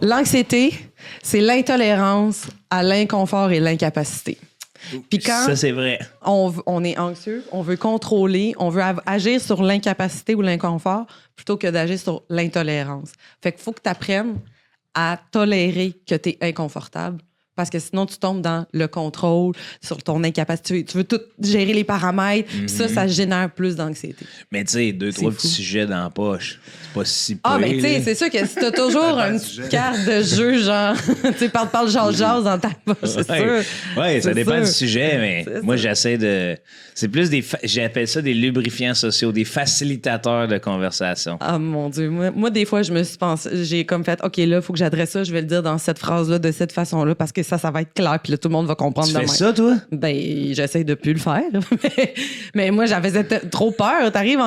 L'anxiété, c'est l'intolérance à l'inconfort et l'incapacité. Puis quand ça, c'est vrai. on est anxieux, on veut contrôler, on veut agir sur l'incapacité ou l'inconfort plutôt que d'agir sur l'intolérance. Fait qu'il faut que tu apprennes à tolérer que tu es inconfortable. Parce que sinon, tu tombes dans le contrôle, sur ton incapacité. Tu veux tout gérer les paramètres. Puis ça génère plus d'anxiété. Mais tu sais, 2-3 petits sujets dans la poche. C'est pas si Ah, pire, mais tu sais, c'est sûr que si t'as toujours une petite carte de jeu, genre, tu sais, parle, jase dans ta poche, c'est sûr. Oui, ça C'est dépend sûr. du sujet, mais moi, j'essaie de... C'est plus j'appelle ça des lubrifiants sociaux, des facilitateurs de conversation. Ah, mon Dieu. Moi, des fois, j'ai comme fait, OK, là, il faut que j'adresse ça, je vais le dire dans cette phrase-là, de cette façon-là, parce que ça va être clair, puis là, tout le monde va comprendre. Tu fais ça, toi? Ben, j'essaie de plus le faire. mais moi, j'avais trop peur. T'arrives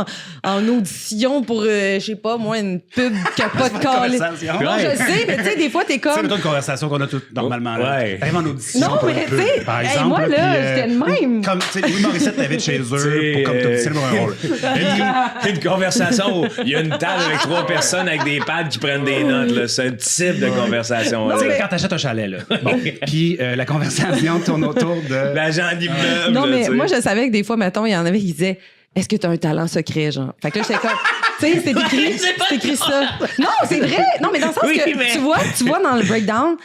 en audition pour, je sais pas, moi, une pub qui a pas de calé. Non, je sais, mais tu sais, des fois, t'es comme... C'est une conversation qu'on a toutes normalement. Là. Ouais. T'arrives en audition Non, pour mais une pub, tu sais, par hey, exemple. moi, là, puis, j'étais le même. Comme, tu sais, Louis Morissette t'invite chez eux pour comme t'auditionner pour un rôle. Une conversation où il y a une table avec 3 personnes avec des pads qui prennent des notes. Là. C'est un type de conversation. Tu sais, là. quand t'achètes un chalet, là. Bon. Puis la conversation tourne autour de... L'agent d'immeuble. Non, là, mais tu sais. moi, je savais que des fois, mettons, il y en avait qui disaient, est-ce que tu as un talent secret, genre? Fait que là, j'étais comme, tu sais, c'est écrit ça. Non, c'est vrai. Non, mais dans le sens Oui, que mais- tu vois dans le breakdown,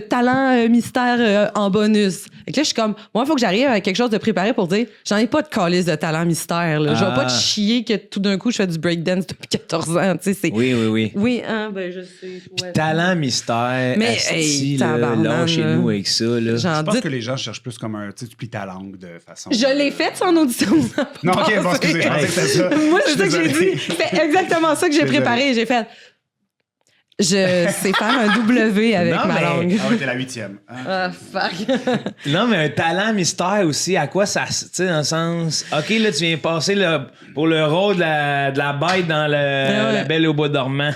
talent mystère en bonus. Fait que là, je suis comme, moi, il faut que j'arrive avec quelque chose de préparé pour dire, j'en ai pas de calice de talent mystère, là. Je vais pas te chier que tout d'un coup, je fais du breakdance depuis 14 ans, tu sais, c'est... Oui. Oui, hein, ben, je sais. Ouais. Talent mystère. Mais, asti, hey, là, tabarnane, chez là. nous avec ça. Là. J'en Je pense doute. que les gens cherchent plus comme un... Tu sais, tu plies ta langue de façon... Je l'ai faite sans audition. Non, OK, bon, excusez, je pensais que c'était ça. Moi, Je c'est ça que j'ai désolé. dit. C'est exactement ça que j'ai Désolé. préparé. J'ai fait. Je sais faire un W avec Non, ma mais- langue. Ah oui, t'es la 8e. Hein? Ah, fuck. Non, mais un talent mystère aussi, à quoi ça... Tu sais, dans le sens... OK, là, tu viens passer pour le rôle de la bête dans La Belle au bois dormant.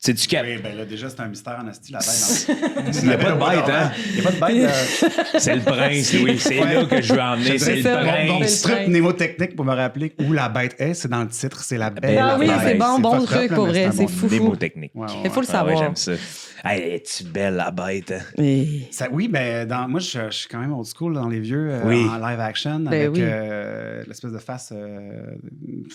Sais-tu qu'il Oui, ben là, déjà, c'est un mystère en asti, la bête. Il n'y a pas de bête, hein? Il n'y a pas de bête. C'est le prince, Louis. C'est là que je veux emmener. C'est le ça. Bon prince. petit truc mnémotechnique pour me rappeler où la bête est, c'est dans le titre, c'est la belle. Ah oui, bête. c'est bon fucked truc, up, là, pour mais vrai, un c'est bon fou. Des mots techniques. Ouais, ouais, Il faut le Ah savoir. ouais, j'aime ça. Hey, es-tu belle, la bête? Hein? Et- Ça, oui, mais moi, je suis quand même old school dans les vieux, Oui. en live action, Ben avec oui. l'espèce de face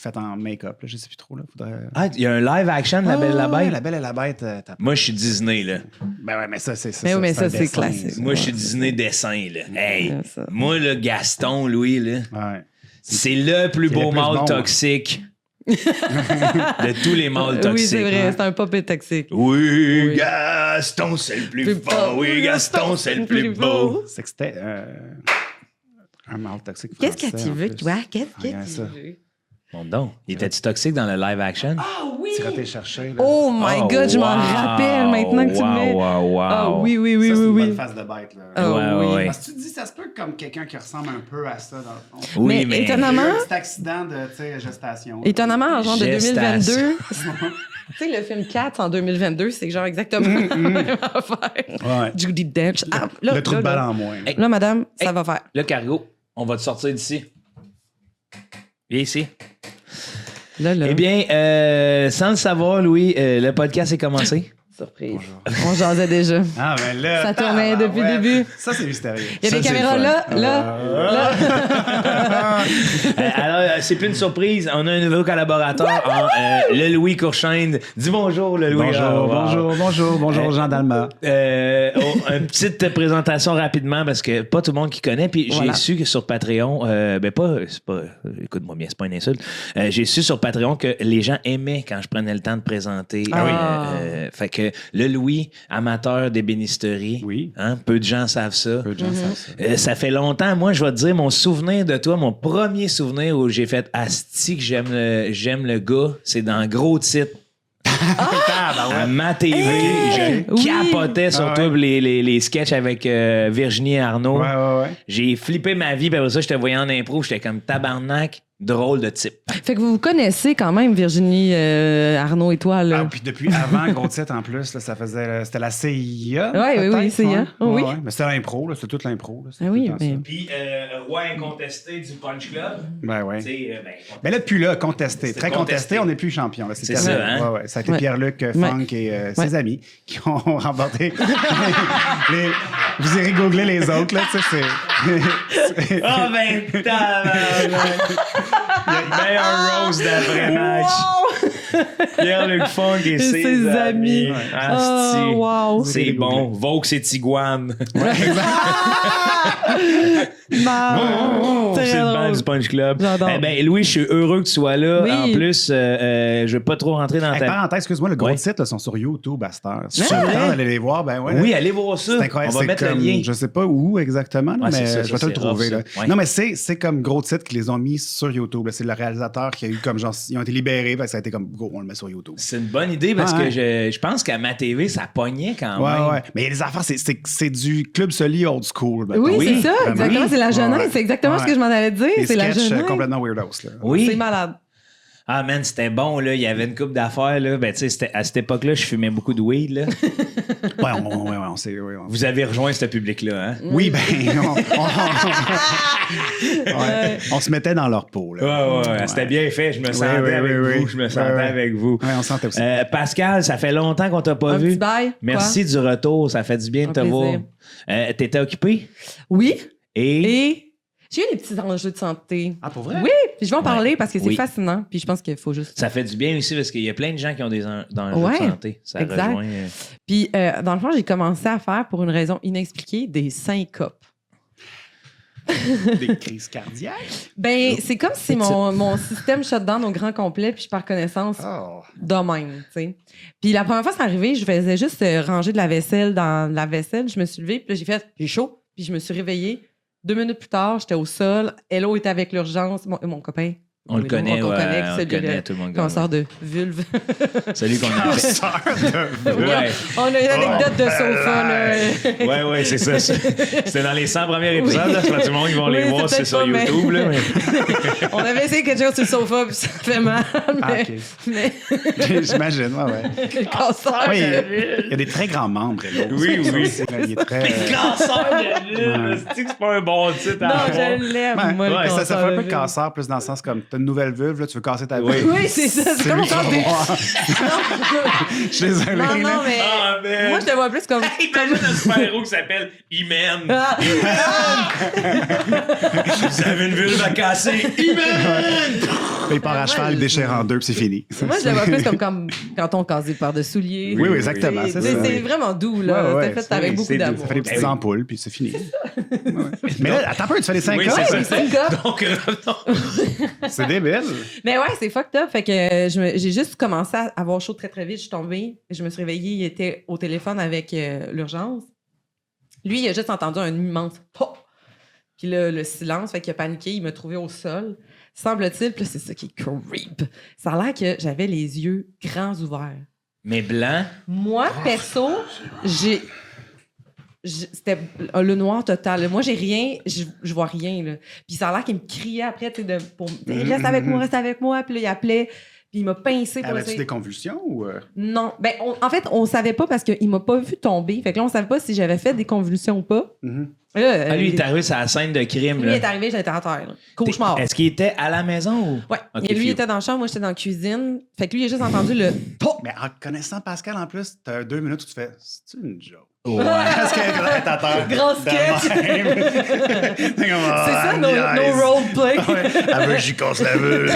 faite en make-up. Là, je sais plus trop. Là, faudrait... Ah, il y a un live action de La Belle et la ouais, Bête? La Belle et la Bête. Moi, je suis Disney, là. Ben ouais, mais ça, c'est ça. Mais oui, mais ça, un c'est dessin, classique. ça. Moi, je suis Disney dessin, là. Hey, Ouais, ça. moi, là, Gaston, Louis, là, Ouais. c'est le plus C'est beau le plus mâle bon, toxique de tous les mâles toxiques. Oui, c'est vrai, c'est un puppet toxique. Oui, Oui. Gaston, c'est le plus Plus fort. fort. Oui, Gaston, c'est le plus beau. C'est que c'était un mâle toxique Qu'est-ce que français, tu en veux, plus. toi? Qu'est-ce Regarde que tu ça. veux? Bon, donc, il était-tu toxique dans le live action? Ah oui! Tu vas chercher. Là. Oh my God, je m'en rappelle maintenant que tu le mets. Wow. Ah oui, oui, oui, ça, c'est oui, une oui. bonne face de bête. Là. Ah Ouais, oui. ouais. Parce que tu te dis, ça se peut comme quelqu'un qui ressemble un peu à ça, dans le fond. Oui, Mais mais... étonnamment- Il y a eu un petit accident de tu sais, gestation. Étonnamment, en genre de Gestation. 2022. Tu sais, le film 4 en 2022, c'est genre exactement la même affaire. Ouais. Judi Dench. Ah, là, Le trou de là, balle là. en moins. Hey. Là, madame, ça Hey. va faire. Là, Cargo, on va te sortir d'ici. Viens ici. Là, là. Eh bien, sans le savoir, Louis, le podcast est commencé. Surprise. On jasait déjà. Ah, ben là. Ça tournait depuis le ouais. début. Ça, c'est mystérieux. Il y a des Ça, c'est caméras le là, fun. là. Alors, c'est plus une surprise. On a un nouveau collaborateur, le Louis Courchaine. Dis bonjour, le Louis. Bonjour, Jean Dalma. Une petite présentation rapidement parce que pas tout le monde qui connaît. Puis Voilà. j'ai su que sur Patreon, c'est pas, écoute-moi bien, c'est pas une insulte. J'ai su sur Patreon que les gens aimaient quand je prenais le temps de présenter. Fait que le Louis, amateur d'ébénisterie. Oui. Hein, peu de gens savent ça. Peu de gens savent ça. Ça fait longtemps. Moi, je vais te dire mon souvenir de toi, mon premier souvenir où j'ai fait asti que j'aime le gars, c'est dans Gros Titre. À ma TV, je oui. capotais sur Ah toi ouais. les sketchs avec Virginie et Arnaud. Ouais. J'ai flippé ma vie, puis après ça, je te voyais en impro, j'étais comme tabarnak. drôle de type. Fait que vous vous connaissez quand même, Virginie, Arnaud et toi, là. Ah, puis depuis avant Gros Titre, en plus, là, ça faisait. C'était la CIA. Oui, CIA. Ouais. Oh, oui. Ouais. Mais c'était l'impro, là. C'était toute l'impro. Là. Ah oui, mais. Puis, roi incontesté du Punch Club. Ben ouais. Ben, Mais là, depuis là, contesté. C'était Très contesté, on n'est plus champion. Là. C'est ça, hein? Ouais. Ça a été Pierre-Luc Funk et ses amis qui ont remporté Vous irez googler les autres, là. Tu sais, c'est. Oh, ben, tabarnak! Il y a le meilleur rose d'après-match. Pierre-Luc Funk et ses amis. Asti. Wow. C'est bon. Vaux et Tiguan. C'est le bal du Punch Club. J'adore. Eh ben, Louis, je suis heureux que tu sois là. Oui. En plus, je vais pas trop rentrer dans ta... Parenthèse, excuse-moi, le Gros Ouais. Titre, là, sont sur YouTube à cette heure. Si Ah, tu as le ouais? temps d'aller les voir, ben ouais. Oui, allez voir ça. C'est incroyable. On va C'est mettre comme, le lien. Je sais pas où exactement, là, Ouais, mais c'est ça, je vais te le c'est trouver. rough, Là. ça. Ouais. Non, mais c'est comme Gros Titre qu'ils les ont mis sur YouTube. Là. C'est le réalisateur qui a eu comme genre. Ils ont été libérés, fait que ça a été comme go, on le met sur YouTube. C'est une bonne idée parce que je pense qu'à ma TV, ça pognait quand même. Ouais. Mais il y a des affaires, c'est du Club Soli old school. mettons. Oui, c'est ça, vraiment. exactement. C'est la jeunesse. Ouais. C'est exactement Ouais. ce que je m'en allais dire. Des C'est la sketchs jeunesse. complètement weirdos. Là. Oui. C'est malade. Ah, man, c'était bon, là. Il y avait une couple d'affaires, là. Ben, tu sais, à cette époque-là, je fumais beaucoup de weed, là. Ouais, on sait. Oui, Vous avez rejoint ce public-là, hein? Oui, ben, on se mettait dans leur peau. Là. Ouais. C'était bien fait. Je me sentais avec vous. Je me sentais avec vous. Ouais, on sentait aussi. Pascal, ça fait longtemps qu'on t'a pas Un vu. petit bail. Merci du retour. Ça fait du bien de te Un voir. plaisir. T'étais occupé? Oui. Et? Et j'ai eu des petits enjeux de santé. Ah, pour vrai? Oui, puis je vais en parler parce que c'est Oui. fascinant. Puis je pense qu'il faut juste. Ça fait du bien aussi parce qu'il y a plein de gens qui ont des enjeux Ouais, de santé. Ça exact. rejoint. Puis dans le fond, j'ai commencé à faire, pour une raison inexpliquée, des syncopes. Des crises cardiaques? Ben, c'est comme si mon système shut down au grand complet, puis je par connaissance Oh. de même, tu sais. Puis la première fois que c'est arrivé, je faisais juste ranger de la vaisselle dans la vaisselle. Je me suis levée, puis là, j'ai fait « j'ai chaud », puis je me suis réveillée. 2 minutes plus tard, j'étais au sol. Hello était avec l'urgence. Mon copain. On le connaît, on ouais, connaît, on le celui connaît, de tout le monde cancer connaît. de vulve. Celui qu'on a fait. Oui, Ouais. on a une anecdote de sofa, là. Ouais, c'est ça. C'était dans les 100 premiers épisodes. Là, c'est pas tout le monde qui vont les Oui, voir, c'est c'est sur peut-être pas, YouTube. Là, mais... On avait essayé quelque chose sur le sofa, puis ça fait mal. Mais, ok. mais J'imagine, ouais. le cancer Oui, de il y a des très grands membres. Hello. Oui. Il est très. Cancer de vulve, c'est pas un bon titre à Non, avoir. je l'aime, Ouais, moi, le ouais, ça cancer fait un de peu vulve. cancer, plus dans le sens comme t'as une nouvelle vulve, là, tu veux casser ta vulve. Oui, c'est ça. C'est comme lui qui va des... voir. Je suis désolé. Non, là. non, mais... Ah, man. Moi, je te vois plus comme... Imagine un super-héros qui s'appelle Imen. Ah, Vous avez une vulve à casser. Imen! Il part à cheval, il déchire en deux, puis c'est fini. moi, je le vois plus comme quand on casse des paires de souliers. Oui, exactement, c'est ça. C'est vraiment doux, là. Ouais, C'était fait avec beaucoup c'est doux. d'amour. Ça fait des petites Eh oui. ampoules, puis c'est fini. Ouais. Mais là, attends un peu, tu fais les 5 Oui, ans? c'est ça. les 5 ans. Donc, revenons. C'est débile. Mais ouais, c'est fucked up. Fait que j'ai juste commencé à avoir chaud très, très vite. Je suis tombée. Je me suis réveillée. Il était au téléphone avec l'urgence. Lui, il a juste entendu un immense pop. Puis là, le silence, fait qu'il a paniqué. Il m'a trouvé au sol. Semble-t-il, puis là, c'est ça qui est creep. Ça a l'air que j'avais les yeux grands ouverts. Mais blanc. Moi, perso, c'était le noir total. Moi, j'ai rien, je vois rien. Là. Puis ça a l'air qu'il me criait après, tu sais, reste avec moi, reste avec moi. Puis là, il appelait, puis il m'a pincé pour Avais-tu essayer. des convulsions ou. Non. Ben, en fait, on savait pas parce qu'il m'a pas vu tomber. Fait que là, on savait pas si j'avais fait des convulsions ou pas. Là, Ah, lui, il est arrivé sur la scène de crime. lui Là. est arrivé, j'étais à terre. Là. Cauchemar. Est-ce qu'il était à la maison ou? Ouais. Ok, Et lui, il phew. était dans la chambre, moi, j'étais dans la cuisine. Fait que lui, il a juste entendu le pop. Mais en connaissant Pascal, en plus, t'as 2 minutes où tu fais. C'est une joke. Ouais. Parce qu'elle est à terre. Grand sketch. C'est C'est ça, nos roleplay. Elle veut que j'y casse la vulve.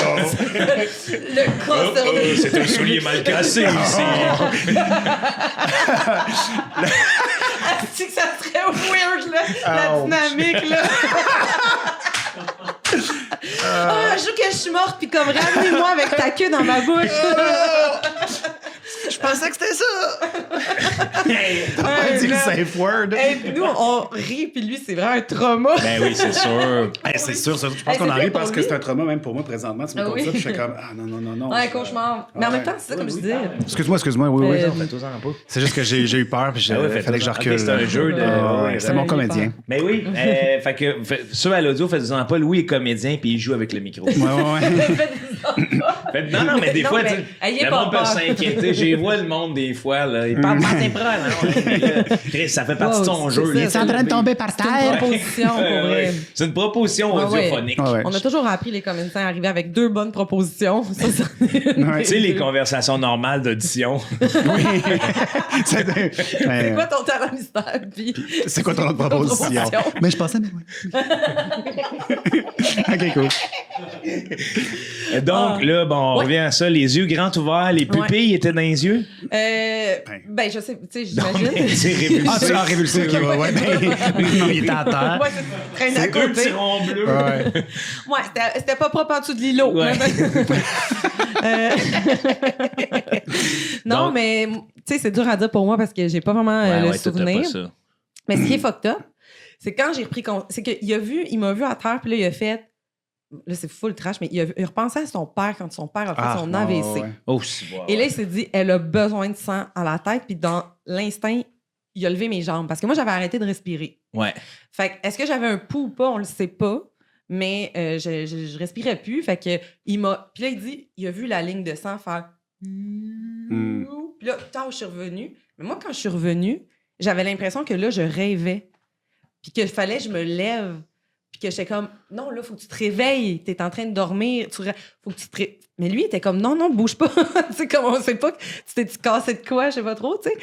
Le cancer de... C'est un soulier mal cassé ici. Est-ce que ça serait weird, là, la Ouch. dynamique, là? Je joue que je suis morte, puis comme ramenez-moi avec ta queue dans ma bouche. pensais que c'était ça! T'as pas dit le safe word. Hey, puis nous, on rit, puis lui, c'est vraiment un trauma. Ben oui, c'est sûr. Hey, c'est sûr, je pense qu'on en rit parce que c'est un trauma même pour moi présentement. Tu me comptes ça, puis je suis comme, ah non. Ouais, cauchemar. Mais en même temps, c'est ça, comme je disais. Excuse-moi, oui. Fais-toi-en pas. C'est juste que j'ai eu peur, puis fallait que je recule. Ok, c'est un jeu de. C'est mon comédien. Mais oui, fait que ceux à l'audio, faites-en pas. Louis est comédien, puis il joue avec le micro. Ouais. Non, mais des Non, fois, mais, tu sais, ayez le pas monde peut peur. s'inquiéter. J'ai vois le monde des fois, là. Il parle pas assez proche. Chris, ça fait partie de son Wow, jeu. c'est là. ça, en train de tomber par C'est une proposition, pour vrai. C'est une proposition Ah ouais. audiophonique. Ah ouais. On a toujours appris les comédiens à arriver avec 2 bonnes propositions. Ça, Ouais. Tu sais, les conversations normales d'audition. Oui. C'est quoi ton talent mystère? Puis... C'est quoi ton autre proposition? Mais je pensais, mais oui. OK, cool. Donc, là, bon, on revient à ça. Les yeux grands ouverts, les pupilles étaient dans les yeux. Ben, je sais, tu sais, j'imagine. C'est révulsé. Ah, tu as révulsé, OK, ouais. Non, il était à terre. Ouais, c'est traîne à Deux côté. petits ronds bleus. Ouais. Ouais, c'était pas propre en dessous de l'îlot. Ouais. Non, Donc- mais tu sais, c'est dur à dire pour moi parce que j'ai pas vraiment le toi, t'as souvenir. pas ça. Mais ce qui est fucked up, c'est quand j'ai repris compte. C'est il m'a vu à terre, puis là, il a fait. Là, c'est full trash, mais il a repensé à son père quand son père a fait son AVC. Ouais. Oh, c'est bon. Et là, il s'est dit, elle a besoin de sang à la tête, puis dans l'instinct, il a levé mes jambes parce que moi, j'avais arrêté de respirer. Ouais. Fait que, est-ce que j'avais un pouls ou pas, on le sait pas, mais je respirais plus. Fait que, il m'a. Puis là, il a vu la ligne de sang faire. Puis là, tard, je suis revenue. Mais moi, quand je suis revenue, j'avais l'impression que là, je rêvais. Puis qu'il fallait que je me lève. Puis que j'étais comme, non, là, faut que tu te réveilles. T'es en train de dormir. Faut que tu te Mais lui, il était comme, non, bouge pas. Tu sais, comme on sait pas que tu t'es cassé de quoi, je sais pas trop, tu sais.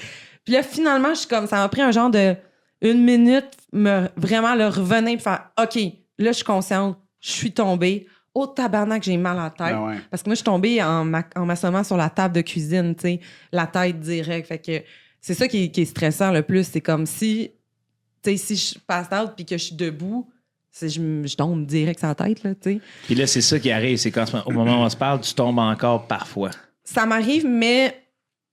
Puis là, finalement, je suis comme, ça m'a pris un genre de 1 minute, vraiment le revenir, puis faire, OK, là, je suis consciente, je suis tombée. Oh, tabarnak, j'ai mal à la tête. Ah ouais. Parce que moi, je suis tombée en m'assommant sur la table de cuisine, tu sais, la tête direct. Fait que c'est ça qui est stressant le plus. C'est comme si, tu sais, si je passe out puis que je suis debout, je tombe direct sur la tête, là, tu sais. Puis là, c'est ça qui arrive. C'est qu'au moment où on se parle, tu tombes encore parfois. Ça m'arrive, mais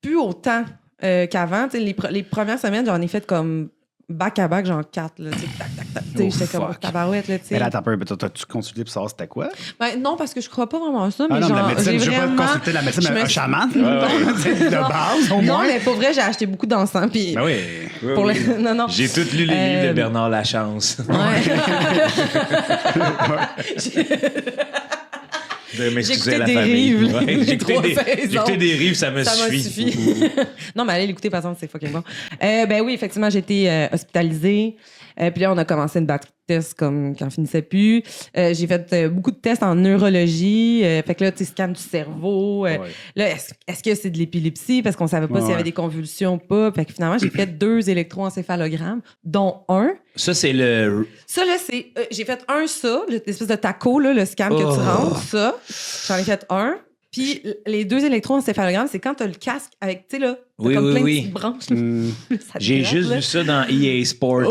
plus autant qu'avant. Tu sais, les premières semaines, j'en ai fait comme back-à-back, genre 4, là, tu sais, tac, tac, tac. Tu sais, j'étais comme tabarouette, là, tu sais. Mais là, t'as peur. T'as-tu consulté pour savoir c'était quoi? Ben, non, parce que je crois pas vraiment à ça, mais Ah non, genre, la médecine, j'ai je veux vraiment... pas consulter la médecine, je mais me un suis- chaman. De base, au Non, moins. mais pour vrai, j'ai acheté beaucoup d'encens, puis... Ben oui. Pour le... Non, non. J'ai tout lu les livres de Bernard Lachance. Ouais. De m'excuser J'ai à la écouté famille. Dérive, Ouais, les j'ai écouté 3 des- saisons. j'ai écouté des rives, ça me Ça m'a suffit. suffi. Non, mais allez l'écouter, par exemple, c'est fucking bon. Ben oui, effectivement, j'ai été hospitalisée. Puis là, on a commencé une batterie de tests comme quand on finissait plus. J'ai fait beaucoup de tests en neurologie. Fait que là, tu sais, scan du cerveau. Ouais. Là, est-ce que c'est de l'épilepsie? Parce qu'on savait pas s'il y avait des convulsions ou pas. Fait que finalement, j'ai fait 2 électroencéphalogrammes, dont un. Ça, c'est le. Ça, là, c'est... j'ai fait un ça, l'espèce de taco, là, le scan que tu rentres, ça. J'en ai fait un. Puis les 2 électroencéphalogrammes, c'est quand t'as le casque avec, tu sais, là, t'as Oui, comme oui, plein oui. de petites branches. là. Ça te J'ai gratte, juste là. vu ça dans EA Sport. Là.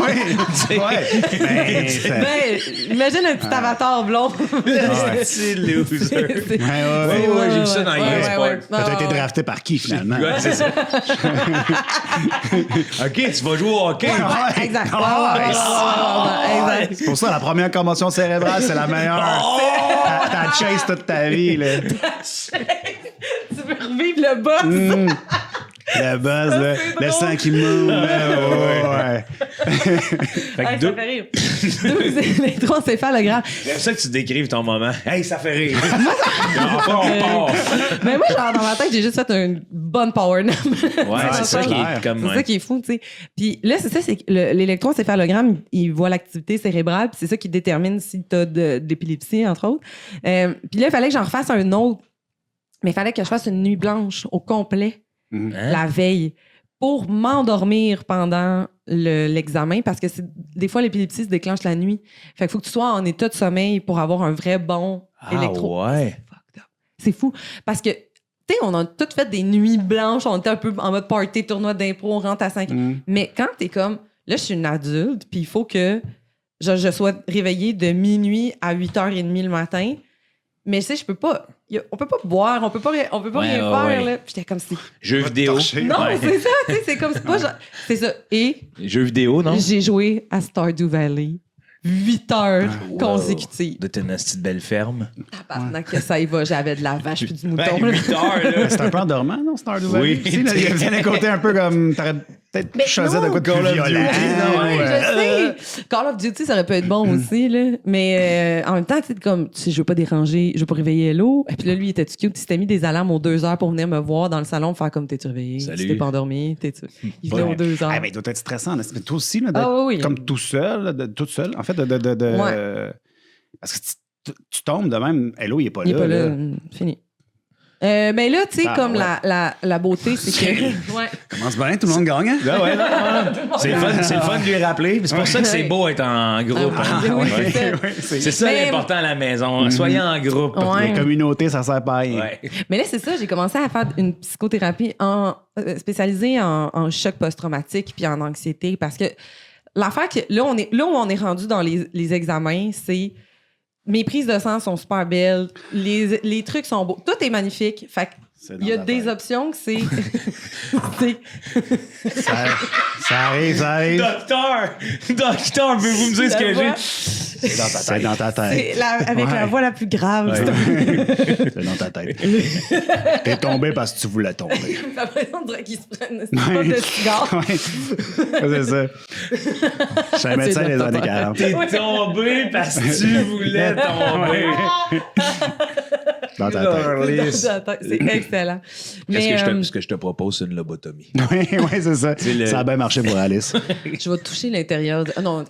Ouais. Ben, c'est- Ben, imagine un petit avatar blond. C'est loser. C'est- Ouais, j'ai vu ça dans EA Sport. T'as été drafté par qui, finalement? Ouais, c'est ça. OK, tu vas jouer au hockey. Ouais. Exact. Ah, ouais. Ouais, exact. C'est pour ça, la première commotion cérébrale, c'est la meilleure. T'as chase toute ta vie, là. Tu veux revivre le boss? Le buzz, là. c'est Le drôle. sang qui move. Ouais. Fait que Hey, deux- ça fait rire. 2 électroencéphalogrammes. J'aime ça que tu décrives ton moment. Hey, ça fait rire. Enfin, on part. Mais moi, genre, dans ma tête, j'ai juste fait une bonne power nap. Ouais, c'est ça qui est comme. C'est ça qui est fou, tu sais. Puis là, c'est ça, c'est que l'électroencéphalogramme, il voit l'activité cérébrale, puis c'est ça qui détermine si t'as de l'épilepsie, entre autres. Puis là, il fallait que j'en refasse un autre. Mais il fallait que je fasse une nuit blanche au complet Hein? la veille pour m'endormir pendant l'examen parce que des fois, l'épilepsie se déclenche la nuit. Fait qu'il faut que tu sois en état de sommeil pour avoir un vrai bon électro. Ouais. C'est fucked up. C'est fou. Parce que, tu sais, on a toutes fait des nuits blanches, on était un peu en mode party, tournoi d'impro, on rentre à 5. Mais quand t'es comme, là, je suis une adulte, puis il faut que je sois réveillée de minuit à 8h30 le matin. Mais tu sais, je peux pas. on peut pas boire, on peut pas rien faire. Là. Puis j'étais comme si. Jeux vidéo. Non, c'est ça, tu sais, c'est comme c'est pas genre. C'est ça. Et. Jeux vidéo, non? J'ai joué à Stardew Valley 8 heures consécutives. De une petite belle ferme. Tabarnak que ça y va, j'avais de la vache puis du mouton. 8 heures, là. C'est un peu endormant, non, Stardew Valley? Oui. Il y a un côté un peu comme... T'aurais peut-être choisi de quoi de plus violent. Je sais. Call of Duty, ça aurait pu être bon aussi, là. Mais en même temps, tu sais, comme, tu sais, je veux pas déranger, je veux pas réveiller Hello. Et puis là, lui, il était cute. Il s'était mis des alarmes aux 2 heures pour venir me voir dans le salon, faire comme t'es-tu réveillé. Salut. Tu t'es pas endormi. Il venait aux 2 heures. Ah, mais il doit être stressant. Mais toi aussi, là, oui. comme tout seul, toute seule. En fait, parce que tu tombes de même. Hello, il est pas là. Il est pas là. Fini. Mais là, tu sais, comme la beauté, c'est que. Ouais. Commence bien, tout le monde gagne. C'est le fun de lui rappeler. C'est pour ça que c'est beau être en groupe. C'est ça l'important à la maison. Soyez en groupe. Les communautés, ça sert pas à rien. Mais là, c'est ça, j'ai commencé à faire une psychothérapie spécialisée en choc post-traumatique puis en anxiété parce que l'affaire que là où on est rendu dans les examens, c'est mes prises de sang sont super belles, les trucs sont beaux, tout est magnifique. Fait il y a des options que c'est ça arrive. Docteur, pouvez-vous me dire ce que j'ai? C'est dans ta tête. C'est avec la voix la plus grave. C'est dans ta tête. T'es tombé parce que tu voulais tomber. Après, on dirait qu'ils se prennent pas de cigare. C'est ça. Je suis un médecin des années 40. T'es tombé parce que tu voulais tomber. Dans ta tête. C'est excellent. Ce que je te propose, c'est une lobotomie. Oui, c'est ça. Ça a bien marché pour Alice. Je vais toucher l'intérieur. Ah non,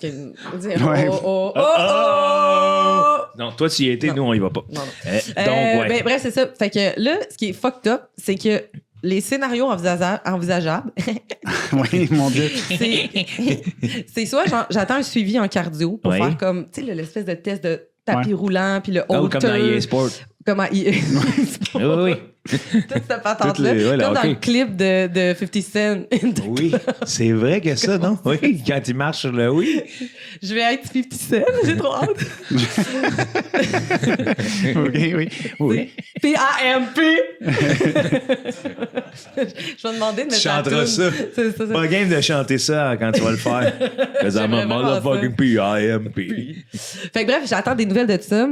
Non, toi, tu y étais, nous, on y va pas. Non. Donc, ouais. Bref, c'est ça. Fait que là, ce qui est fucked up, c'est que les scénarios envisageables. Oui, mon Dieu. C'est soit j'attends un suivi en cardio pour faire comme, tu sais, l'espèce de test de tapis roulant, puis le halter. Comme dans EA Sport. Comme à EA Sport. Oui. Toute cette patente-là. Comme dans le clip de 50 Cent. Oui, c'est vrai que ça, non? Oui, quand il marche sur le oui. Je vais être 50 Cent, j'ai trop hâte. Oui. P-A-M-P. Je vais demander de mettre la toune. Ça. C'est pas game de chanter ça quand tu vas le faire. Cause I'm a motherfucking P-I-M-P. Fait que bref, j'attends des nouvelles de ça.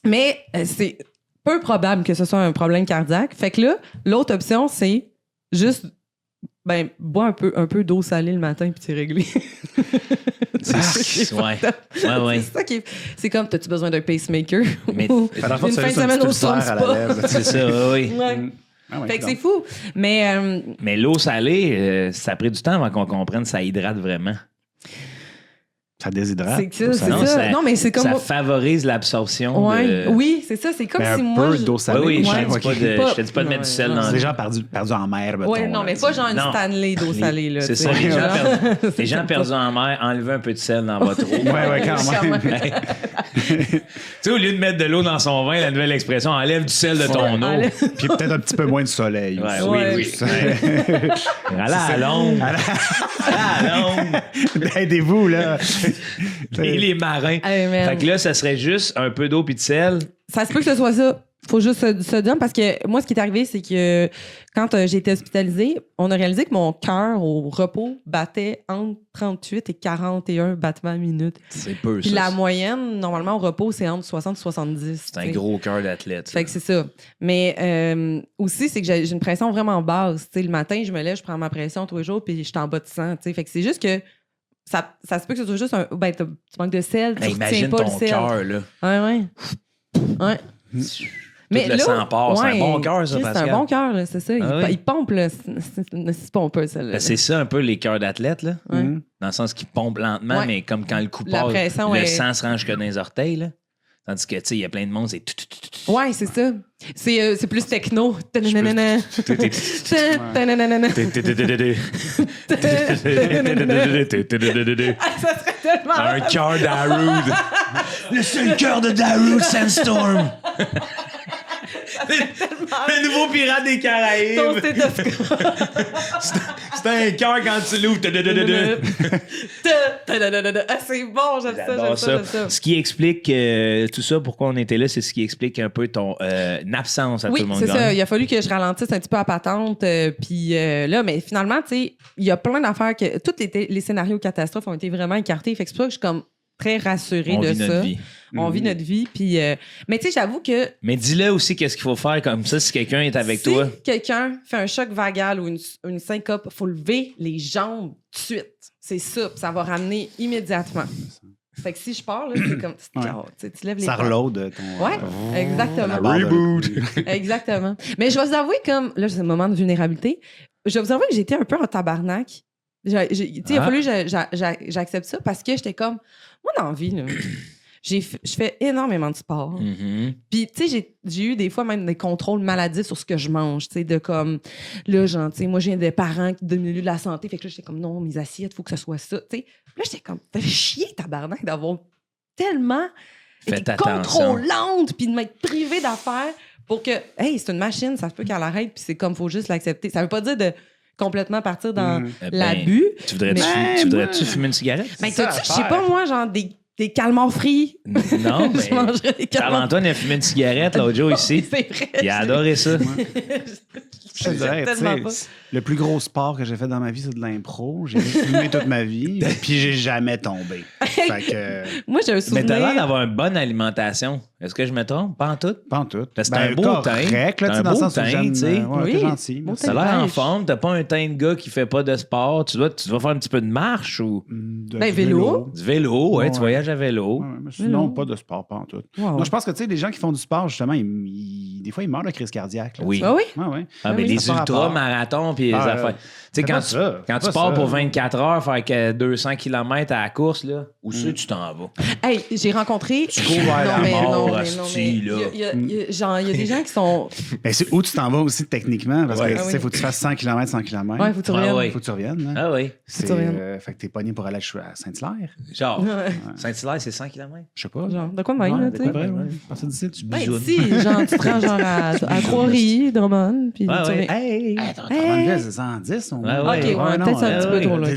Mais c'est peu probable que ce soit un problème cardiaque. Fait que là, l'autre option, c'est juste bois un peu d'eau salée le matin puis t'es réglé. C'est ça qui est... C'est comme, t'as-tu besoin d'un pacemaker? Mais une fin de semaine au son spa. C'est ça, oui. Fait que c'est fou. Mais l'eau salée, ça a pris du temps avant qu'on comprenne ça hydrate vraiment. Ça déshydrate. C'est ça. Non, mais c'est comme... Ça favorise l'absorption. Oui, c'est ça. C'est comme si moi... Un peu d'eau salée. Oui, je te dis pas de mettre du sel dans... C'est des gens perdus en mer. Oui, non, mais pas genre une Stanley d'eau salée. Là, c'est ça. Les gens perdus en mer, enlevez un peu de sel dans votre eau. Oui, quand même. Tu sais, au lieu de mettre de l'eau dans son vin, la nouvelle expression, enlève du sel de ton eau. Puis peut-être un petit peu moins de soleil. Oui. Allez à l'ombre. Aidez-vous, là. Et les marins. Fait que là, ça serait juste un peu d'eau puis de sel. Ça se peut que ce soit ça. Faut juste se dire, parce que moi, ce qui est arrivé, c'est que quand j'ai été hospitalisée, on a réalisé que mon cœur au repos battait entre 38 et 41 battements à minute. C'est peu, ça. Puis la moyenne, normalement, au repos, c'est entre 60 et 70. C'est un gros cœur d'athlète. Fait que c'est ça. Mais aussi, c'est que j'ai une pression vraiment basse. T'sais, le matin, je me lève, je prends ma pression tous les jours, puis je suis en bas de 100. T'sais. Fait que c'est juste que ça se peut que ce soit juste tu manques de sel, tu retiens pas le sel. Imagine ton cœur, là. Ouais. Mais le sang passe. C'est un bon cœur, ça, Pascal. C'est un bon cœur, c'est ça. Il pompe, là. C'est pas un peu, ça. C'est ça, un peu, les cœurs d'athlète, là. Dans le sens qu'ils pompent lentement, mais comme quand le coup passe, le sang se range que dans les orteils, là. Tandis que, tu sais, il y a plein de monde, c'est... Ouais, c'est ça. C'est plus techno. Ça serait tellement... Un cœur d'Haroud. Le seul cœur de Darude Sandstorm. Le nouveau pirate des Caraïbes. Ton stéthoscope. C'est un cœur quand tu l'ouvres. Ah, c'est bon, j'aime ça. Ce qui explique tout ça, pourquoi on était là, c'est ce qui explique un peu ton absence à tout le monde. Oui, c'est ça. Il a fallu que je ralentisse un petit peu à patente. Puis là, mais finalement, tu sais, il y a plein d'affaires que... Tous les scénarios catastrophes ont été vraiment écartés. Fait que c'est pour ça que je suis comme très rassurée de ça. Notre vie. On vit notre vie. Puis, mais tu sais, j'avoue que... Mais dis-le aussi qu'est-ce qu'il faut faire comme ça si quelqu'un est avec toi. Si quelqu'un fait un choc vagal ou une syncope, il faut lever les jambes tout de suite. C'est ça. Puis ça va ramener immédiatement. Fait que si je pars, là, c'est comme... Tu lèves les ça reload ton... Ouais, exactement. Reboot. Exactement. Mais je vais vous avouer, comme... Là, c'est un moment de vulnérabilité. Je vais vous avouer que j'étais un peu en tabarnak. Il a fallu que j'accepte ça parce que j'étais comme... Moi, dans la vie, là, je fais énormément de sport. Mm-hmm. Puis, tu sais, j'ai eu des fois même des contrôles maladifs sur ce que je mange. Tu sais, de comme... Là, genre, tu sais, moi, j'ai des parents du milieu de la santé. Fait que là, j'étais comme, non, mes assiettes, il faut que ce soit ça. Tu sais, là, j'étais comme, fais chier, tabarnak, d'avoir tellement été contrôlante puis de m'être privée d'affaires pour que, hey, c'est une machine, ça se peut qu'elle arrête puis c'est comme, faut juste l'accepter. Ça veut pas dire de complètement partir dans l'abus. Tu voudrais-tu fumer une cigarette? Mais t'as-tu, je sais pas moi, genre des calmars frits? Non, mais je mangerais des calmars. Charles-Antoine a fumé une cigarette l'autre jour ici. C'est vrai. Il a adoré ça. Je te dirais, le plus gros sport que j'ai fait dans ma vie, c'est de l'impro. J'ai fumé toute ma vie, puis j'ai jamais tombé. Fait que... Moi, j'ai un souvenir... Mais t'as l'air d'avoir une bonne alimentation. Est-ce que je me trompe? Pas en tout? Pas en tout. Parce que t'as un beau teint. T'as un beau teint, tu sais. Oui, t'es gentil. T'as l'air en forme. T'as pas un teint de gars qui fait pas de sport. Tu dois faire un petit peu de marche ou... vélo. Du vélo, ouais. Tu voyages à vélo. Ouais, mais sinon, pas de sport, pas en tout. Wow. Non, je pense que, tu sais, les gens qui font du sport, justement, des fois, ils meurent de crise cardiaque. Là, oui. Ah oui? Ouais. Ah, mais les ultramarathons puis les affaires. Tu sais, quand tu pars pour 24 heures, faire 200 km à la course, là, où c'est tu t'en vas? Hey, j'ai rencontré... Tu cours vers la mort, asti, là. Il y a des gens qui sont... Mais c'est où tu t'en vas aussi techniquement, parce que, tu sais, faut que tu fasses 100 km, 100 km. Ouais, faut que tu reviennes. Faut que tu reviennes. Hein. Ah oui. Fait que t'es pogné pour aller à Saint-Hilaire. Genre, Saint-Hilaire, c'est 100 km? Je sais pas. Genre, de quoi de même, là, tu sais? À partir d'ici, tu Ben, bisounes. si, genre, tu te rends genre à Trois-Rivières, Drummond, puis tu reviens. Hey! Attends, c'est 110 au moins. Ouais, OK, ouais, peut-être c'est un petit peu trop, là.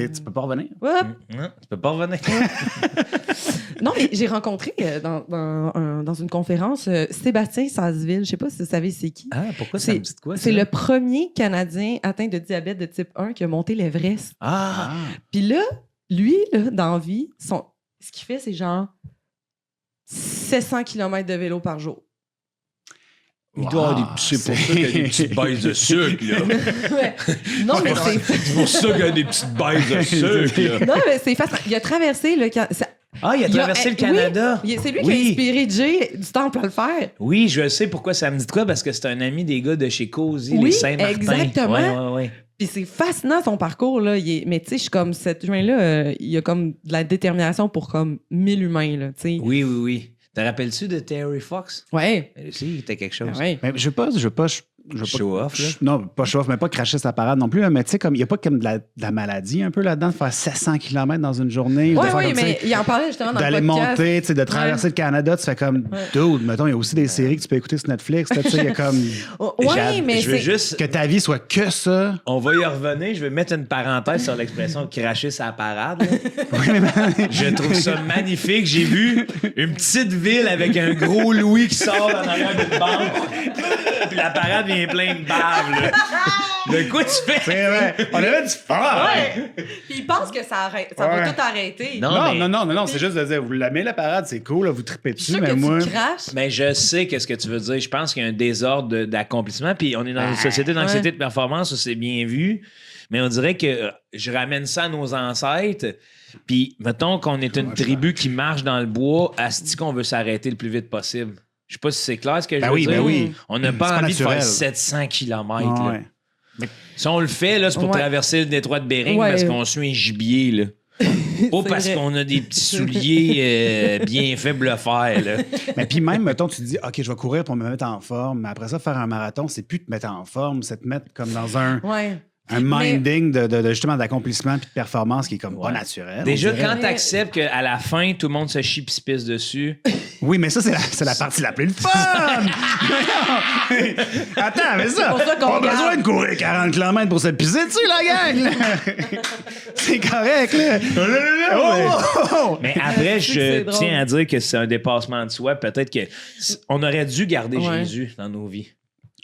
Tu peux pas revenir? Non, tu peux pas revenir. Non, mais j'ai rencontré dans une conférence Sébastien Sasseville. Je sais pas si vous savez c'est qui. Ah, pourquoi ça me dit de quoi? C'est le premier Canadien atteint de diabète de type 1 qui a monté l'Everest. Ah! Puis là, lui, là, dans la vie, ce qu'il fait, c'est genre 700 km de vélo par jour. Il doit avoir c'est pour ça qu'il y a des petites baisses de sucre, là. Ouais. Non, mais C'est pour ça qu'il y a des petites baisses de sucre, là. Non, mais c'est facile. Il a traversé le... Ah, il a traversé le Canada. Oui, c'est lui qui a inspiré Jay du Temple à le faire. Oui, je sais pourquoi ça me dit de quoi, parce que c'est un ami des gars de chez Cozy, les Saint-Martin. Exactement. Ouais. Puis c'est fascinant son parcours, là. Mais tu sais, je suis comme, cet humain-là, il y a comme de la détermination pour comme 1000 humains, là, tu sais. Oui. Te rappelles-tu de Terry Fox? Ouais. Elle aussi, il était quelque chose. Ouais. Mais je veux pas show off, là. Non, pas show off, mais pas cracher sa parade non plus. Là, mais tu sais, comme il n'y a pas comme de la maladie un peu là-dedans, de faire 700 km dans une journée. Oui, mais il en parlait justement dans le podcast. D'aller monter, tu sais, de traverser le Canada, tu fais comme, dude, mettons, il y a aussi des séries que tu peux écouter sur Netflix. Tu sais, il y a comme... Oui, mais je veux juste... Que ta vie soit que ça. On va y revenir. Je vais mettre une parenthèse sur l'expression « cracher sa parade ». Je trouve ça magnifique. J'ai vu une petite ville avec un gros Louis qui sort en arrière d'une banque. Puis la parade vient plein de bave, là. De quoi tu fais? C'est vrai. On avait du fun. Ouais. Puis il pense que ça va tout arrêter. Non. C'est juste de dire, vous l'aimez la parade, c'est cool, là, vous tripez dessus, mais moi... Tu craches. Mais je sais qu'est-ce que tu veux dire. Je pense qu'il y a un désordre d'accomplissement. Puis on est dans une société d'anxiété de performance où c'est bien vu. Mais on dirait que je ramène ça à nos ancêtres. Puis mettons qu'on est une tribu qui marche dans le bois, asti qu'on veut s'arrêter le plus vite possible. Je sais pas si c'est clair ce que je veux dire. Ben oui. On n'a pas envie de faire 700 km. Là. Mais si on le fait, là, c'est pour traverser le détroit de Bering parce qu'on suit un gibier. Là. Pas parce qu'on a des petits souliers bien faibles à faire. Là. Mais puis même, mettons, tu te dis, OK, je vais courir pour me mettre en forme. Mais après ça, faire un marathon, c'est plus te mettre en forme, c'est te mettre comme dans un... un minding de justement d'accomplissement puis de performance qui est comme pas naturel. Déjà, quand t'acceptes qu'à la fin, tout le monde se chie pis se pisse dessus. Oui, mais ça, c'est la partie la plus fun! Attends, mais ça, pas besoin de courir 40 km pour se pisser dessus, la gang! C'est correct, là! Mais après, je tiens à dire que c'est un dépassement de soi. Peut-être qu'on aurait dû garder Jésus dans nos vies.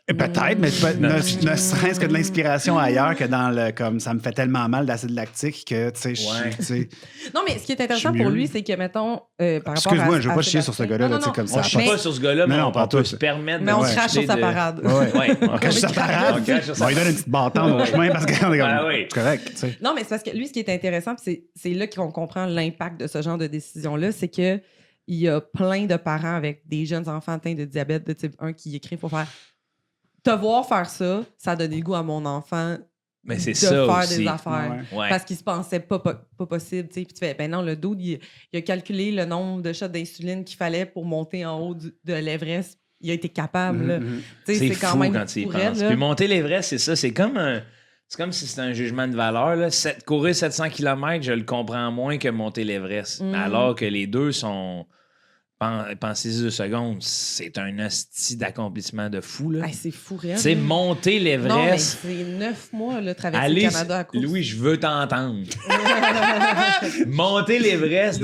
Peut-être, mais ne serait-ce que de l'inspiration ailleurs que dans le comme ça me fait tellement mal d'acide lactique que tu sais. Non, mais ce qui est intéressant pour lui, c'est que mettons par rapport à excuse-moi, je veux pas chier sur ce gars-là, tu sais comme ça. On chie pas sur ce gars-là, mais on peut se permettre. Mais on crache sur sa parade. Ouais, on crache sur sa parade. On lui donne une petite bâton au chemin parce qu'on est comme c'est correct, tu sais. Non, mais c'est parce que lui, ce qui est intéressant, c'est là qu'on comprend l'impact de ce genre de décision-là, c'est que il y a plein de parents avec des jeunes enfants atteints de diabète de type 1 qui écrivent pour faire te voir faire ça, ça a donné goût à mon enfant mais c'est de ça faire aussi. des affaires. Ouais. Parce qu'il se pensait pas possible. Puis tu fais, ben non, le dude, il a calculé le nombre de shots d'insuline qu'il fallait pour monter en haut de l'Everest. Il a été capable. Là. C'est quand fou même quand tu y penses. Puis monter l'Everest, c'est ça. C'est comme si c'était un jugement de valeur. Là. Courir 700 km, je le comprends moins que monter l'Everest. Alors que les deux sont... Pensez-y 2 secondes, c'est un hostie d'accomplissement de fou. Là. C'est fou, réel. C'est monter l'Everest. Non, mais c'est 9 mois, là, traverser le Canada à course. Louis, je veux t'entendre. Monter l'Everest,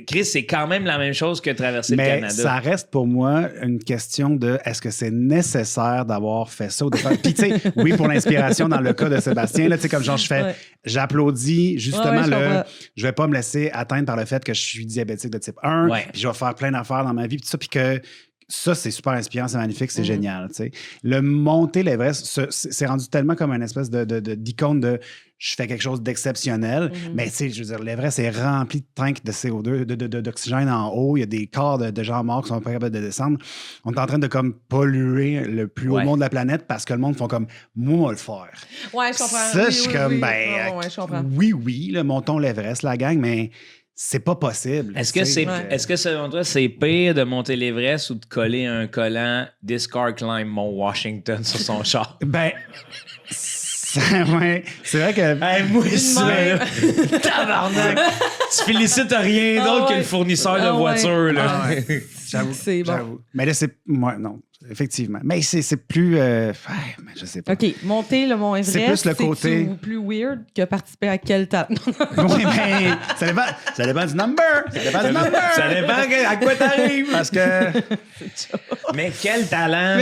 Chris, c'est quand même la même chose que traverser le Canada. Mais ça reste pour moi une question de est-ce que c'est nécessaire d'avoir fait ça au départ? Puis, tu sais, oui, pour l'inspiration dans le cas de Sébastien, là, tu sais, comme genre, j'applaudis justement je vais pas me laisser atteindre par le fait que je suis diabétique de type 1, puis je vais faire plein d'affaires dans ma vie, puis ça, puis que ça, c'est super inspirant, c'est magnifique, c'est génial, tu sais. Le monter l'Everest, c'est rendu tellement comme une espèce d'icône de je fais quelque chose d'exceptionnel, mais tu sais, je veux dire, l'Everest est rempli de tanks de CO2, d'oxygène en haut, il y a des corps de gens morts qui sont pas capables de descendre. On est en train de comme polluer le plus haut monde de la planète parce que le monde font comme, moi, on va le faire. Ouais, je comprends. Ça, je suis comme, je comprends. Oui, là, montons l'Everest, la gang, mais c'est pas possible. Est-ce que selon toi, c'est pire de monter l'Everest ou de coller un collant This car climb Mont Washington sur son char? Ben, c'est vrai que... moi, c'est tabarnak! Tu félicites rien d'autre que le fournisseur de voiture. Là. J'avoue. C'est bon. Mais là, c'est... non, effectivement. Mais c'est plus... mais je sais pas. OK, monter le Mont Everest, c'est plus le côté... plus weird que participer à quel temps? Oui, mais ça dépend du number. Ça dépend à quoi t'arrives. Parce que... Mais quel talent!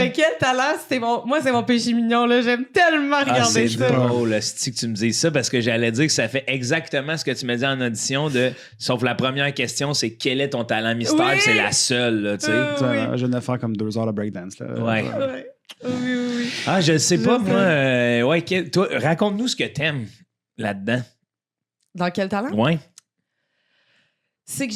Moi, c'est mon péché mignon. Là. J'aime tellement regarder ça. C'est drôle, c'est que tu me dises ça, parce que j'allais dire que ça fait exactement ce que tu m'as dit en audition, sauf la première question, c'est quel est ton talent mystère? Oui. C'est la seule, là, tu sais. Je viens de faire comme 2 heures de breakdance. Là. Ouais. Oui. Ah, je sais pas, moi. Toi, raconte-nous ce que t'aimes là-dedans. Dans quel talent? Ouais. C'est que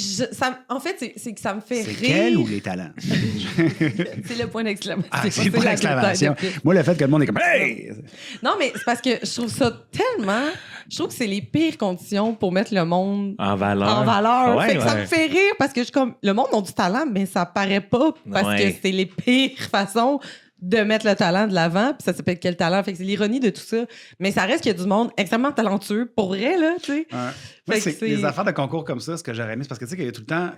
en fait, c'est que ça me fait rire. C'est quel ou les talents? C'est le point d'exclamation. C'est le point d'exclamation. Moi, le fait que le monde est comme « Hey! » Non, mais c'est parce que je trouve ça tellement... Je trouve que c'est les pires conditions pour mettre le monde en valeur. Ouais, ça me fait rire parce que je suis comme... Le monde a du talent, mais ça paraît pas parce que c'est les pires façons de mettre le talent de l'avant, puis ça s'appelle quel talent. Fait que c'est l'ironie de tout ça. Mais ça reste qu'il y a du monde extrêmement talentueux, pour vrai, là, tu sais. Ouais. C'est des affaires de concours comme ça, ce que j'aurais aimé, c'est parce que tu sais qu'il y a tout le temps,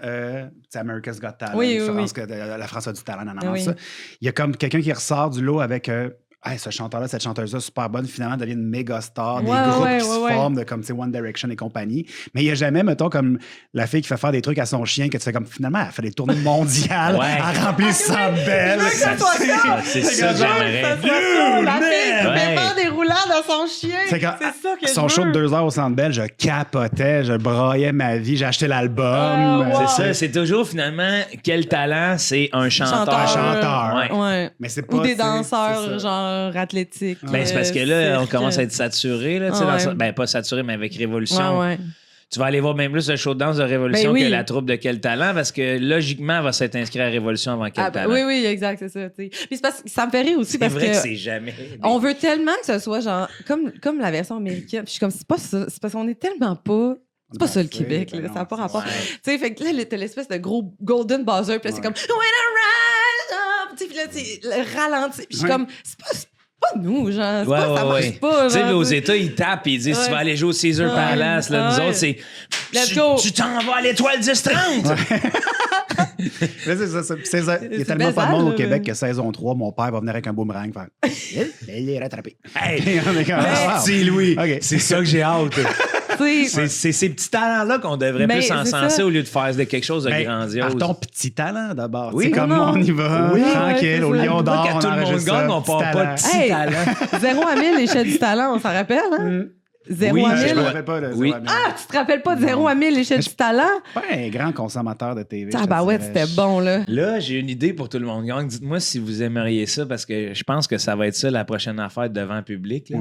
America's Got Talent, France, que la France a du talent, ça. Il y a comme quelqu'un qui ressort du lot avec... ce chanteur-là, cette chanteuse-là, super bonne, finalement, devient une méga star, des groupes qui se forment, de, comme One Direction et compagnie. Mais il n'y a jamais, mettons, comme la fille qui fait faire des trucs à son chien, que tu fais comme, finalement, elle fait des tournées mondiales, elle remplit sa belle. C'est ça que j'aimerais. La fille qui fait faire des roulades à son chien. C'est ça que son show de 2 heures au Centre Bell, je capotais, je braillais ma vie, j'ai acheté l'album. C'est ça, c'est toujours, finalement, quel talent, c'est un chanteur. Ouais. Mais c'est pas... Ou des danseurs, genre athlétique. Ben, c'est parce que là, on commence à être saturé. Là, pas saturé, mais avec Révolution. Tu vas aller voir même plus le show de danse de Révolution que la troupe de Quel Talent, parce que logiquement, elle va s'être inscrite à Révolution avant Quel Talent. Oui, exact, c'est ça. Puis c'est parce que ça me fait rire aussi parce que... C'est vrai que c'est jamais... On veut tellement que ce soit genre comme la version américaine. Puis je suis comme, c'est pas ça. C'est parce qu'on est tellement pas... C'est pas ça le Québec, là. Ça n'a pas rapport. Tu sais, fait que là, t'as l'espèce de gros golden buzzer, puis là, c'est comme... When I rise up! Puis là, tu ralenti. Puis je suis comme, c'est Pas nous, genre. Ça marche pas. Tu sais, aux États, ils tapent et ils disent tu vas aller jouer au Caesar Palace. Là, nous autres, c'est. Let's go. Tu t'en vas à l'étoile 10-30. Mais c'est ça. Il y a tellement pas de monde au Québec que saison 3, mon père va venir avec un boomerang. Il est rattrapé. Hey, c'est Louis. C'est ça que j'ai hâte. C'est ces petits talents-là qu'on devrait plus encenser au lieu de faire quelque chose de grandiose. Par ton petit talent, d'abord. Oui, c'est comme on y va, tranquille, au Lion d'Or. Quand tout le monde gagne, on part pas de petit talent. 0 à 1000, l'échelle du talent, on s'en rappelle, hein? 0 à 1000. Je me rappelle pas de 0 à 1000. Ah, tu te rappelles pas de 0 à 1000, l'échelle du talent? Pas un grand consommateur de TV. Ah, bah ouais, c'était bon, là. Là, j'ai une idée pour tout le monde gagne. Dites-moi si vous aimeriez ça, parce que je pense que ça va être ça la prochaine affaire devant le public. Là.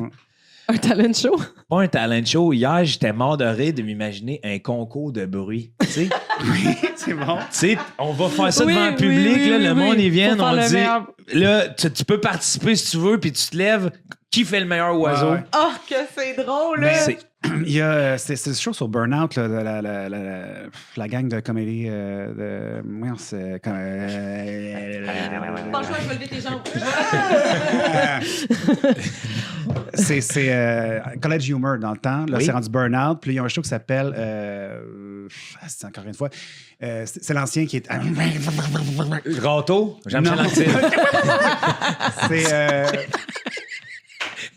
Un talent show? Pas un talent show. Hier, j'étais mort de rire de m'imaginer un concours de bruit. Tu sais? Oui, c'est bon. Tu sais, on va faire ça devant le public. Là, le monde, ils viennent, on dit... Là, tu peux participer si tu veux, puis tu te lèves. Qui fait le meilleur oiseau? Oh, que c'est drôle, là! Il y a, c'est le show sur Burnout, là, la gang de comédie de... Voyons, c'est... Franchement, je vais lever tes jambes. c'est College Humor dans le temps. Là, c'est rendu Burnout. Puis il y a un show qui s'appelle... c'est encore une fois... c'est l'ancien qui est... Gâteau? J'aime l'ancien. C'est...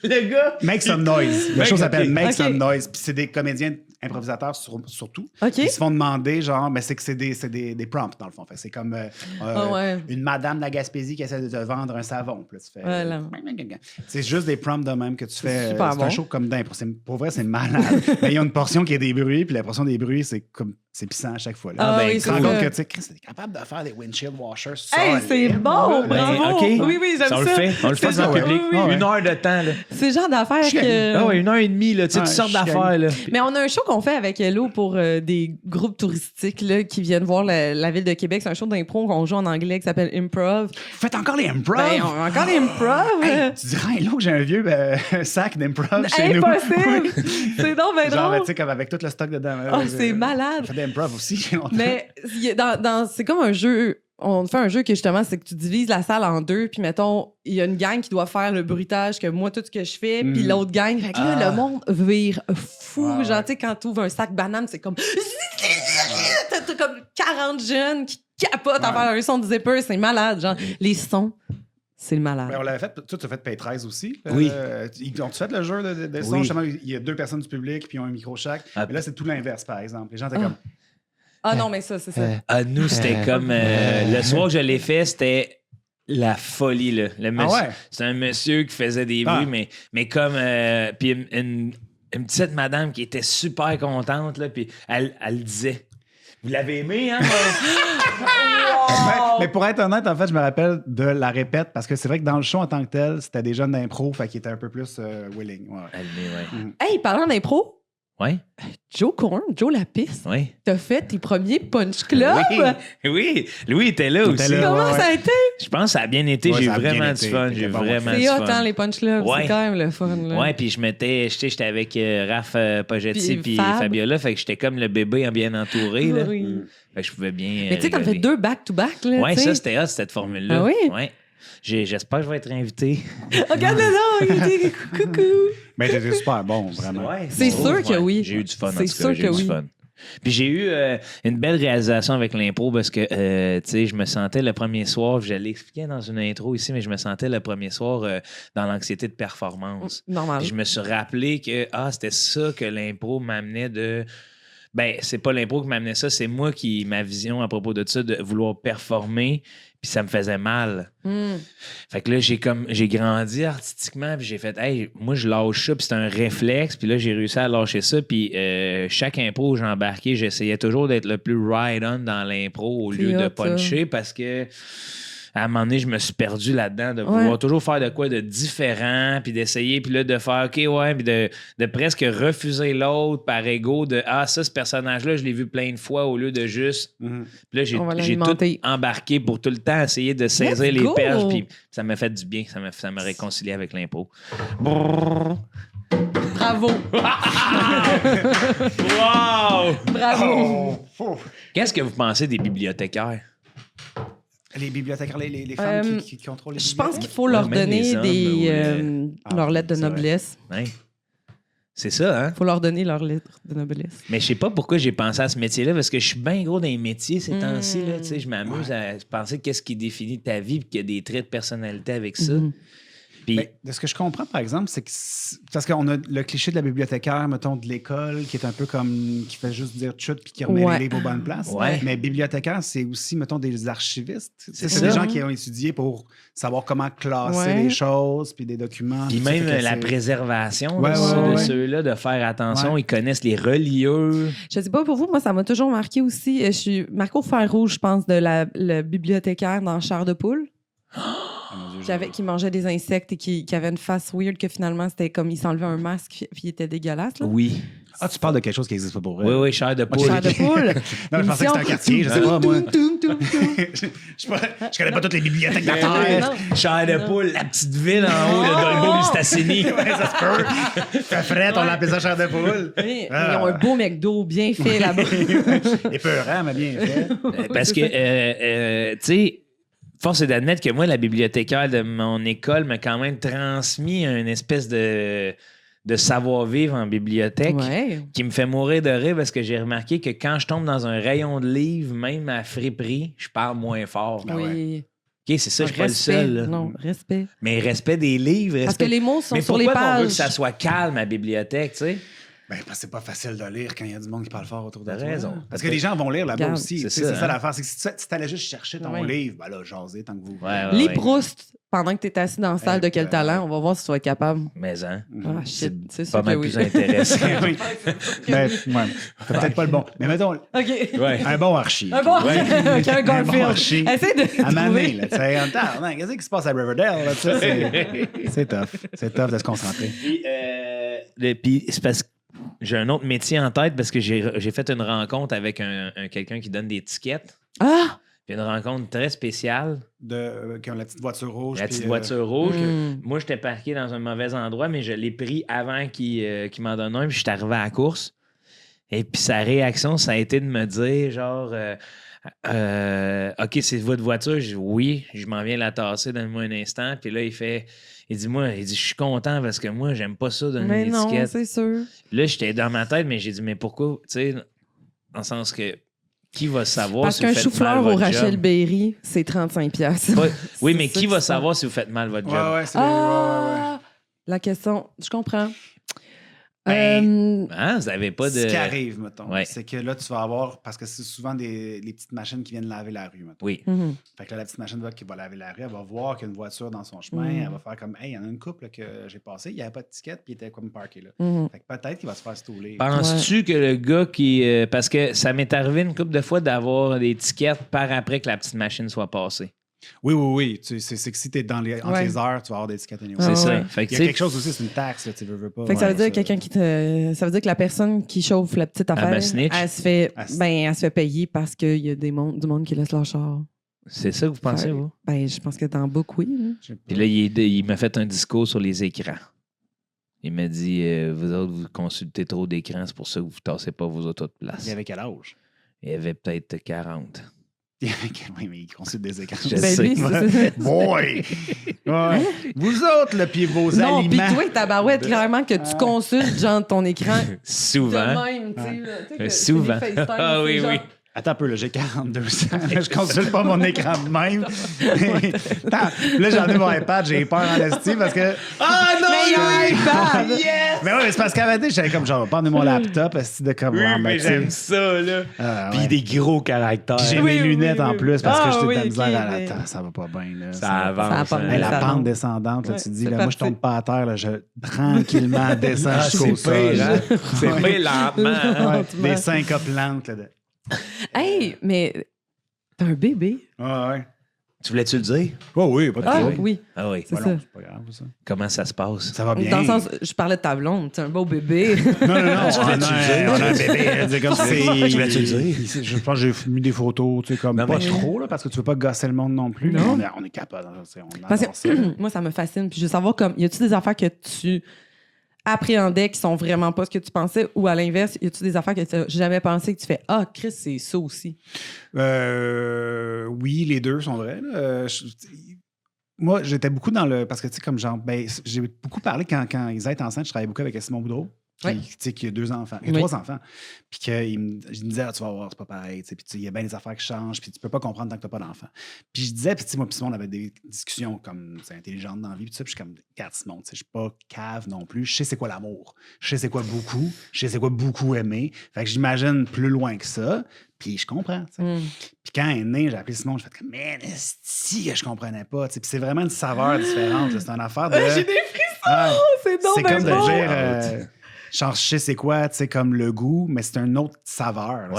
Le gars... Make Some Noise. Le show s'appelle Make Some Noise. Puis c'est des comédiens improvisateurs surtout. Ils se font demander, genre, mais c'est que c'est des prompts, dans le fond. Fait, c'est comme une madame de la Gaspésie qui essaie de te vendre un savon. Puis là, tu fais... Voilà. C'est juste des prompts de même que tu fais. C'est bon. un show comme d'impro. Pour vrai, c'est malade. Mais il y a une portion qui a des bruits, puis la portion des bruits, c'est comme... C'est puissant à chaque fois. Là. Tu te rends compte que tu es capable de faire des windshield washers. Hey, c'est bon! Bravo! Okay. Oui, j'aime ça. On le fait dans le public. Oui. 1 heure de temps. Là. C'est le genre d'affaires que... Ah ouais, 1h30, là, tu sais, toutes sortes d'affaires. Là. Mais on a un show qu'on fait avec Hello pour des groupes touristiques là, qui viennent voir la ville de Québec. C'est un show d'impro qu'on joue en anglais qui s'appelle Improv. Vous faites encore les improv? Ben, on a encore les improv. Hey, tu dirais, Hello, que j'ai un vieux sac d'improv chez nous. Impossible! C'est donc bien drôle. Genre, tu sais, comme avec tout le stock dedans. C'est malade. On fait des improv aussi. Mais c'est comme un jeu. On fait un jeu que justement, c'est que tu divises la salle en deux, puis mettons, il y a une gang qui doit faire le bruitage que moi, tout ce que je fais, puis l'autre gang. Fait que là, le monde vire fou. Genre, tu sais, quand tu ouvres un sac banane, c'est comme. T'as comme 40 jeunes qui capotent à faire un son de zipper. C'est malade. Genre, les sons. C'est le malade. Ben, on l'avait fait. Toi, tu as fait Pay 13 aussi. Oui. Ont-tu fait le jeu de son? Justement, il y a 2 personnes du public, puis ils ont un micro chaque. Mais là, c'est tout l'inverse, par exemple. Les gens étaient comme. Ah non, mais ça, c'est ça. Nous, c'était comme... le soir que je l'ai fait, c'était la folie, là. C'est un monsieur qui faisait des bruits, mais comme... puis une petite madame qui était super contente, là, puis elle disait... Vous l'avez aimé, hein? Mais pour être honnête, en fait, je me rappelle de la répète, parce que c'est vrai que dans le show en tant que tel, c'était des jeunes d'impro, fait qu'ils étaient un peu plus willing. Hey, parlant d'impro... Oui. Joe Korn, Joe Lapisse, t'as fait tes premiers Punch Club. Oui, Louis était là aussi. Comment ça a été? Je pense que ça a bien été. J'ai eu vraiment du fun. C'est hot, hein, les Punch Clubs. C'est quand même le fun. Oui, puis j'étais avec Raph Pagetti puis Fabiola, fait que j'étais comme le bébé en bien entouré. Là. Oui. Fait que je pouvais bien. Mais tu sais, t'en fait 2 back-to-back. Oui, ça, c'était hot, cette formule-là. Ah oui? Ouais. J'espère que je vais être invité. Regarde-le là, il dit coucou. Mais t'étais super bon, vraiment. Ouais, c'est sûr que oui. J'ai eu du fun, en tout C'est cas. sûr que oui. Puis j'ai eu une belle réalisation avec l'impro parce que, tu sais, je me sentais le premier soir, je l'ai expliqué dans une intro ici, mais je me sentais le premier soir dans l'anxiété de performance. Normal. Puis je me suis rappelé que, c'était ça que l'impro m'amenait de... Ben, c'est pas l'impro qui m'amenait ça, c'est moi qui, ma vision à propos de ça, de vouloir performer, puis ça me faisait mal. Fait que là, j'ai grandi artistiquement, puis j'ai fait, hey, moi, je lâche ça, puis c'est un réflexe, puis là, j'ai réussi à lâcher ça, puis chaque impro où j'embarquais, j'essayais toujours d'être le plus ride-on dans l'impro au lieu de puncher, parce que... À un moment donné, je me suis perdu là-dedans de vouloir toujours faire de quoi de différent, puis d'essayer, puis là, de faire OK, puis de presque refuser l'autre par ego, de ça, ce personnage-là, je l'ai vu plein de fois au lieu de juste. Puis là, j'ai tout embarqué pour tout le temps essayer de saisir les perches, puis ça m'a fait du bien, ça m'a réconcilié avec l'impro. Bravo! Wow! Bravo! Qu'est-ce que vous pensez des bibliothécaires? Les bibliothécaires, les femmes qui contrôlent les Je bibliothèques? pense qu'il faut leur même donner les hommes, leur lettre de c'est vrai. noblesse. Ouais. C'est ça, hein? Il faut leur donner leur lettre de noblesse. Mais je sais pas pourquoi j'ai pensé à ce métier-là, parce que je suis bien gros dans les métiers ces temps-ci. Là, tu sais, je m'amuse à penser qu'est-ce qui définit ta vie et qu'il y a des traits de personnalité avec ça. Puis, Ben, de ce que je comprends, par exemple, c'est que parce qu'on a le cliché de la bibliothécaire, mettons, de l'école, qui est un peu comme qui fait juste dire chut puis qui remet les livres aux bonnes places. Ouais. Mais bibliothécaire, c'est aussi, mettons, des archivistes. C'est ça. des gens qui ont étudié pour savoir comment classer les choses puis des documents. puis tout ça, même fait que la c'est- préservation Ouais, de ouais. ceux-là, de faire attention, Ouais. ils connaissent les reliures. Je sais pas pour vous, moi, ça m'a toujours marqué aussi. Je suis marquée au fer rouge, je pense, de le bibliothécaire dans Chair de poule. Ah, mon Dieu, Qui mangeait des insectes et qui avait une face weird que finalement, c'était comme il s'enlevait un masque puis il était dégueulasse. Là. Oui. Ah, tu parles de quelque chose qui n'existe pas pour vrai. Oui, chair de poule. Chair de poule. Non, je pensais que c'était un quartier, je sais pas, moi. Toum, toum, toum. Je connais pas toutes les bibliothèques de la Ouais, Terre. non. Chair de poule, la petite ville en haut de Dolbeau Mistassini. Ouais, ça se peut. Fait frais, on l'appelait ça chair de poule. Oui, Ah. Ils ont un beau McDo bien fait là-bas. Épeurant, mais bien fait. Parce que, tu sais, force est d'admettre que moi, la bibliothécaire de mon école m'a quand même transmis une espèce de savoir-vivre en bibliothèque Ouais. qui me fait mourir de rire parce que j'ai remarqué que quand je tombe dans un rayon de livres, même à friperie, je parle moins fort. Ah oui. OK, c'est ça, je suis pas le Respect. seul. Là. Non, respect. Mais respect des livres. Parce respect- que les mots sont Mais sur les pourquoi on veut pages. que ça soit calme à bibliothèque, tu sais? Ben, parce que c'est pas facile de lire quand il y a du monde qui parle fort autour de T'as toi. raison. Parce que les gens vont lire là-bas Regarde. aussi. C'est Tu sais, ça, C'est ça hein. l'affaire. C'est que si tu allais juste chercher ton Ouais. livre, ben là, jaser tant que vous. Ouais, Lis ouais. Proust pendant que tu es assis dans la salle de quel talent. On va voir si tu vas être capable. Mais, hein? Ah, shit. C'est Pas sûr que mal oui. plus intéressant. Oui. Ben, ouais. C'est peut-être pas le bon. Mais mettons, OK. Ouais. un bon archi. Un bon, Ouais. OK, un Un bon Garfield. archi. Essaye de À Mané, trouver. là. Tu sais, en temps, non, qu'est-ce qui se passe à Riverdale? Là, tu sais, c'est tough. C'est tough de se concentrer. Puis c'est parce que j'ai un autre métier en tête parce que j'ai fait une rencontre avec quelqu'un qui donne des tickets. Ah! Puis une rencontre très spéciale. Qui ont la petite voiture rouge. La puis, petite voiture rouge. Mm. Moi, j'étais parqué dans un mauvais endroit, mais je l'ai pris avant qu'il m'en donne un. Puis je suis arrivé à la course. Et puis sa réaction, ça a été de me dire genre OK, c'est votre voiture. Je dis oui, je m'en viens la tasser, donne-moi un instant. Puis là, il dit, je suis content parce que moi, j'aime pas ça donner Mais une non, étiquette. c'est sûr. Là, j'étais dans ma tête, mais j'ai dit, mais pourquoi? Tu sais, dans le sens que qui va savoir Parce si vous qu'un faites chou-fleur mal au votre Rachel job? Berry, c'est 35$. Ouais. Oui, C'est mais ça qui va se savoir si vous faites mal votre job? Ouais, ouais, c'est Ah! La question, je comprends. Ben, Hein? Vous n'avez pas de... Ce qui arrive, mettons, Ouais. c'est que là, tu vas avoir, parce que c'est souvent les petites machines qui viennent laver la rue, mettons. Oui. Mhm. Fait que là, la petite machine qui va laver la rue, elle va voir qu'il y a une voiture dans son chemin, Mm. elle va faire comme, hey, il y en a une couple là, que j'ai passé, il n'y avait pas de ticket, puis il était comme parké là. Mhm. Fait que peut-être qu'il va se faire stouler. Penses-tu que le gars qui... parce que ça m'est arrivé une couple de fois d'avoir des tickets par après que la petite machine soit passée. Oui, oui, oui. C'est que si tu es entre Ouais. les heures, tu vas avoir des tickets anyway. Ah, C'est ça. ouais. Fait que, Il y a tu sais, quelque chose aussi, c'est une taxe, là, tu veux pas. Fait que ça veut Ouais, dire que quelqu'un qui te. Ça veut dire que la personne qui chauffe la petite affaire, ben, snitch. elle se fait, Elle se- elle se fait payer parce qu'il y a du monde qui laisse leur char. c'est ça que vous pensez, Fait- vous? Ben, je pense que dans Book, oui. là. Je sais pas. Puis là, il m'a fait un discours sur les écrans. Il m'a dit, vous autres, vous consultez trop d'écrans, c'est pour ça que vous ne tassez pas vos autos de place. Il y avait quel âge? Il y avait peut-être 40. Oui, mais il consulte des écrans. Je Ben, sais. lui, c'est- Boy! Ouais. Vous autres, là, puis vos Non, puis aliments. toi, tabarouette, clairement que tu consultes, genre, ton écran. Souvent. De même, tu sais, là. Tu sais, que Souvent. c'est des FaceTime, Ah c'est oui, genre- oui. Attends un peu, là, j'ai 42 ans. Je consulte pas mon écran de même. Attends, là, j'en ai mon iPad, j'ai peur en esti parce que. Ah non! Mais il y a un iPad! Yes! Mais ouais, mais c'est parce qu'à matin, j'avais comme genre, prendre mon laptop, esti de comme. Oui, ah, ben, mais tu sais. j'aime ça, là. Ah, Puis ouais. des gros caractères. Puis j'ai Oui, mes oui, lunettes oui, en oui. plus parce que Ah, j'étais de oui, la misère ok, à mais- Attends, ça va pas bien. Là. Ça avance. Ça a pas hein. Hey, la Ça pente avance. descendante, là, Ouais, tu dis, c'est là, moi, je parti. tombe pas à terre, là, je tranquillement descends Ah, jusqu'au c'est pire, sol. hein? C'est pire lentement. hein? Ouais, Lentement. des syncopes lentes. Là, Hey, mais t'as un bébé? ouais. Tu voulais-tu le dire? Oh oui, pas de Ah, problème. oui. Ah oui. C'est Ouais, ça. non, c'est pas grave, ça. Comment ça se passe? Ça va bien. Dans le sens, je parlais de ta blonde, c'est un beau bébé. Non, on dire? a un bébé. C'est comme c'est. Je voulais-tu le dire? Je pense que j'ai mis des photos, tu sais, comme Non, pas mais- trop, là, parce que tu veux pas gosser le monde non plus. Non. Mais on est capable. On Parce adore ça. que moi, ça me fascine. Puis je veux savoir, comme, y a-tu des affaires que tu appréhendais qui sont vraiment pas ce que tu pensais, ou à l'inverse, y a-tu des affaires que tu n'as jamais pensé que tu fais « Ah, Chris, c'est ça aussi. » Oui, les deux sont vrais. Moi, j'étais beaucoup dans le... Parce que, tu sais, comme genre... j'ai beaucoup parlé quand Isa est enceinte, je travaillais beaucoup avec Simon Boudreau. Qui a 2 enfants, il a 3 enfants. Puis je me disais, tu vas voir, c'est pas pareil. Puis il y a bien des affaires qui changent, puis tu peux pas comprendre tant que tu n'as pas d'enfant. Puis je disais, puis moi, on avait des discussions comme c'est intelligente dans la vie, puis je suis comme, regarde, Simon, je suis pas cave non plus. Je sais c'est quoi l'amour. Je sais c'est quoi beaucoup. Je sais c'est quoi beaucoup aimer. Fait que j'imagine plus loin que ça. Puis je comprends. Puis quand elle est née, j'ai appelé Simon, j'ai fait comme, man, si je comprenais pas. Puis c'est vraiment une saveur différente. C'est une affaire de. J'ai des frissons! C'est comme de dire. Genre, je sais c'est quoi, tu sais, comme le goût, mais c'est une autre saveur.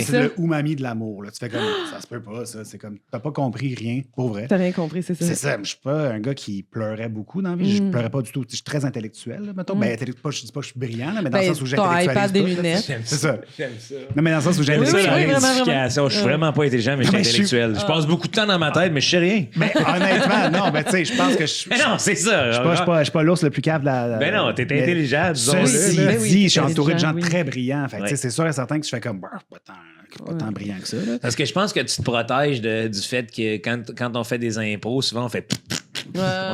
C'est le umami de l'amour. Là. Tu fais comme, ça se peut pas, ça. C'est comme, t'as pas compris rien, pour vrai. T'as rien compris, c'est ça. C'est ça. Je suis pas un gars qui pleurait beaucoup dans la vie. Je pleurais pas du tout. Je suis très intellectuel, là, mettons. Je dis pas que je suis brillant, là, mais dans le sens où j'intellectualise. Ton iPad, des tout, lunettes. C'est ça. J'aime ça. Non, mais dans le sens où j'intellectualise. Je suis vraiment pas intelligent, mais je suis intellectuel. Je passe beaucoup de temps dans ma tête, mais je sais rien. Mais honnêtement, non, tu sais, je pense que je. Mais non, c'est ça. Je suis pas l'ours le plus cave de la. Ben non, t'es intelligent, disons-le. Je suis entouré de gens très brillants. Fait, c'est sûr et certain que je fais comme, pas tant brillant que ça. Là. Parce que je pense que tu te protèges du fait que quand on fait des impôts, souvent on fait.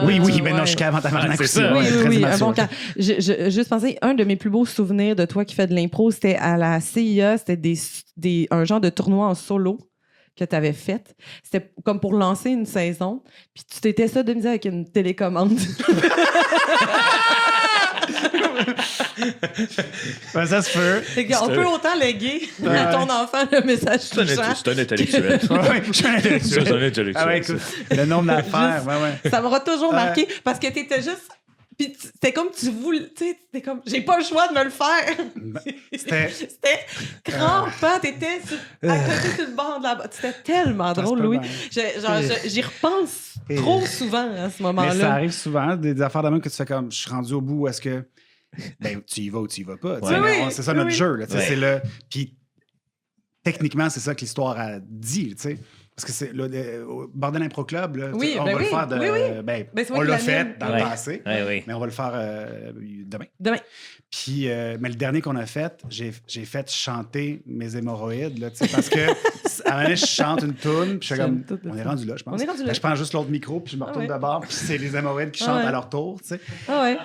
Oui, mais non, je suis cave en tabarnak. C'est ça. Oui, un bon cas. Juste penser, un de mes plus beaux souvenirs de toi qui fais de l'impro, c'était à la CIA, c'était un genre de tournoi en solo que tu avais fait. C'était comme pour lancer une saison, puis tu t'étais ça de me dire avec une télécommande. Ben, ça se peut. On peut autant léguer à ton enfant le message touchant. C'est un intellectuel. Je suis un intellectuel. C'est un intellectuel. Ah ouais, écoute, le nombre d'affaires, ça m'aura toujours marqué parce que t'étais juste... Puis c'était comme tu voulais... Tu sais, c'était comme... J'ai pas le choix de me le faire. C'était crampant. T'étais à côté sur le bord de la... C'était tellement drôle, Louis. J'y repense trop souvent à ce moment-là. Mais ça arrive souvent, des affaires de même que tu fais comme... Je suis rendu au bout où est-ce que... Ben, tu y vas ou tu y vas pas. C'est ça notre jeu. Là, c'est le... Puis techniquement, c'est ça que l'histoire a dit, tu sais. Parce que c'est au Bordel Impro Club, là, on va le faire on l'a fait dans le passé, mais on va le faire demain. Puis, mais le dernier qu'on a fait, j'ai fait chanter mes hémorroïdes, là, parce que à un moment donné, je chante une toune, puis je suis comme, on est rendu là, je pense. Je prends juste l'autre micro, puis je me retourne de bord, puis c'est les hémorroïdes qui chantent à leur tour, tu sais.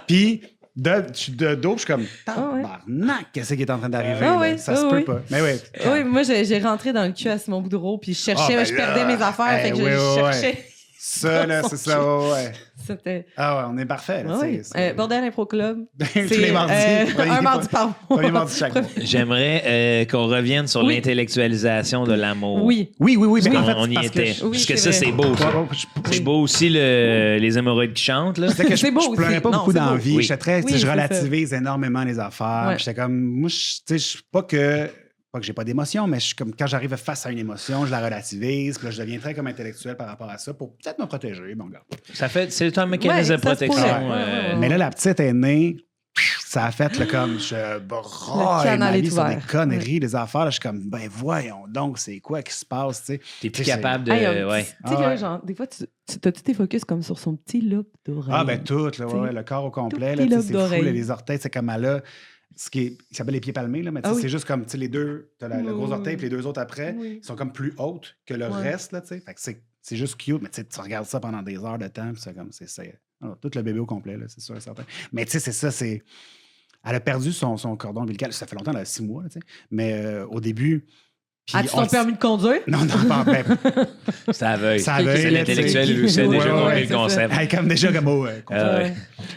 Puis de dos, je suis comme, tabarnak, qu'est-ce qui est en train d'arriver? Ça se peut pas. Mais oui, moi, j'ai rentré dans le cul à Simon Boudreau, puis je cherchais, je perdais mes affaires, fait que je cherchais. Ça, là, c'est ça, C'était... Ah ouais, on est parfait. Là, Bordel Impro Club. Tous les mardis. Un mardi par mois. Premier mardi chaque mois. J'aimerais qu'on revienne sur l'intellectualisation de l'amour. Oui. Mais on y était. Parce que ça, c'est beau. C'est beau aussi les hémorroïdes qui chantent. Là. C'est beau. Je pleurais pas beaucoup dans la vie. Je relativise énormément les affaires. J'étais comme, moi, je suis pas que j'ai pas d'émotion, mais je suis comme quand j'arrive face à une émotion, je la relativise, puis là, je deviens très comme intellectuel par rapport à ça pour peut-être me protéger, mon gars. C'est un mécanisme de protection. Mais là, la petite est née, ça a fait là, comme je broille ma vie sur des conneries, des affaires. Là, je suis comme, ben voyons donc, c'est quoi qui se passe, tu sais. T'es plus capable de... Tu sais, genre, des fois, t'as-tu tes focus comme sur son petit lobe d'oreille? Ah, ben tout, là, le corps au complet, là, c'est fou, les orteils, c'est comme elle a... Il s'appelle les pieds palmés, là, mais c'est juste comme les deux, t'as le gros orteil et les deux autres après, ils sont comme plus hautes que le reste, là, tu sais. Fait que c'est juste cute, mais tu regardes ça pendant des heures de temps, puis c'est comme, tout le bébé au complet, là, c'est sûr et certain. Mais tu sais, c'est ça, c'est... Elle a perdu son cordon ombilical, ça fait longtemps, elle a 6 mois, là, tu sais. Mais au début... As-tu ton permis de conduire? Non, pas même. Ça aveugle. Ça aveugle. C'est l'intellectuel, il sait déjà compris le concept. Elle est comme déjà comme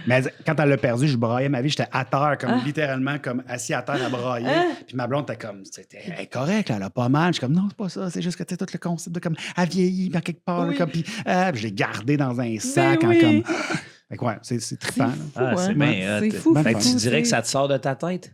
Mais quand elle l'a perdu, je braillais ma vie. J'étais à terre, comme littéralement, comme assis à terre à brailler. Puis ma blonde était comme, elle est correcte, elle a pas mal. Je suis comme, non, c'est pas ça. C'est juste que tu sais, tout le concept de comme, elle vieillit par quelque part. Puis je l'ai gardé dans un sac en comme... Fait que c'est trippant. C'est bien. C'est fou. Fait que tu dirais que ça te sort de ta tête?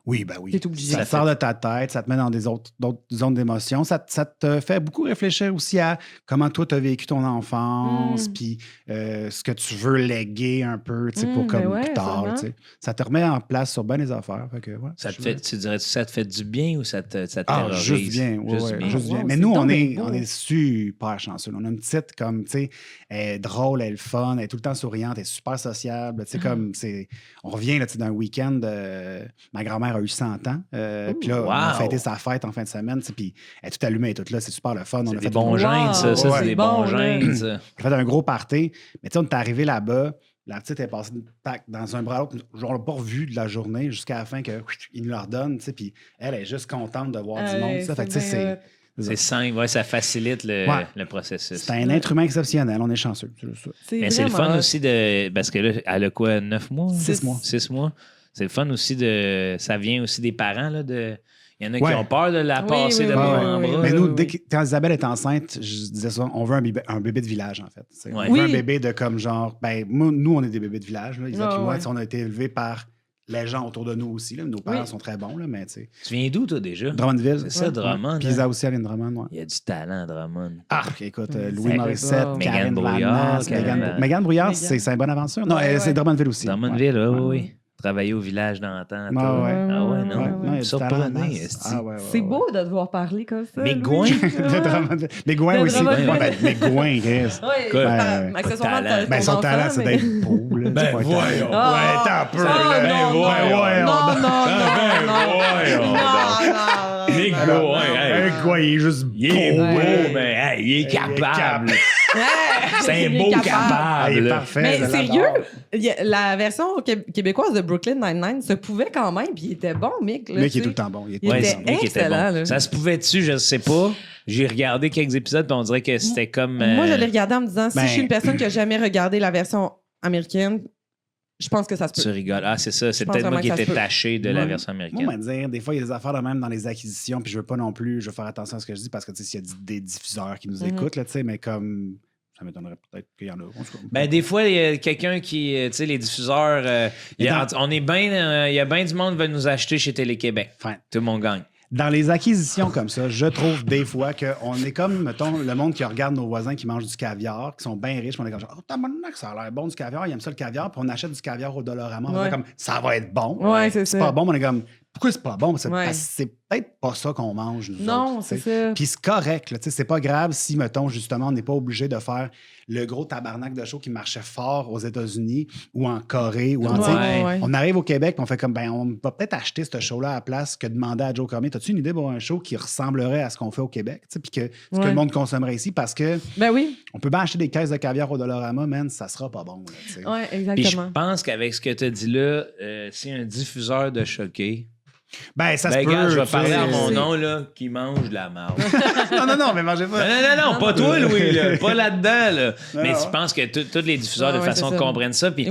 Oui, ben oui. T'es obligé. Ça te sort de ta tête, ça te met dans d'autres zones d'émotion. Ça te fait beaucoup réfléchir aussi à comment toi, tu as vécu ton enfance, puis ce que tu veux léguer un peu pour comme plus tard. Ça te remet en place sur bien les affaires. Fait que, tu dirais que ça te fait du bien ou ça te terrorise? Juste bien. Juste bien. Mais nous, on est super chanceux. On a une petite comme, tu sais, elle est drôle, elle est fun, elle est tout le temps souriante, elle est super sociable. Tu sais, on revient là, d'un week-end. Ma grand-mère a eu 100 ans. Puis là, on a fêté sa fête en fin de semaine. Puis elle est toute allumée, elle est toute là. C'est super le fun. C'est des bons gènes, ça. Ça, c'est des bons gènes, ça. On a fait un gros party. Mais tu sais, on est arrivé là-bas. La petite est passée dans un bras à l'autre. On l'a pas revu de la journée jusqu'à la fin qu'il nous la redonne. Puis elle est juste contente de voir du monde. Ça. Fait que, c'est simple, ça facilite le processus. C'est un être humain exceptionnel, on est chanceux. Mais c'est le fun aussi de. Parce que là, elle a quoi, 9 mois? 6 mois. 6 mois. C'est le fun aussi de. Ça vient aussi des parents, là, de. Il y en a qui ont peur de la passer de bras en bras. Mais nous, quand Isabelle est enceinte, je disais souvent, on veut un bébé de village, en fait. On veut un bébé de comme genre. Ben, nous, on est des bébés de village. Là, Isaac et moi, on a été élevés par les gens autour de nous aussi. Là. Nos parents sont très bons, là, mais tu sais. Tu viens d'où, toi, déjà? Drummondville. C'est ça, Drummond. Puis Isa aussi, elle vient de Drummond. Il y a du talent, Drummond. Écoute, Louis Morissette, Mégane Brouillard. Mégane Brouillard, c'est une bonne aventure. Non, c'est Drummondville aussi. Drummondville, oui. Travailler au village d'antan. Non. Surprenant. C'est beau de devoir parler comme ça. Mégouin. Mégouin aussi. Mégouin, Chris. Accessoirement, ben, son talent, c'est d'être beau. Ben, voyons. Ouais, t'as un peu. Mégouin, il est juste beau. Il est beau, mais il est capable. C'est un beau capable. Il est parfait. Mais sérieux, la version québécoise de Brooklyn Nine-Nine se pouvait quand même, puis il était bon, Mick. Mick est tout le temps bon. Il était excellent. Bon. Ça se pouvait-tu, je ne sais pas. J'ai regardé quelques épisodes, puis on dirait que c'était comme... Moi, je l'ai regardé en me disant, si je suis une personne qui n'a jamais regardé la version américaine, je pense que ça se peut. Tu rigoles. Ah, c'est ça. C'est peut-être moi qui étais taché de la version américaine. Moi, dire, des fois, il y a des affaires de même dans les acquisitions, puis je veux pas non plus, je veux faire attention à ce que je dis, parce que, tu sais, s'il y a des diffuseurs qui nous écoutent, là, tu sais, mais comme... Ça m'étonnerait peut-être qu'il y en a. Ben, des fois, il y a quelqu'un qui, tu sais, les diffuseurs, on est bien, il y a bien du monde qui veut nous acheter chez Télé-Québec. Fin. Tout le monde gagne. Dans les acquisitions comme ça, je trouve des fois qu'on est comme, mettons, le monde qui regarde nos voisins qui mangent du caviar, qui sont bien riches, puis on est comme genre, ça a l'air bon du caviar, ils aiment ça le caviar, puis on achète du caviar au Dollarama, on est comme, ça va être bon. C'est pas bon, on est comme, pourquoi c'est pas bon? C'est peut-être pas ça qu'on mange, nous non, autres, c'est ça. Puis c'est correct, là, c'est pas grave si, mettons, justement, on n'est pas obligé de faire le gros tabarnak de show qui marchait fort aux États-Unis ou en Corée. Ou on arrive au Québec et on fait comme, on va peut-être acheter ce show-là à la place que demander à Joe Cormier. T'as-tu une idée pour un show qui ressemblerait à ce qu'on fait au Québec? Puis que ce que le monde consommerait ici? Parce que on peut bien acheter des caisses de caviar au Dollarama, man, ça sera pas bon. Oui, exactement. Puis je pense qu'avec ce que tu as dit là, c'est un diffuseur de choqué. Ben, ça se peut. Gars, je vais parler à mon nom, là, qui mange de la marde. non, mais mangez pas. Non, pas toi, Louis, là, pas là-dedans, là. Mais je pense que tous les diffuseurs, de toute façon, comprennent ça. Puis,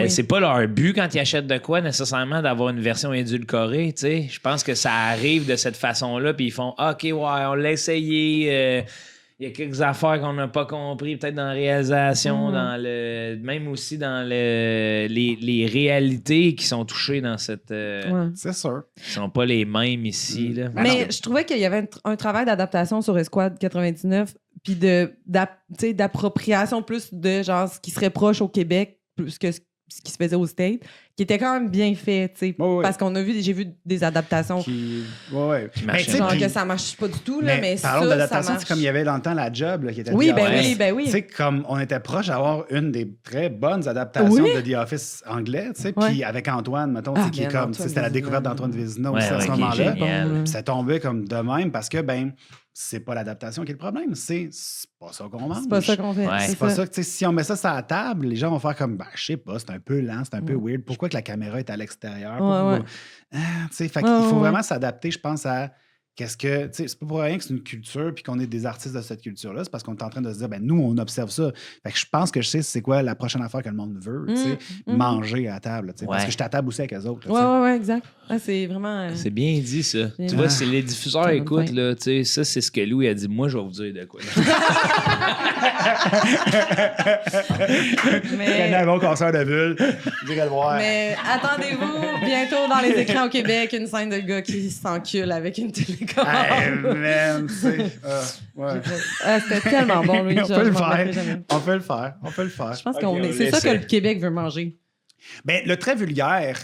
c'est pas leur but, quand ils achètent de quoi, nécessairement, d'avoir une version édulcorée, tu sais. Je pense que ça arrive de cette façon-là, puis ils font, OK, on l'a essayé... Il y a quelques affaires qu'on n'a pas compris, peut-être dans la réalisation, même aussi dans les réalités qui sont touchées dans cette... C'est sûr. Qui sont pas les mêmes ici. Là. Mais je trouvais qu'il y avait un travail d'adaptation sur Esquad 99, puis d'appropriation plus de genre ce qui serait proche au Québec, plus que ce qui se faisait aux States, qui était quand même bien fait, tu sais. Parce qu'on a j'ai vu des adaptations qui genre que ça marche pas du tout, là, mais parlons ça, d'adaptation, ça c'est comme il y avait dans le temps La Job, là, qui était ben oui. Tu sais, comme on était proche d'avoir une des très bonnes adaptations de The Office anglais, tu sais, puis avec Antoine, mettons, qui est comme, c'était la découverte d'Antoine Vézina aussi à ce moment-là. Puis ça tombait comme de même parce que, c'est pas l'adaptation qui est le problème, c'est pas ça qu'on mange. C'est pas ça qu'on fait. C'est pas ça que, si on met ça sur la table, les gens vont faire comme, je sais pas, c'est un peu lent, c'est un peu weird. Pourquoi que la caméra est à l'extérieur? Fait qu'il faut vraiment s'adapter, je pense, à qu'est-ce que, tu sais, c'est pas pour rien que c'est une culture puis qu'on est des artistes de cette culture-là. C'est parce qu'on est en train de se dire, ben nous, on observe ça. Fait que je pense que je sais c'est quoi la prochaine affaire que le monde veut, tu sais, manger à table, tu sais. Parce que je suis à table aussi avec eux autres. Ouais, exact. C'est vraiment. C'est bien dit, ça. Tu vois, c'est les diffuseurs écoutent, là, tu sais, ça, c'est ce que Louis a dit. Moi, je vais vous dire de quoi. Mais... un bon concert de bulles. Le voir. Mais attendez-vous bientôt dans les écrans au Québec une scène de gars qui s'encule avec une télécommande. Hey, man, tu sais. Ouais. C'était tellement bon, Louis. On peut le faire. On peut le faire. Je pense que c'est ça que le Québec veut manger. Ben, le très vulgaire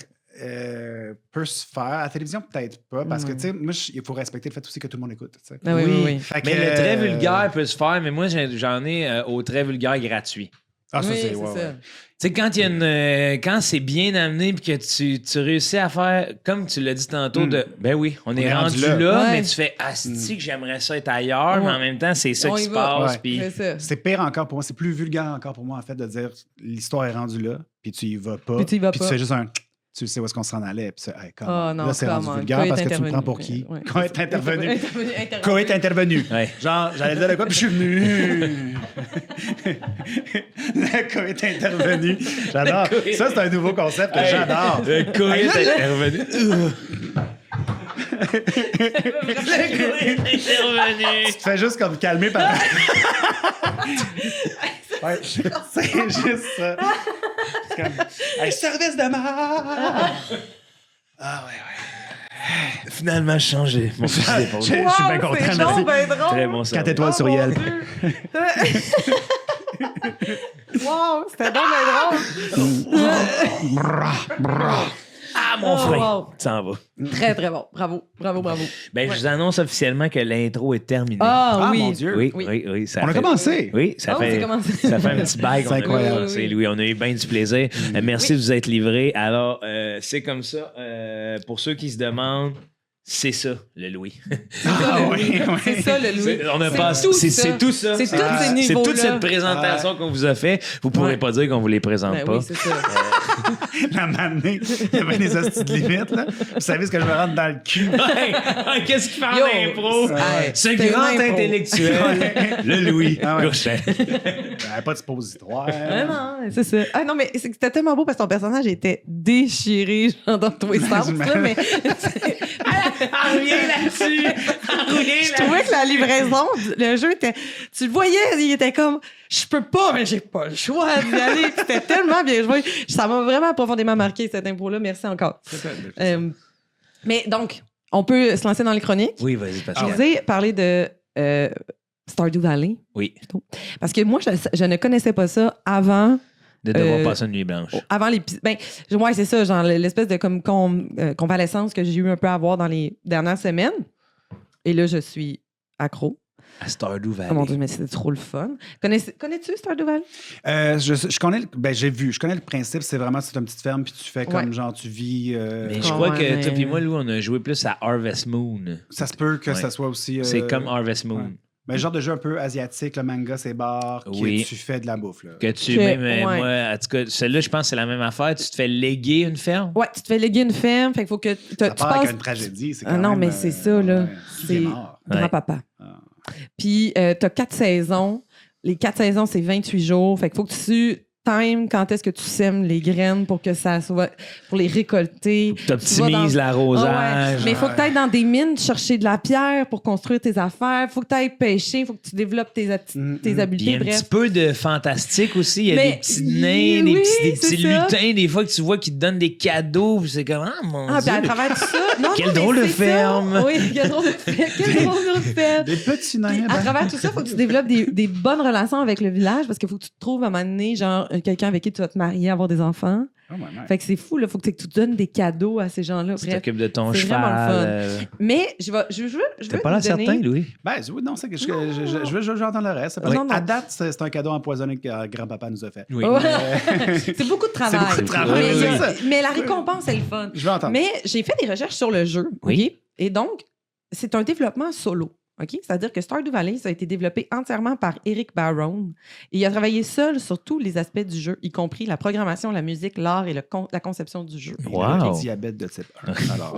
peut se faire. À la télévision, peut-être pas. Parce que, tu sais, moi, il faut respecter le fait aussi que tout le monde écoute. Ah oui. Mais le très vulgaire peut se faire, mais moi, j'en ai au très vulgaire gratuit. Ah, ça, c'est ça. ouais. Tu sais, quand c'est bien amené puis que tu réussis à faire, comme tu l'as dit tantôt, ben oui, on est rendu là, mais tu fais asti que j'aimerais ça être ailleurs, mais en même temps, c'est ça qui se passe. Puis... C'est pire encore pour moi, c'est plus vulgaire encore pour moi, en fait, de dire l'histoire est rendue là, puis tu y vas pas, puis tu fais juste un... Tu sais où est-ce qu'on s'en allait. Puis là, c'est rendu vulgaire parce que tu me prends pour qui? Quand est intervenu. Quand est intervenu. Genre, j'allais dire de quoi, puis je suis venu. Quand est intervenu. J'adore. Ça, c'est un nouveau concept que j'adore. Le quand est intervenu. Tu te fais juste comme calmer par... Ouais, c'est juste ça. C'est comme un service de mort. Ah ouais. Finalement changé. Mon fils d'épaule. Je suis bien content. C'est drôle, ben drôle. Très bon ça. 4 étoiles sur Yelp. Wow, c'était donc bien drôle. Ah, mon frère! Ça en va. Très, très bon. Bravo. Ben, je vous annonce officiellement que l'intro est terminée. Ah, oui. Mon Dieu. Oui. On a commencé. Oui, ça fait un petit bail qu'on a commencé, Louis. On a eu bien du plaisir. Merci de vous être livrés. Alors, c'est comme ça. Pour ceux qui se demandent, c'est ça, le Louis. C'est ça, le Louis. C'est tout ça. C'est tous ces niveaux-là. C'est toute cette présentation qu'on vous a fait. Vous ne pourrez pas dire qu'on vous les présente pas. Oui, c'est ça. La manée, il y avait des hosties de limites, là. Vous savez ce que je me rentre dans le cul. Qu'est-ce qu'il parle d'impro? Ce grand intellectuel, le Louis Courchel. Pas de suppositoire. Non, c'est ça. Ah non, mais c'était tellement beau parce que ton personnage était déchiré genre, dans tous les sens. Mais... Enrouillé là-dessus. Je trouvais que la livraison, le jeu était... Tu le voyais, il était comme... Je peux pas, mais j'ai pas le choix d'y aller. C'était tellement bien joué. Ça m'a vraiment profondément marqué, cette impro-là. Merci encore. Mais donc, on peut se lancer dans les chroniques. Oui, vas-y, Pascal. Je vous ai parlé de Stardew Valley. Oui. Parce que moi, je ne connaissais pas ça avant... De devoir passer une nuit blanche. Avant l'épisode. Ben, ouais, c'est ça, genre l'espèce de comme convalescence que j'ai eu un peu à avoir dans les dernières semaines. Et là, je suis accro. À Stardew Valley. Oh mon Dieu, mais c'était trop le fun. Connais-tu Stardew Valley? Je connais je connais le principe, c'est vraiment c'est une petite ferme puis tu fais comme genre tu vis. Mais je crois que toi puis moi, Lou, on a joué plus à Harvest Moon. Ça se peut que ça soit aussi. C'est comme Harvest Moon. Ouais. Mais genre de jeu un peu asiatique, le manga, c'est bar, tu fais de la bouffe. Là. Moi, en tout cas, celle-là, je pense que c'est la même affaire. Tu te fais léguer une ferme? Ouais, tu te fais léguer une ferme, fait qu'il faut que ça part avec une tragédie, c'est quand même... Non, mais c'est ça, là. C'est grand-papa. Puis, t'as 4 saisons. Les 4 saisons, c'est 28 jours. Fait qu'il faut que tu times quand est-ce que tu sèmes les graines pour que ça soit... pour les récolter. Tu optimises l'arrosage. Mais il faut que tu ailles dans des mines chercher de la pierre pour construire tes affaires. Il faut que tu ailles pêcher. Il faut que tu développes tes habiletés. Il y a un petit peu de fantastique aussi. Il y a des petits nains, des petits lutins, des fois que tu vois qui te donnent des cadeaux. C'est comme, mon Dieu. Puis à travers tout ça... Quel drôle de ferme! Oui, quel drôle de ferme! Des petits nains. À travers tout ça, il faut que tu développes des bonnes relations avec le village parce qu'il faut que tu te trouves à un moment donné, genre, quelqu'un avec qui tu vas te marier, avoir des enfants. Fait que c'est fou, là. Faut que tu donnes des cadeaux à ces gens-là. Tu t'occupes de ton cheval. C'est vraiment le fun. Mais je veux T'es pas là certain, Louis? Ben, oui, non, c'est que je veux entendre le reste. À date, c'est un cadeau empoisonné que grand-papa nous a fait. Oui. C'est beaucoup de travail. C'est beaucoup de travail. Mais la récompense, c'est le fun. Je veux entendre. Mais j'ai fait des recherches sur le jeu. Oui. Et donc, c'est un développement solo. OK? C'est-à-dire que Stardew Valley, ça a été développé entièrement par Eric Barone. Et il a travaillé seul sur tous les aspects du jeu, y compris la programmation, la musique, l'art et la conception du jeu. Il a le diabète de type 1. Alors.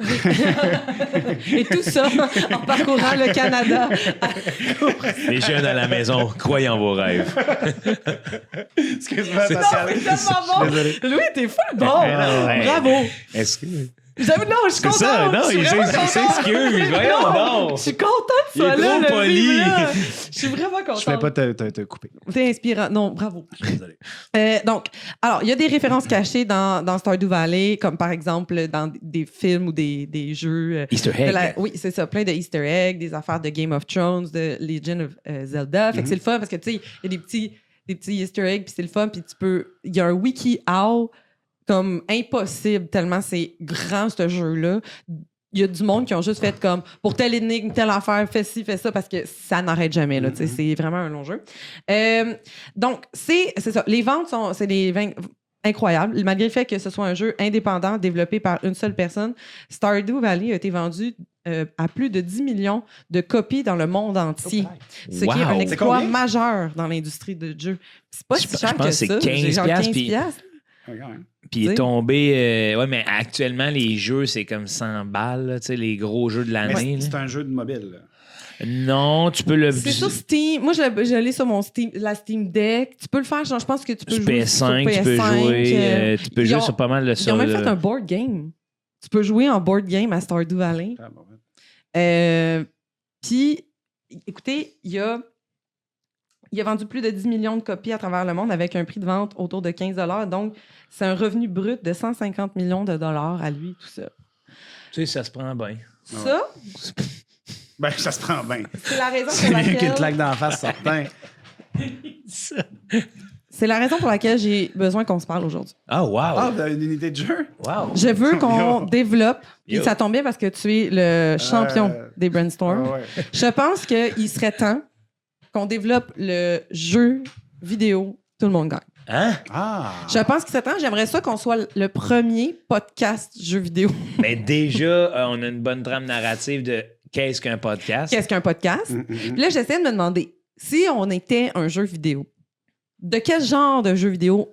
Et tout ça en parcourant le Canada. Les jeunes à la maison, croyez en vos rêves. Excuse-moi, C'est tellement bon. Désolé. Louis, t'es full bon. Bravo. Est-ce que... Non, je suis contente. C'est ça, non, il s'excuse. Voyons donc. Je suis contente de ça, Il est trop poli. Je suis vraiment contente. Je ne vais pas te couper. T'es inspirant. Non, bravo. Désolé. Donc, alors, il y a des références cachées dans Stardew Valley, comme par exemple dans des films ou des jeux. Easter egg. Oui, c'est ça. Plein de Easter eggs, des affaires de Game of Thrones, de Legend of Zelda. Fait que c'est le fun parce que, tu sais, il y a des petits Easter eggs, puis c'est le fun, puis il y a un wiki-how comme impossible, tellement c'est grand, ce jeu-là. Il y a du monde qui ont juste fait comme, pour telle énigme, telle affaire, fais ci, fais ça, parce que ça n'arrête jamais, là, c'est vraiment un long jeu. Donc, c'est ça. Les ventes c'est des incroyables. Malgré le fait que ce soit un jeu indépendant, développé par une seule personne, Stardew Valley a été vendu à plus de 10 millions de copies dans le monde entier. Ce qui est un exploit majeur dans l'industrie de jeu. C'est pas si cher que ça. C'est 15$. Puis il est tombé... ouais, mais actuellement, les jeux, c'est comme 100 balles, tu sais, les gros jeux de l'année. C'est un jeu de mobile. Là. Non, tu peux le... C'est sur Steam. Moi, je l'ai sur mon Steam, la Steam Deck. Tu peux le faire, genre, je pense que tu peux jouer sur PS5. Tu peux jouer, tu peux jouer sur pas mal de ça. Ils ont même fait un board game. Tu peux jouer en board game à Stardew Valley. Puis, écoutez, il a vendu plus de 10 millions de copies à travers le monde avec un prix de vente autour de 15 $. Donc, c'est un revenu brut de 150 millions de dollars à lui, tout ça. Tu sais, ça se prend bien. Ça? Ben, ça se prend bien. C'est la raison pour C'est laquelle... lui qui te claque d'en face, certain. C'est la raison pour laquelle j'ai besoin qu'on se parle aujourd'hui. Ah, wow! Ah, vous avez une unité de jeu? Wow! Je veux qu'on développe, puis ça tombe bien parce que tu es le champion des brainstorms. Ouais. Je pense qu'il serait temps qu'on développe le jeu vidéo Tout le monde gagne. Hein? Ah! Je pense que cette année, j'aimerais ça qu'on soit le premier podcast jeu vidéo. Mais déjà, on a une bonne trame narrative de qu'est-ce qu'un podcast. Qu'est-ce qu'un podcast? Puis là, j'essaie de me demander, si on était un jeu vidéo, de quel genre de jeu vidéo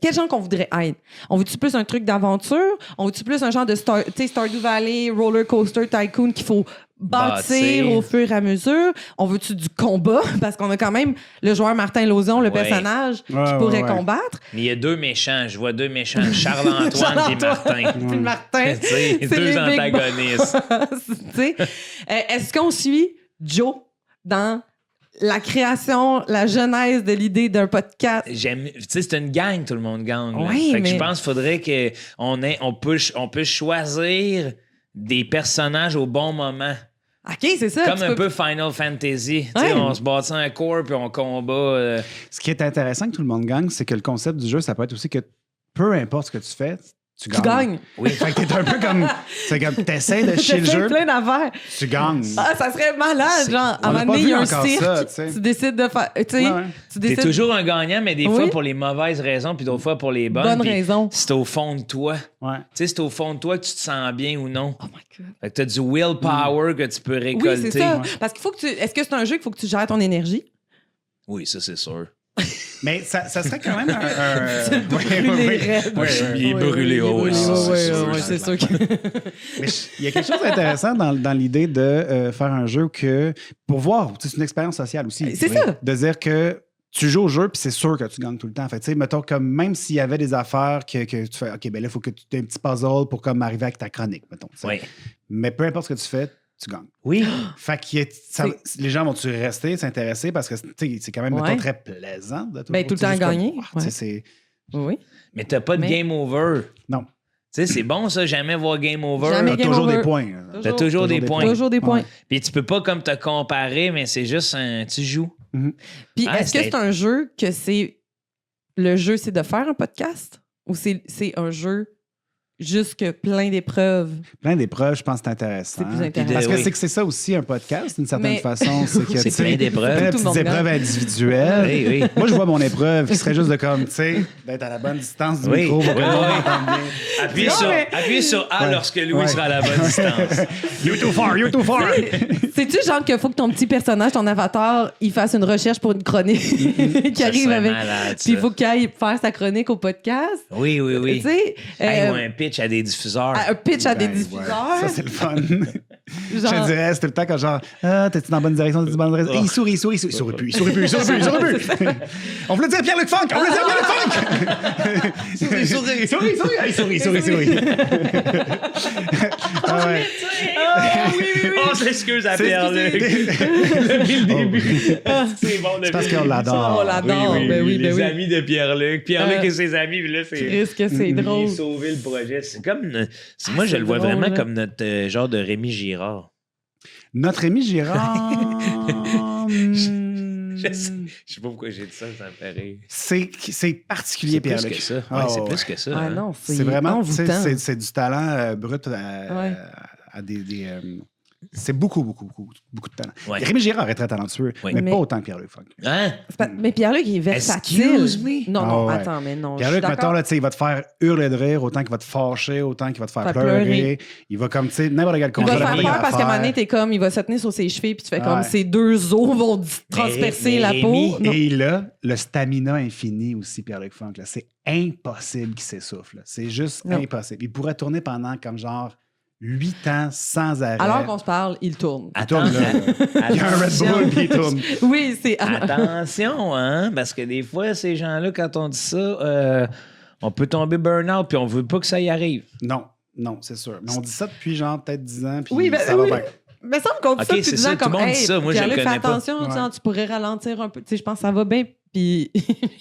quel genre qu'on voudrait être? On veut-tu plus un truc d'aventure? On veut-tu plus un genre de Stardew Valley, Roller Coaster Tycoon qu'il faut bâtir au fur et à mesure? On veut-tu du combat? Parce qu'on a quand même le joueur Martin Lauzon, le personnage qui pourrait combattre. Mais il y a deux méchants. Je vois deux méchants. Charles-Antoine et Martin. Puis Martin. C'est deux antagonistes. Est-ce qu'on suit Joe dans la création, la genèse de l'idée d'un podcast? Tu sais, c'est une gang, tout le monde gagne. Oui, fait que je pense qu'il faudrait qu'on puisse choisir des personnages au bon moment. OK, c'est ça. Comme un peu Final Fantasy. Ouais. On se bâtit un corps puis on combat. Ce qui est intéressant que tout le monde gagne, c'est que le concept du jeu, ça peut être aussi que peu importe ce que tu fais, tu gagnes. Oui. Fait que t'es un peu comme... C'est comme t'essaies de chier le jeu, plein d'affaires. tu gagnes. Ah, ça serait malade, genre, à un moment donné, il y a un cirque, tu décides de faire... T'es toujours un gagnant, mais des fois pour les mauvaises raisons, puis d'autres fois pour les bonnes. Bonne raison. C'est au fond de toi. Ouais. Tu sais, c'est au fond de toi que tu te sens bien ou non. Oh my God. Fait que t'as du willpower que tu peux récolter. Oui, c'est ça. Parce qu'il faut que tu... Est-ce que c'est un jeu qu'il faut que tu gères ton énergie? Oui, ça, c'est sûr. Mais ça serait quand même un... Il est brûlé. Oui, c'est sûr. Mais il y a quelque chose d'intéressant dans l'idée de faire un jeu que... Pour voir, c'est une expérience sociale aussi. C'est ça. De dire que tu joues au jeu, puis c'est sûr que tu gagnes tout le temps. Fait tu sais, mettons, comme même s'il y avait des affaires que tu fais, OK, ben là, il faut que tu aies un petit puzzle pour comme arriver avec ta chronique, mettons. Oui. Mais peu importe ce que tu fais, tu gagnes. Oui. Fait que les gens vont-tu rester, s'intéresser parce que c'est quand même mettons, très plaisant de tout le temps gagner. Oui. Mais t'as pas de game over. Non. Tu sais, c'est bon ça, jamais voir game over. Jamais game toujours over. des points. T'as toujours des points. Toujours des points. Puis tu peux pas comme te comparer, mais c'est juste tu joues. Puis est-ce que c'est un jeu que c'est... Le jeu, c'est de faire un podcast? Ou c'est un jeu juste que plein d'épreuves. Plein d'épreuves, je pense que c'est intéressant. C'est plus intéressant. Parce que c'est ça aussi, un podcast, d'une certaine façon. C'est que, C'est plein d'épreuves. Plein de Tout le petites monde épreuves individuelles. Oui, oui. Moi, je vois mon épreuve qui serait juste de comme, tu sais, d'être à la bonne distance du Oui. micro pour que Oui, le monde oui. m'entende bien. Appuyez sur A Ouais. lorsque Louis Ouais. sera à la bonne distance. You too far, you too far. C'est-tu genre qu'il faut que ton petit personnage, ton avatar, il fasse une recherche pour une chronique qui Ça arrive serait avec. malade, Puis il ça. faut qu'il aille faire sa chronique au podcast. Oui, oui, oui. Tu sais, Hey, ou un pitch à des diffuseurs. un pitch à des Ben, diffuseurs. ouais. Ça, c'est le fun. Je Genre- te dirais, c'est tout le temps quand genre, t'es-tu dans la bonne direction, t'es-tu dans la bonne direction? Il sourit. Il sourit plus. On veut le dire à Pierre-Luc Funk! Souris. Ah ouais. On s'excuse à C'est- Pierre-Luc. Depuis le début. C'est bon C'est parce qu'on l'adore. On l'adore. Ben oui, ben les oui. amis de Pierre-Luc. Pierre-Luc et ses amis, puis là, c'est... Chris, que c'est drôle. Il sauver le projet. C'est comme... moi, je c'est le vois drôle, vraiment là. comme notre genre de Rémi Girard. Notre ami Girard. Je sais pas pourquoi j'ai dit ça, ça me fait rire. C'est particulier, C'est plus Pierre-Luc. que ça. Ouais, Ah, c'est ouais. plus que ça. Ah hein. non, C'est vraiment, tu sais, envoûtant. c'est du talent brut Ouais. à des c'est beaucoup de talent. Ouais. Rémi Girard est très talentueux, Oui. mais Mais- pas autant que Pierre-Luc Funk. Hein? Mais Pierre-Luc, il est versatile. Excuse me? Non, Ah non, ouais. attends, mais non. Pierre-Luc, je suis mettons, d'accord. là, tu sais, il va te faire hurler de rire autant qu'il va te fâcher, autant qu'il va te faire Faire pleurer. pleurer. Il va comme, tu sais, n'importe quel Il va concept. faire il peur va parce qu'à un moment donné, faire. t'es comme, il va se tenir sur ses chevilles, puis tu fais comme Ouais. ses deux os vont transpercer mais la Rémi- peau. Non. Et il a le stamina infini aussi, Pierre-Luc Funk. là. C'est impossible qu'il s'essouffle. là. C'est juste Non. impossible. Il pourrait tourner pendant comme genre 8 ans sans arrêt. Alors qu'on se parle, il tourne. Il tourne, là. Il y a un Red Bull, puis il tourne. Oui, c'est. Attention, hein? Parce que des fois, ces gens-là, quand on dit ça, on peut tomber burn-out, puis on veut pas que ça y arrive. Non, c'est sûr. Mais on dit ça depuis genre peut-être 10 ans, puis Oui, ben, ça va oui. bien. Mais ça me compte Ok, ça depuis c'est 10 ça, ans tout comme le monde dit hey, ça, moi, je le Pierre-Luc, fais connais pas. attention, Ouais. genre, tu pourrais ralentir un peu. Tu sais, je pense que ça va bien, puis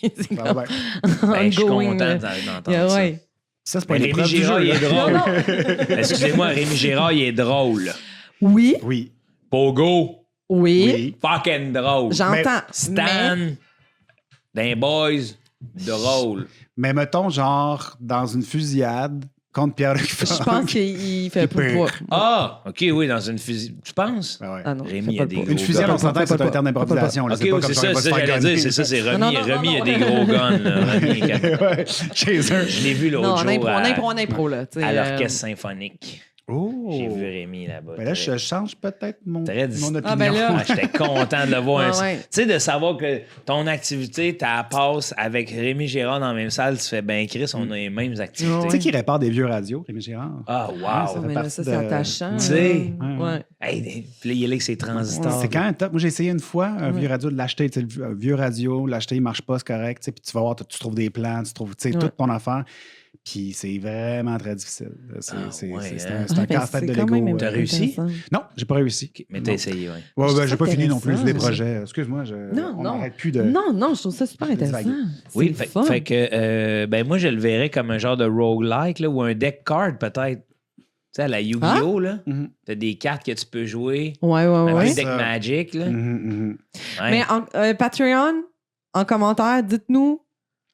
c'est Ça va comme bien. Ben, je suis ongoing, content là. d'entendre Yeah, ça. ouais. Ça, c'est pas Mais une Rémi épreuve du Girard, jeu. il est là. drôle. Non, non. Excusez-moi, Rémi Girard, il est drôle. Oui, Oui. Pogo, oui, Oui. fucking drôle. j'entends. Stan, d'un boys, drôle. Mais mettons, genre, dans une fusillade contre Pierre-Luc Mais Funk. je pense qu'il fait Il plus peut. poids. Ah, OK, oui, dans une fusille. Tu penses? Ah ouais. Ah non, Rémi, il il y a fait des pas gros Une fusillade, gars. on s'entend que c'est un terme d'improvisation. là. OK, C'est pas oui, comme c'est ça, il ça, va se faire j'allais gonner. dire, c'est ça, c'est Rémi. Non, non, non, Rémi, il y a non. des gros guns, là. Rémi, Ouais, chez eux. je l'ai vu Non, l'autre on jour impro, là. tu sais, à l'orchestre symphonique. Oh. J'ai vu Rémi là-bas. Ben là, je change peut-être mon Très- opinion. Ah, ben là. Ah, j'étais content de le voir. Ah, ouais. Tu sais, de savoir que ton activité, t'as passe avec Rémi Girard dans la même salle, tu fais, ben Chris, on a les mêmes activités. Tu sais qu'il répare des vieux radios, Rémi Girard? Ah, Ouais, wow! ça Oh, fait mais là, partie ça, de- c'est attachant. Tu sais. là. Ouais. Hey, puis là, il est là avec ses transistors. C'est quand même top. Moi, j'ai essayé une fois un vieux radio de l'acheter. Tu sais, un vieux radio, l'acheter, il marche pas, c'est correct. Tu sais, puis tu vas voir, tu trouves des plans, tu trouves tu sais, Ouais. toute ton affaire. Puis c'est vraiment très difficile. C'est ouais, c'est hein. un Ah, ben, casse-tête de c'est quand Lego. même T'as réussi? intéressant. Non, j'ai pas réussi. OK, mais Non. t'as essayé, oui. Ouais, Je trouve j'ai ça pas fini non plus. J'ai des intéressant. projets. Excuse-moi, Non, on non. n'arrête plus de. Non, je trouve ça super intéressant. Oui, C'est fait, fun. fait que ben moi, je le verrais comme un genre de roguelike là, ou un deck card, peut-être. Tu sais, à la Yu-Gi-Oh! Là, Mhm. t'as des cartes que tu peux jouer. Ouais. Un Ouais. deck Ça. Magic, là. Mhm. Ouais. Mais Patreon, en commentaire, dites-nous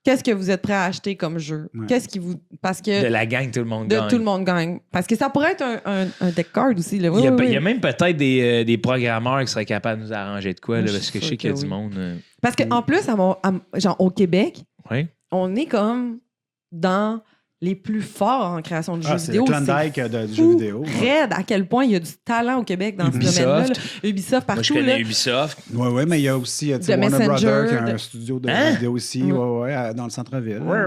qu'est-ce que vous êtes prêt à acheter comme jeu. Ouais. Qu'est-ce qui vous. Parce De que. la gang, tout le monde De gagne. tout le monde gagne. Parce que ça pourrait être un deck card aussi. Là. Oui, Il y a, oui, il y a oui. même peut-être des programmeurs qui seraient capables de nous arranger de quoi, là, Moi, je parce que suis je sais sûre qu'il y a que du oui. monde. Parce qu'en plus, genre, au Québec, Oui. on est comme dans les plus forts en création de jeux Ah, c'est vidéo. le Klondike du jeu fou vidéo. raide à quel point il y a du talent au Québec dans ce Ubisoft. domaine-là. là. Ubisoft Moi, je partout. connais Là. Ubisoft. Oui, mais il y a aussi tu sais, The Warner Messenger, Brothers qui a un de- studio de Hein? vidéo aussi, dans le centre-ville. Ouais.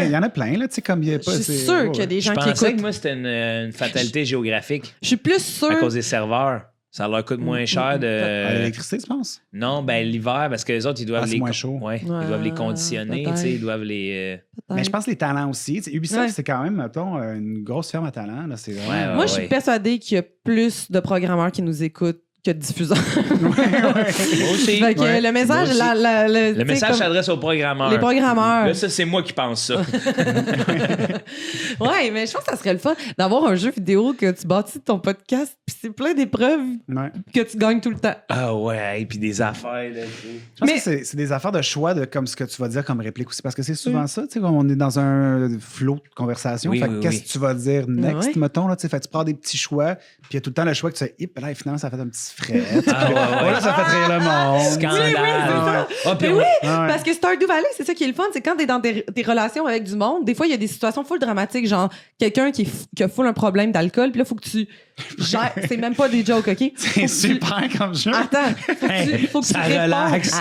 Il y en a plein, là, tu sais, comme il y a pas. Je suis sûre qu'il y a des Je gens qui pensais écoutent. que moi, c'était une fatalité géographique Je suis plus à sûre. cause des serveurs. Ça leur coûte moins cher À de. l'électricité, tu penses? Non, ben l'hiver, parce que les autres, ils doivent c'est les. moins chaud. Ouais, ils Ouais, doivent les conditionner, peut-être. tu sais, ils doivent les. Mais je pense que les talents aussi. Tu sais, Ubisoft, Ouais. c'est quand même, mettons, une grosse ferme à talents. Là, c'est vraiment... Ouais, Moi, je suis persuadée qu'il y a plus de programmeurs qui nous écoutent que de diffuseurs. Moi aussi. Fait que le message, le message s'adresse aux programmeurs. Les programmeurs. Là, ça, c'est moi qui pense ça. Ouais, mais je pense que ça serait le fun d'avoir un jeu vidéo que tu bâtis de ton podcast, puis c'est plein d'épreuves que tu gagnes tout le temps. Ah ouais, et puis des affaires. Là, je pense que c'est des affaires de choix de comme ce que tu vas dire comme réplique aussi, parce que c'est souvent ça, tu sais, on est dans un flow de conversation. Qu'est-ce que tu vas dire next, mettons, là, tu sais, fait tu prends des petits choix, puis il y a tout le temps le choix que tu sais, là, finalement, ça fait un petit fret. Ça fait rire le monde. Scandale. Parce que Stardew Valley, c'est ça qui est le fun, c'est quand t'es dans des relations avec du monde, des fois, il y a des situations full dramatiques, genre quelqu'un qui a full un problème d'alcool, puis là, il faut que tu gères. C'est même pas des jokes, OK? C'est super comme jeu. Attends, faut que tu relaxe.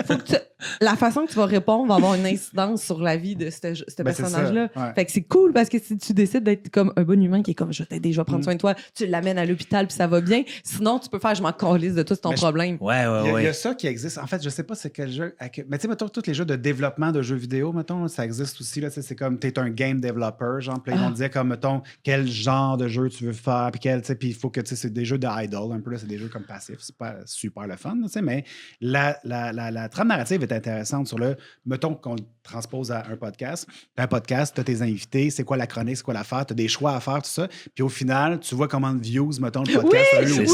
Faut que la façon que tu vas répondre va avoir une incidence sur la vie de ce personnage-là. Fait que c'est cool parce que si tu décides d'être comme un bon humain qui est comme je vais t'aider, je vais prendre soin de toi, tu l'amènes à l'hôpital puis ça va bien. Sinon, tu peux faire je m'en calisse de tout, c'est ton problème. Il y a ça qui existe. En fait, je sais pas c'est quel jeu. Mais tu sais, mettons, tous les jeux de développement de jeux vidéo, mettons, ça existe aussi. Là, c'est comme t'es un game developer, genre, puis ils vont te dire comme, mettons, quel genre de jeu tu veux faire, puis il faut que, tu sais, c'est des jeux de idle, un peu, là, c'est des jeux comme passifs. C'est pas super le fun, tu sais, mais la trame narrative est intéressante sur le, mettons qu'on le transpose à un podcast. Un podcast, tu as tes invités, c'est quoi la chronique, c'est quoi l'affaire, tu as des choix à faire, tout ça. Puis au final, tu vois comment de views, mettons, le podcast a eu.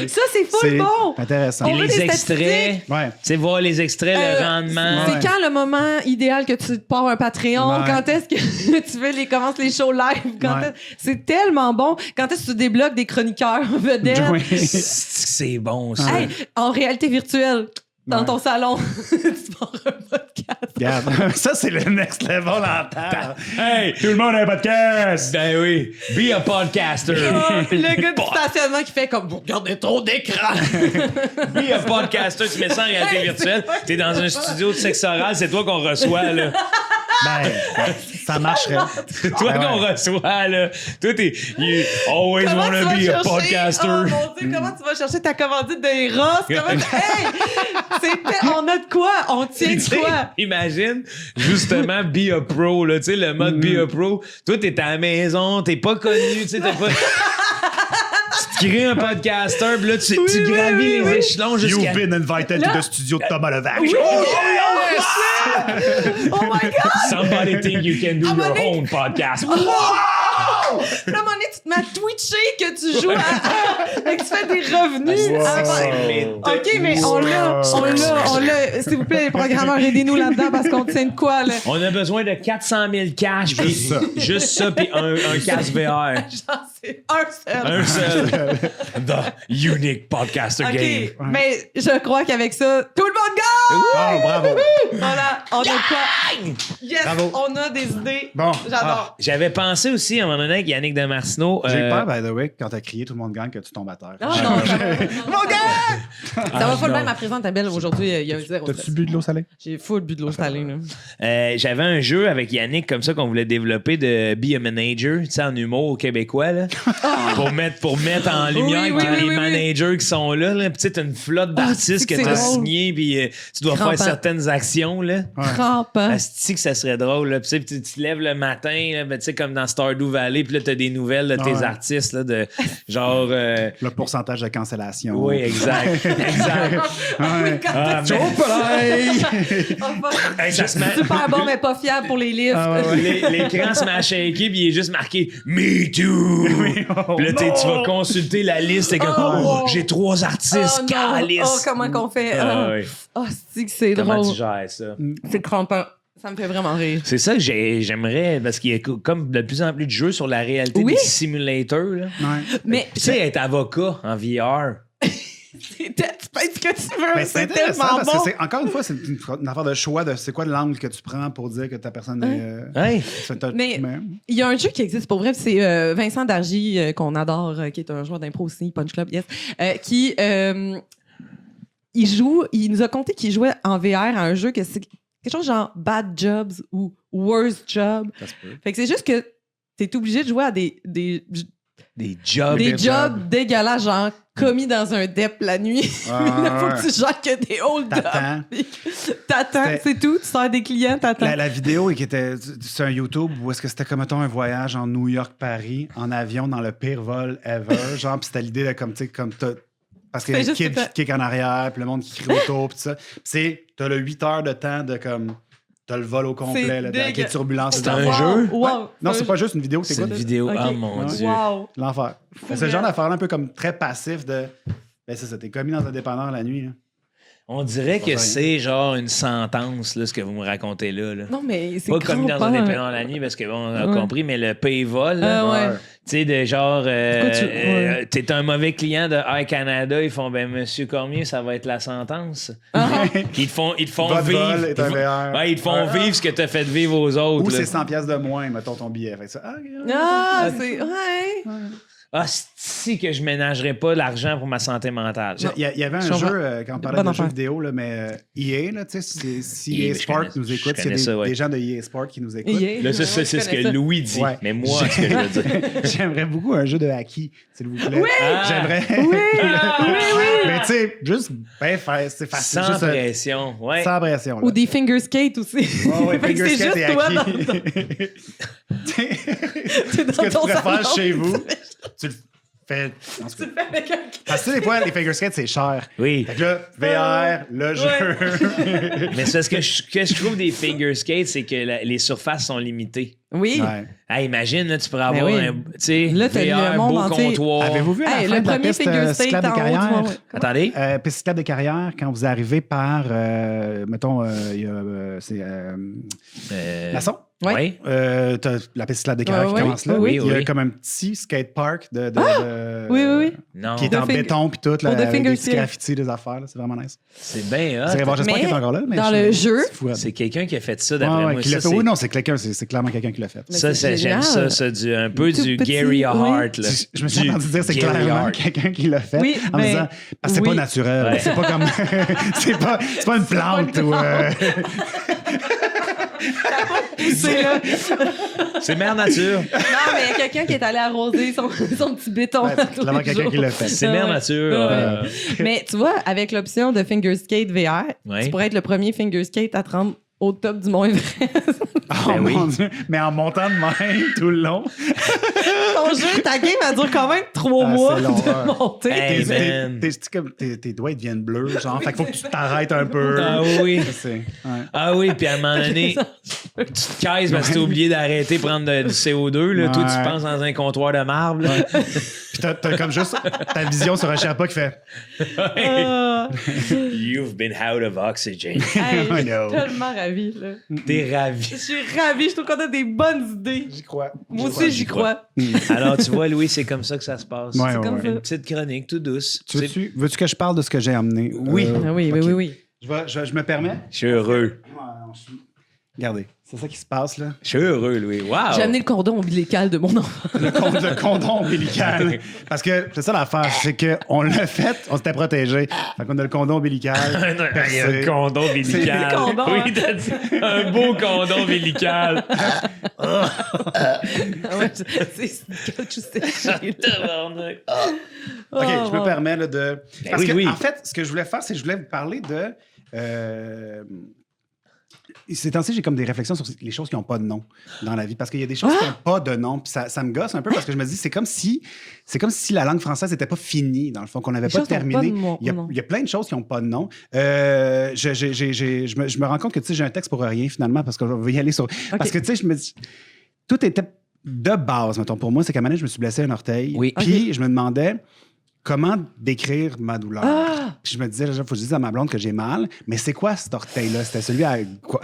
Ça, c'est full bon. Intéressant. Et les extraits, tu sais, voir les extraits, le rendement. C'est quand le moment idéal que tu te pars un Patreon? Quand est-ce que tu veux commences les shows live? C'est tellement bon. Quand est-ce que tu débloques des chroniqueurs vedettes? C'est bon, ça. Hey, en réalité virtuelle. Dans ton salon, tu pars un podcast. Regarde, ça, c'est le next level en terre. Hey, tout le monde a un podcast! Ben oui, be a podcaster. Le gars du stationnement qui fait comme, vous regardez trop d'écran. Be a podcaster, tu mets ça en réalité virtuelle. T'es dans un studio de sexe oral, c'est toi qu'on reçoit, là. Ben, ça marcherait. C'est toi qu'on reçoit, là. Toi, you always wanna be a podcaster. Oh mon Dieu, comment tu vas chercher ta commandite de Eros? On a de quoi? On tient de quoi? Imagine, justement, be a pro, là, tu sais, le mode be a pro. Toi, t'es à la maison, t'es pas connu, tu sais, t'as pas... Tu crées un podcaster, puis là, tu gravis les échelons jusqu'à... You've been invited to the studio de Thomas Levac. Oh my God! Somebody think you can do your own podcast. Wow! Puis à un moment donné, tu te mets à twitcher que tu joues et que tu fais des revenus. OK, mais on l'a. S'il vous plaît, les programmeurs, aidez-nous là-dedans parce qu'on tient de quoi, là? On a besoin de 400 000 cash. Juste ça, puis un casque VR. Genre, c'est un seul. Un seul. The unique podcaster game. Mais je crois qu'avec ça, tout le monde gagne! Oh, bravo! On a quoi? Yes! Bravo. On a des idées. Bon. J'adore. J'avais pensé aussi à un moment donné avec Yannick Damartino. J'ai peur, by the way, quand t'as crié tout le monde gagne que tu tombes à terre. Non. Mon gars! Ça va full bien ma présentabelle aujourd'hui. Il y a 0. T'as-tu bu de l'eau salée? J'ai full bu de l'eau salée. Là. J'avais un jeu avec Yannick comme ça qu'on voulait développer de Be a Manager, tu sais, en humour québécois, là. pour mettre en lumière les managers qui sont là. Puis tu sais, t'as une flotte d'artistes que t'as signé, puis tu dois faire certaines actions, là. Crampant. Asti que ça serait drôle, là. Puis tu te lèves le matin, là, tu sais, comme dans Stardew Valley, puis là, t'as des nouvelles de tes artistes, là, de genre... Le pourcentage de cancellation. Oui, exact. Super bon, mais pas fiable pour les livres. L'écran se met à shaker, puis il est juste marqué « Me too! » Puis là, tu vas consulter la liste, et comme j'ai 3 artistes, calice! Comment qu'on fait? C'est drôle. Comment tu gères ça? C'est crampant. Ça me fait vraiment rire. C'est ça que j'aimerais, parce qu'il y a comme de plus en plus de jeux sur la réalité des simulators. Là. Mais tu sais, être avocat en VR. Tu fais ce que tu veux, c'est tellement bon. Parce que encore une fois, c'est une affaire de choix de c'est quoi l'angle que tu prends pour dire que ta personne est... Mais il y a un jeu qui existe pour vrai, c'est Vincent Dargy, qu'on adore, qui est un joueur d'impro aussi, Punch Club, yes, qui... il nous a conté qu'il jouait en VR à un jeu que c'est quelque chose genre Bad Jobs ou Worst Job. Fait que c'est juste que t'es obligé de jouer à des jobs dégueulasses, genre commis dans un DEP la nuit. Il faut que tu gères que des hold-up. T'attends, c'est tout. Tu sers des clients, t'attends. La vidéo qui était sur un YouTube où est-ce que c'était comme, mettons, un voyage en New York-Paris en avion dans le pire vol ever. Genre, puis c'était l'idée de comme, tu sais, comme parce qu'il y a un kid qui kick en arrière, puis le monde qui crie autour, puis tout ça. Puis t'as le 8 heures de temps de comme... T'as le vol au complet, là, avec les turbulences. C'est un jeu? Ouais. Non, c'est pas juste une vidéo que t'écoutes. C'est une vidéo. Okay. Oh mon Dieu. Wow. L'enfer. C'est le genre d'affaire un peu comme très passif de... Ben c'est ça, t'es commis dans un dépanneur la nuit. Là. On dirait que c'est genre une sentence, là, ce que vous me racontez là. Non, mais c'est pas commis dans un dépanneur la nuit, parce qu'on a compris, mais le paywall, tu sais, de genre, t'es un mauvais client de Air Canada, ils font, ben, Monsieur Cormier, ça va être la sentence. Ils te font vivre. Ils te font vivre ce que t'as fait vivre aux autres. Ou c'est 100$ de moins, mettons ton billet. Fait que ça, c'est... Ouais. Ah, si que je ménagerais pas l'argent pour ma santé mentale. Il y avait un jeu, quand on parlait de jeux vidéo, là, mais EA, là, tu sais, si EA Sport nous écoute, s'il y a des gens de EA Sport qui nous écoutent. Là, c'est ce que Louis dit. Ouais. Mais moi, ce que je veux dire. J'aimerais beaucoup un jeu de hockey, s'il vous plaît. Oui! J'aimerais. Oui! Mais tu sais, juste, c'est facile. Sans pression. Ouais. Sans pression. Là. Ou des finger skates aussi. Ouais, finger skate et hockey. Ce que tu préfères chez vous, tu le fais. Tu le fais avec un... Parce que des fois, les finger skates, c'est cher. Oui. Fait que là, VR, le jeu. Mais c'est ce que je trouve des finger skates, c'est que les surfaces sont limitées. Oui. Ouais. Hey, imagine, là, tu pourrais avoir un là, VR, beau comptoir. Avez-vous vu à la fin le de la premier piste finger skate cyclable de carrière? Attendez. Piste cyclable de carrière, quand vous arrivez par, mettons, c'est Masson. Oui. T'as la piste cyclable de carrière qui commence là. Oui, il y a comme un petit skatepark oui. Non. Qui est en béton puis tout, là, avec des petits skate. graffitis, des affaires. Là, c'est vraiment nice. C'est bien hot. J'espère qu'il est encore là. Mais dans le jeu, c'est quelqu'un qui a fait ça, d'après moi. Qui l'a fait. Oui, non, c'est clairement quelqu'un qui l'a fait. Ça, j'aime ça, un peu du Gary Hart. Là. Je me suis entendu dire c'est clairement quelqu'un qui l'a fait. Oui, en me disant, parce que c'est pas naturel. Ouais. C'est pas comme. c'est pas une plante ou. C'est mère nature. Non, mais il y a quelqu'un qui est allé arroser son petit béton. C'est clairement quelqu'un qui l'a fait. C'est mère nature. Mais tu vois, avec l'option de finger skate VR, tu pourrais être le premier finger skate à te rendre au top du Mont Everest. Oh mon Dieu! Mais en montant de même tout le long. Ton jeu, ta game, elle dure quand même 3 mois de monter. Hey, tes doigts deviennent bleus, genre. Fait qu'il faut que tu t'arrêtes un peu. Ah oui. Ah oui, puis à un moment donné, tu te casses parce que t'as oublié d'arrêter de prendre du CO2. Là. Toi, tu penses dans un comptoir de marbre. Là. Puis t'as comme juste ta vision sur un Sherpa qui fait... You've been out of oxygen. Hey, je suis tellement ravie. Là. T'es ravi. Je suis ravie. Je trouve qu'on a des bonnes idées. J'y crois. Moi aussi, j'y crois. Alors, tu vois, Louis, c'est comme ça que ça se passe. C'est comme ça. Une petite chronique, tout douce. Veux-tu que je parle de ce que j'ai amené? Oui. Oui. Je me permets? Je suis heureux. Regardez, c'est ça qui se passe, là. Je suis heureux, Louis. Wow! J'ai amené le cordon ombilical de mon enfant. Le condom ombilical. Parce que c'est ça l'affaire, c'est qu'on l'a fait, on s'était protégé. Fait qu'on a le condom ombilical. Il y a un condom ombilical. C'est condom, oui, t'as dit un beau condom ombilical. C'est OK, je me permets là, de... Parce que, en fait, ce que je voulais faire, c'est que je voulais vous parler de... Ces temps-ci, j'ai comme des réflexions sur les choses qui n'ont pas de nom dans la vie. Parce qu'il y a des choses qui n'ont pas de nom. Puis ça me gosse un peu parce que je me dis, c'est comme si la langue française n'était pas finie, dans le fond, qu'on n'avait pas terminé. Il y a plein de choses qui n'ont pas de nom. Je me rends compte que j'ai un texte pour rien, finalement, parce que je vais y aller sur... Okay. Parce que, tu sais, je me dis... Tout était de base, mettons, pour moi. C'est qu'à un moment donné, je me suis blessé un orteil. Oui. Puis je me demandais... Comment décrire ma douleur? Puis je me disais, il faut que je dise à ma blonde que j'ai mal, mais c'est quoi cet orteil-là? C'était celui à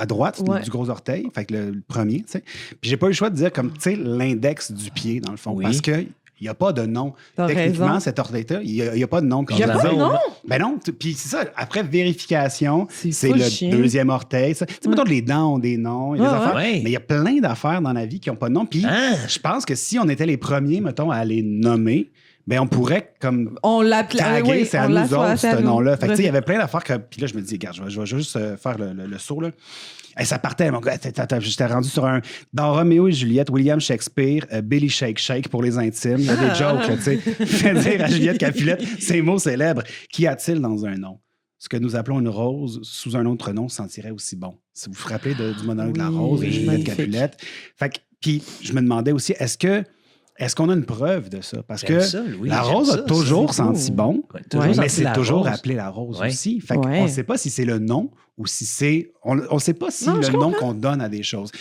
droite, du gros orteil, fait que le premier, tu sais. Puis j'ai pas eu le choix de dire comme, tu sais, l'index du pied, dans le fond, parce que il n'y a pas de nom. Techniquement, cet orteil-là, il n'y a pas de nom. Il n'y a pas de nom? Ben non. Puis c'est ça. Après vérification, c'est le deuxième orteil. Tu sais, mettons, les dents ont des noms, il y a des affaires. Ouais. Mais il y a plein d'affaires dans la vie qui n'ont pas de nom. Puis je pense que si on était les premiers, mettons, à les nommer, ben on pourrait comme taguer, c'est à nous autres, ce nom-là. Fait que tu sais, il y avait plein d'affaires que... Puis là, je me dis, regarde, je vais juste faire le saut, là. Et ça partait, mon gars, j'étais rendu sur un... Dans Roméo et Juliette, William Shakespeare, Billy Shake Shake pour les intimes. Il y a des jokes, là, tu sais. Fait dire à Juliette Capulet ces mots célèbres. Qu'y a-t-il dans un nom? Ce que nous appelons une rose, sous un autre nom, sentirait aussi bon. Si vous vous rappelez du monologue de la rose et Juliette Capulette. Fait que, puis je me demandais aussi, est-ce est-ce qu'on a une preuve de ça? Parce que ça, Louis, la rose a toujours senti bon, mais c'est toujours appelé la rose aussi. Fait qu'on ne sait pas si c'est le nom ou si c'est... On ne sait pas si le nom qu'on donne à des choses.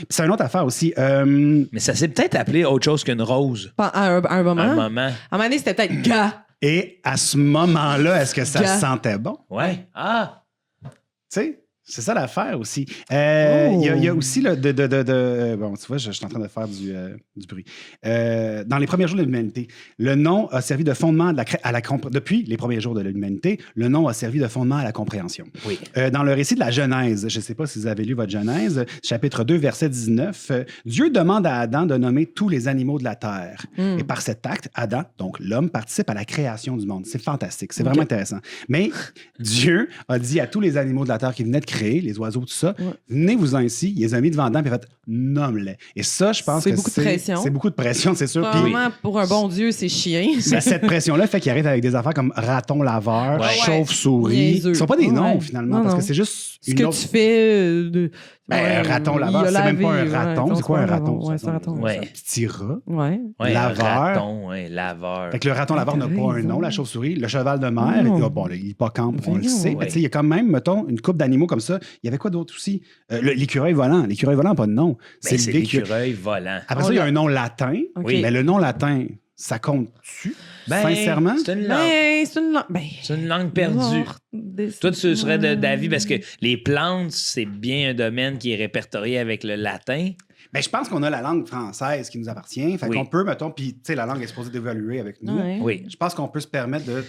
C'est une autre affaire aussi. Mais ça s'est peut-être appelé autre chose qu'une rose. À un moment. À un moment. À un moment donné, c'était peut-être gars. Et à ce moment-là, est-ce que ça sentait bon? Ouais. Ah! Tu sais? C'est ça l'affaire aussi. Il y a aussi bon, tu vois, je suis en train de faire du bruit. Dans les premiers jours de l'humanité, le nom a servi de fondement depuis les premiers jours de l'humanité, le nom a servi de fondement à la compréhension. Oui. Dans le récit de la Genèse, je ne sais pas si vous avez lu votre Genèse, chapitre 2, verset 19, Dieu demande à Adam de nommer tous les animaux de la terre. Et par cet acte, Adam, donc l'homme, participe à la création du monde. C'est fantastique, c'est vraiment intéressant. Mais Dieu a dit à tous les animaux de la terre qui venaient de créer, les oiseaux, tout ça, venez-vous-en ici, il les a mis devant Adam, puis il a fait nomme-les. Et ça, je pense que beaucoup de pression. C'est beaucoup de pression, c'est sûr. Vraiment, pour un bon Dieu, c'est chiant. Cette pression-là fait qu'il arrive avec des affaires comme raton laveur, chauve-souris, qui ne sont pas des noms, finalement, parce que c'est juste ce que tu fais raton laveur, c'est même pas un raton. C'est quoi un raton? Ouais, c'est un raton. Un petit rat. Laveur. Raton, laveur. Fait que le raton laveur n'a pas un nom, la chauve-souris. Le cheval de mer, l'hippocampe, on le sait. Il y a quand même, mettons, une couple d'animaux comme ça. Il y avait quoi d'autre aussi? L'écureuil volant. L'écureuil volant n'a pas de nom. C'est l'écureuil volant. Après ça, il y a un nom latin. Mais le nom latin, ça compte-tu? Sincèrement? C'est une langue. C'est une langue perdue. Toi, tu serais d'avis parce que les plantes, c'est bien un domaine qui est répertorié avec le latin. Mais je pense qu'on a la langue française qui nous appartient. Fait qu'on peut, mettons, puis tu sais, la langue est supposée d'évoluer avec nous. Oui. Je pense qu'on peut se permettre de.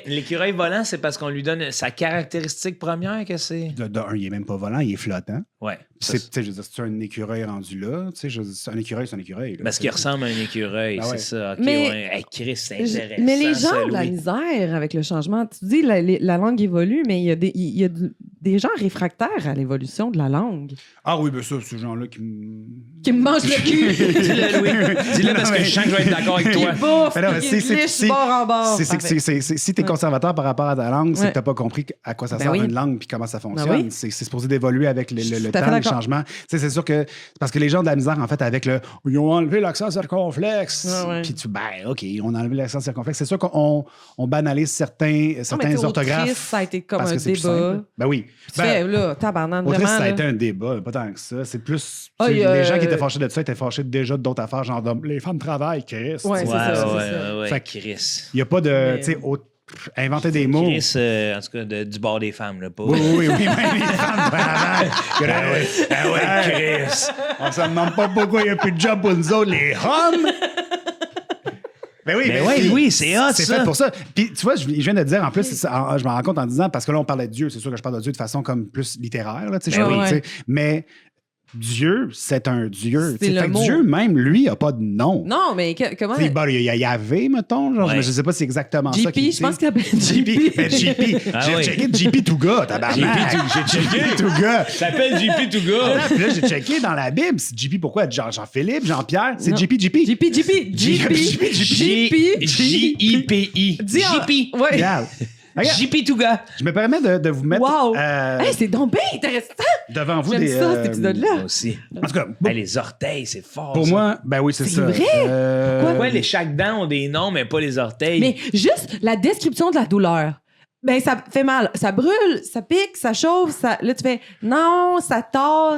L'écureuil volant, c'est parce qu'on lui donne sa caractéristique première que c'est. De un, il est même pas volant, il est flottant. Ouais. Je veux dire, c'est un écureuil rendu là. Tu sais, un écureuil, c'est un écureuil. Là, parce qu'il ressemble à un écureuil, c'est ça. OK, mais, Chris, c'est intéressant. Mais les gens ont de la misère avec le changement. Tu dis, la langue évolue, mais il y a des gens réfractaires à l'évolution de la langue. Ah oui, ben ça, ce genre-là qui me mange le cul. Dis-le, Louis. Dis-le parce que je sens que je vais être d'accord avec toi. Si t'es conservateur par rapport à ta langue, c'est que t'as pas compris à quoi ça sert une langue puis comment ça fonctionne. C'est supposé d'évoluer avec le temps, les changements. C'est sûr que c'est parce que les gens ont de la misère, en fait, avec ils ont enlevé l'accent circonflexe. Puis OK, on a enlevé l'accent circonflexe. C'est sûr qu'on banalise certains orthographes. Ça a été comme un débat. Ben oui. Tu fais, là, tabarnak, vraiment. Ça a été un débat, pas tant que ça. C'est plus. Les gens qui étaient fâchés de ça étaient fâchés déjà d'autres affaires, genre les femmes travaillent, Chris. Ouais, c'est ça. Fait Chris. Il n'y a pas de. Tu sais, inventer des mots. Chris, en tout cas, du bord des femmes, là, pas. Oui, les femmes travaillent. Chris. On se demande pas pourquoi il n'y a plus de job pour nous autres, les hommes. Ben oui, c'est hot, c'est fait pour ça. Puis tu vois, je viens de dire, en plus, je me rends compte en disant, parce que là, on parlait de Dieu, c'est sûr que je parle de Dieu de façon comme plus littéraire, là, mais Dieu, c'est un Dieu. Fait que Dieu, même, lui, n'a pas de nom. Non, mais comment... Il y a Yahvé, mettons. Genre, je ne sais pas si c'est exactement ça qu'il dit. Je pense qu'il s'appelle JP. Mais JP. J'ai checké JP Touga, tabarnak. J'ai checké Touga. Ça s'appelle JP Touga. Puis là, j'ai checké dans la Bible. JP, pourquoi? Jean-Philippe, Jean-Pierre? C'est JP. J-I-P-I. JP. Regarde. JP Touga. Je me permets de vous mettre. Wow! C'est donc bien intéressant! Devant vous, j'aime ça, cet épisode-là. Moi aussi. En tout cas, les orteils, c'est fort. Pour moi, ben oui, c'est ça. C'est vrai? Pourquoi chaque dent ont des noms, mais pas les orteils? Mais juste la description de la douleur. Ben, ça fait mal. Ça brûle, ça pique, ça chauffe. Là, tu fais non, ça tord,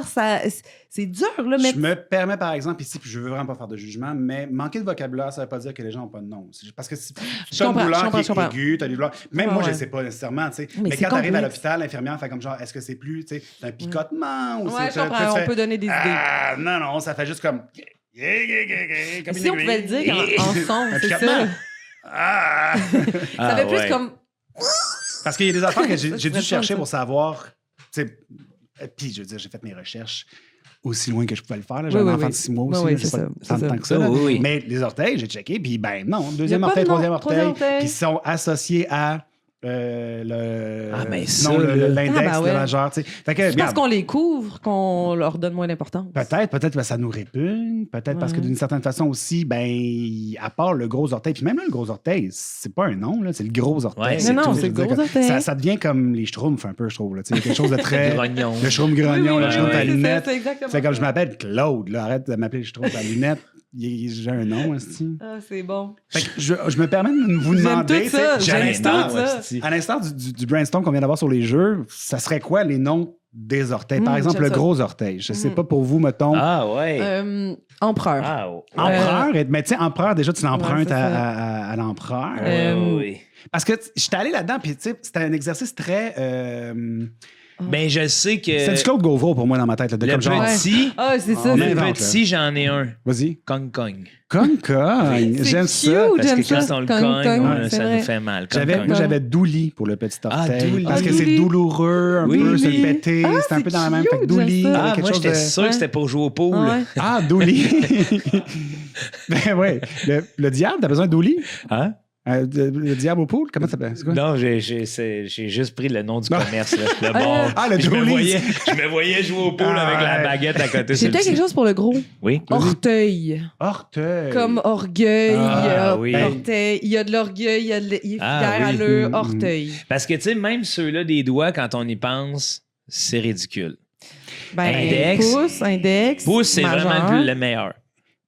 c'est dur. Là, mais... Je me permets, par exemple, ici, puis je veux vraiment pas faire de jugement, mais manquer de vocabulaire, ça veut pas dire que les gens n'ont pas de nom. Parce que si tu as une douleur qui est aiguë, tu as des douleurs. Même moi, je ne sais pas nécessairement. Mais quand tu arrives à l'hôpital, l'infirmière fait comme genre, est-ce que c'est plus un picotement ou je comprends. On peut donner des idées. Non, ça fait juste comme. Si on pouvait le dire en son, c'est ça. Ça fait plus comme. Parce qu'il y a des affaires que j'ai dû chercher pour savoir. Puis, je veux dire, j'ai fait mes recherches aussi loin que je pouvais le faire. J'ai un enfant de 6 mois aussi. J'ai pas tant de temps que ça. Mais les orteils, j'ai checké. Puis, ben non, deuxième orteil, troisième orteil. Puis, ils sont associés à. L'index, le majeur. Je pense qu'on les couvre, qu'on leur donne moins d'importance. Peut-être parce que ça nous répugne. Peut-être parce que d'une certaine façon aussi, à part le gros orteil, puis même là, le gros orteil, c'est pas un nom, là, c'est le gros orteil. Ouais, c'est le gros orteil. Ça devient comme les schtroumpfs un peu, je trouve. Il y a quelque chose de très... grognon. Le schtroumpf grognon, le schtroumpf à lunettes. C'est exactement comme je m'appelle Claude, là, arrête de m'appeler le schtroumpf à lunettes. j'ai un nom, aussi. Ah, c'est bon. Fait que je me permets de vous demander, tout ça, tu sais, j'aime à l'instar du brainstorm qu'on vient d'avoir sur les jeux, ça serait quoi les noms des orteils? Par exemple, j'aime le ça. gros orteil. Je sais pas pour vous, mettons. Ah, ouais. Empereur. Ah, ouais. Empereur, mais tu sais, empereur, déjà, tu l'empruntes c'est à l'empereur. Oui. Parce que j'étais allé là-dedans, puis tu sais, c'était un exercice très... Ben, je sais que. c'est du Claude Gauvreau pour moi dans ma tête. Là, de Le comme genre, petit. Ah, c'est ça. On Le invente, petit, j'en ai un. vas-y. Kong Kong. Kong Kong. C'est J'aime cute. ça. Parce J'aime que quand ça. on le Kong cogne, Kong, c'est ça vrai. nous fait mal. Kong Kong. Moi, j'avais Douli pour le petit orteil. Douli. Parce que Ah, c'est Douli. douloureux, un Oui, peu, se oui. le péter. c'est un peu dans la même. cute, Fait que Douli, j'aime ça. Ah, quelque moi, chose j'étais de... sûr que c'était pour jouer au pool. Ah, ouais. Ah, Douli. Ben oui. Le diable, t'as besoin de Douli? Hein? Le diable au pool? Comment ça s'appelle? C'est quoi? Non, j'ai juste pris le nom du commerce. Là. Le bord. Ah, le je me Douli. voyais jouer au pool Ah, avec la ouais. baguette à côté. J'ai sur le peut-être quelque petit. chose pour le gros. Oui. Orteil. Orteil. Comme orgueil. Ah, oui. Orteil. Il y a de l'orgueil, il y a de il est Ah, fier à oui. l'eux. Orteil. Parce que, tu sais, même ceux-là des doigts, quand on y pense, c'est ridicule. Ben, Index. Index. Pouce, c'est majeur. vraiment le meilleur.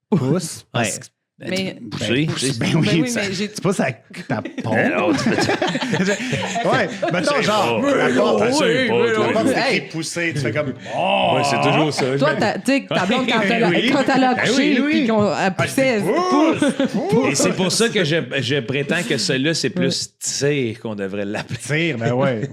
Pouce. Ouais. Parce que- Mais- Pousser. Ben Ben oui, oui, ça- mais j'ai- c'est pas ça ta pompe. Alors, tu peux- Ouais, mettons genre, pas. la porte, Oui, c'est oui, la oui. porte, c'est Hey. écrit pousser, tu fais comme, oh! Ouais, c'est toujours ça. Toi, tu sais, ta blonde, quand elle a Oui. accouché, oui, oui. puis qu'on elle poussait, Et c'est pour ça que je prétends que celui-là, c'est plus tir qu'on devrait l'appeler. Tire, ben ouais.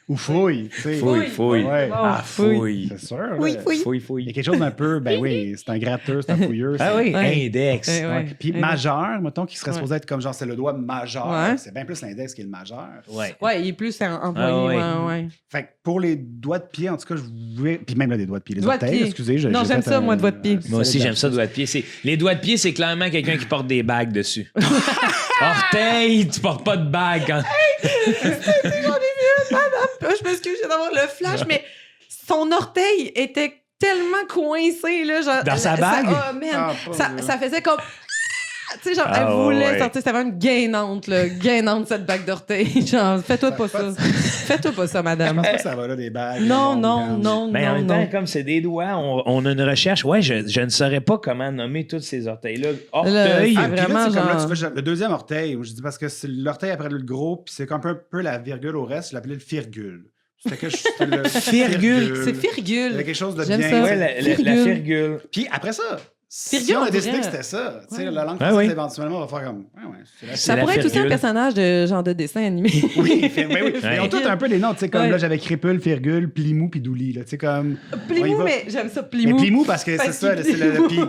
Ou fouille, tu sais. Fouille. Ouais. Ah, fouille. C'est sûr. là. Oui. Fouille, Il y fouille. a quelque chose d'un peu, ben oui, c'est un gratteux, c'est un fouilleux. Ah c'est- oui, Ouais. index. Ouais, ouais. Puis Ouais. majeur, mettons, qui serait Ouais. supposé être comme genre, c'est le doigt majeur. Ouais. C'est bien plus l'index qui est le majeur. Ouais. Ouais, il est plus employé. Ah, ouais. Fait que pour les doigts de pied, en tout cas, je voulais. Puis même là, des doigts de pied, les Doigts de orteils, pied. excusez. Non, j'ai j'aime fait ça, moi, doigts de pied. Moi aussi, j'aime ça, doigts de pied. Les doigts de pied, c'est clairement quelqu'un qui porte des bagues dessus. Orteil, tu portes pas de bague. Quand... Je m'excuse, je viens d'avoir le flash, mais son orteil était tellement coincé, là. Genre, Dans sa bague? Oh, man. Ah, pas ça, vrai. ça faisait comme. Tu sais, genre, Ah, elle voulait ouais. sortir. C'était vraiment gainante, là. Gainante, cette bague d'orteil. Genre, fais-toi pas ça. Fais-toi pas ça, Je madame. pense pas que ça va là, des bagues. Non, longues, non, grandes. non, Ben, en non, même temps, non. comme c'est des doigts, on a une recherche. Ouais, je ne saurais pas comment nommer tous ces orteils-là. Orteil. Là, Ah, puis là, vraiment, c'est comme là, genre- tu vois, le deuxième orteil, je dis parce que c'est l'orteil après le gros, puis c'est comme un peu la virgule au reste, je l'appelais le firgule. C'était le Firgule. C'est Il y Firgule. avait quelque chose de J'aime bien. ça. Ouais, la Firgule. firgule. Puis après ça, si Firgule, on a on décidé dirait. que c'était ça, tu sais, Ouais. la langue Ah française, oui. éventuellement, on va faire comme. Ouais, c'est la Ça la pourrait être aussi un Firgule. personnage de genre de dessin animé. Oui, ben oui. Ouais. Ils ont tous un peu des noms, tu sais, comme Ouais. là, j'avais Crépule, Firgule, Plimou, puis Douli, là, tu sais, comme. on y Plimou, va. mais j'aime ça, Mais Plimou. Plimou, parce que c'est Parce ça, qu'il c'est le. Plimou.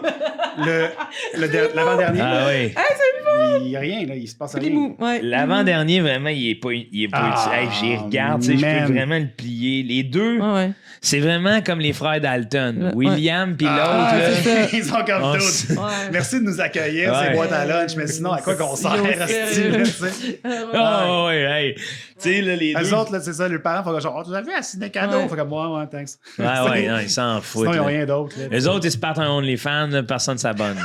Puis l'avant-dernier, Ah là, oui. il n'y a rien, là, il se passe rien. Plimou, ouais. L'avant-dernier, vraiment, il est pas Ah, hey, j'y regarde, tu sais, je man. peux vraiment le plier. Les deux, Ouais, ouais. c'est vraiment comme les frères Dalton. Ouais. William puis Ah, l'autre. c'est là. ça. Ils sont comme On d'autres. s- Ouais. Merci de nous accueillir, Ouais. c'est boîte à lunch, mais sinon, à quoi qu'on sert, Yo, asti, sérieux. là, tu sais? Ah ouais, hey. Tu sais, là, les deux. Eux autres, là, c'est ça, les parents font genre, oh, tu as vu assis des cadeaux? Ouais. Faut comme, ouais, thanks. Ouais, ouais, non, ils s'en foutent. Sinon, ils n'ont là. rien d'autre. là. Eux autres, ils se partent un OnlyFans, là, personne ne s'abonne.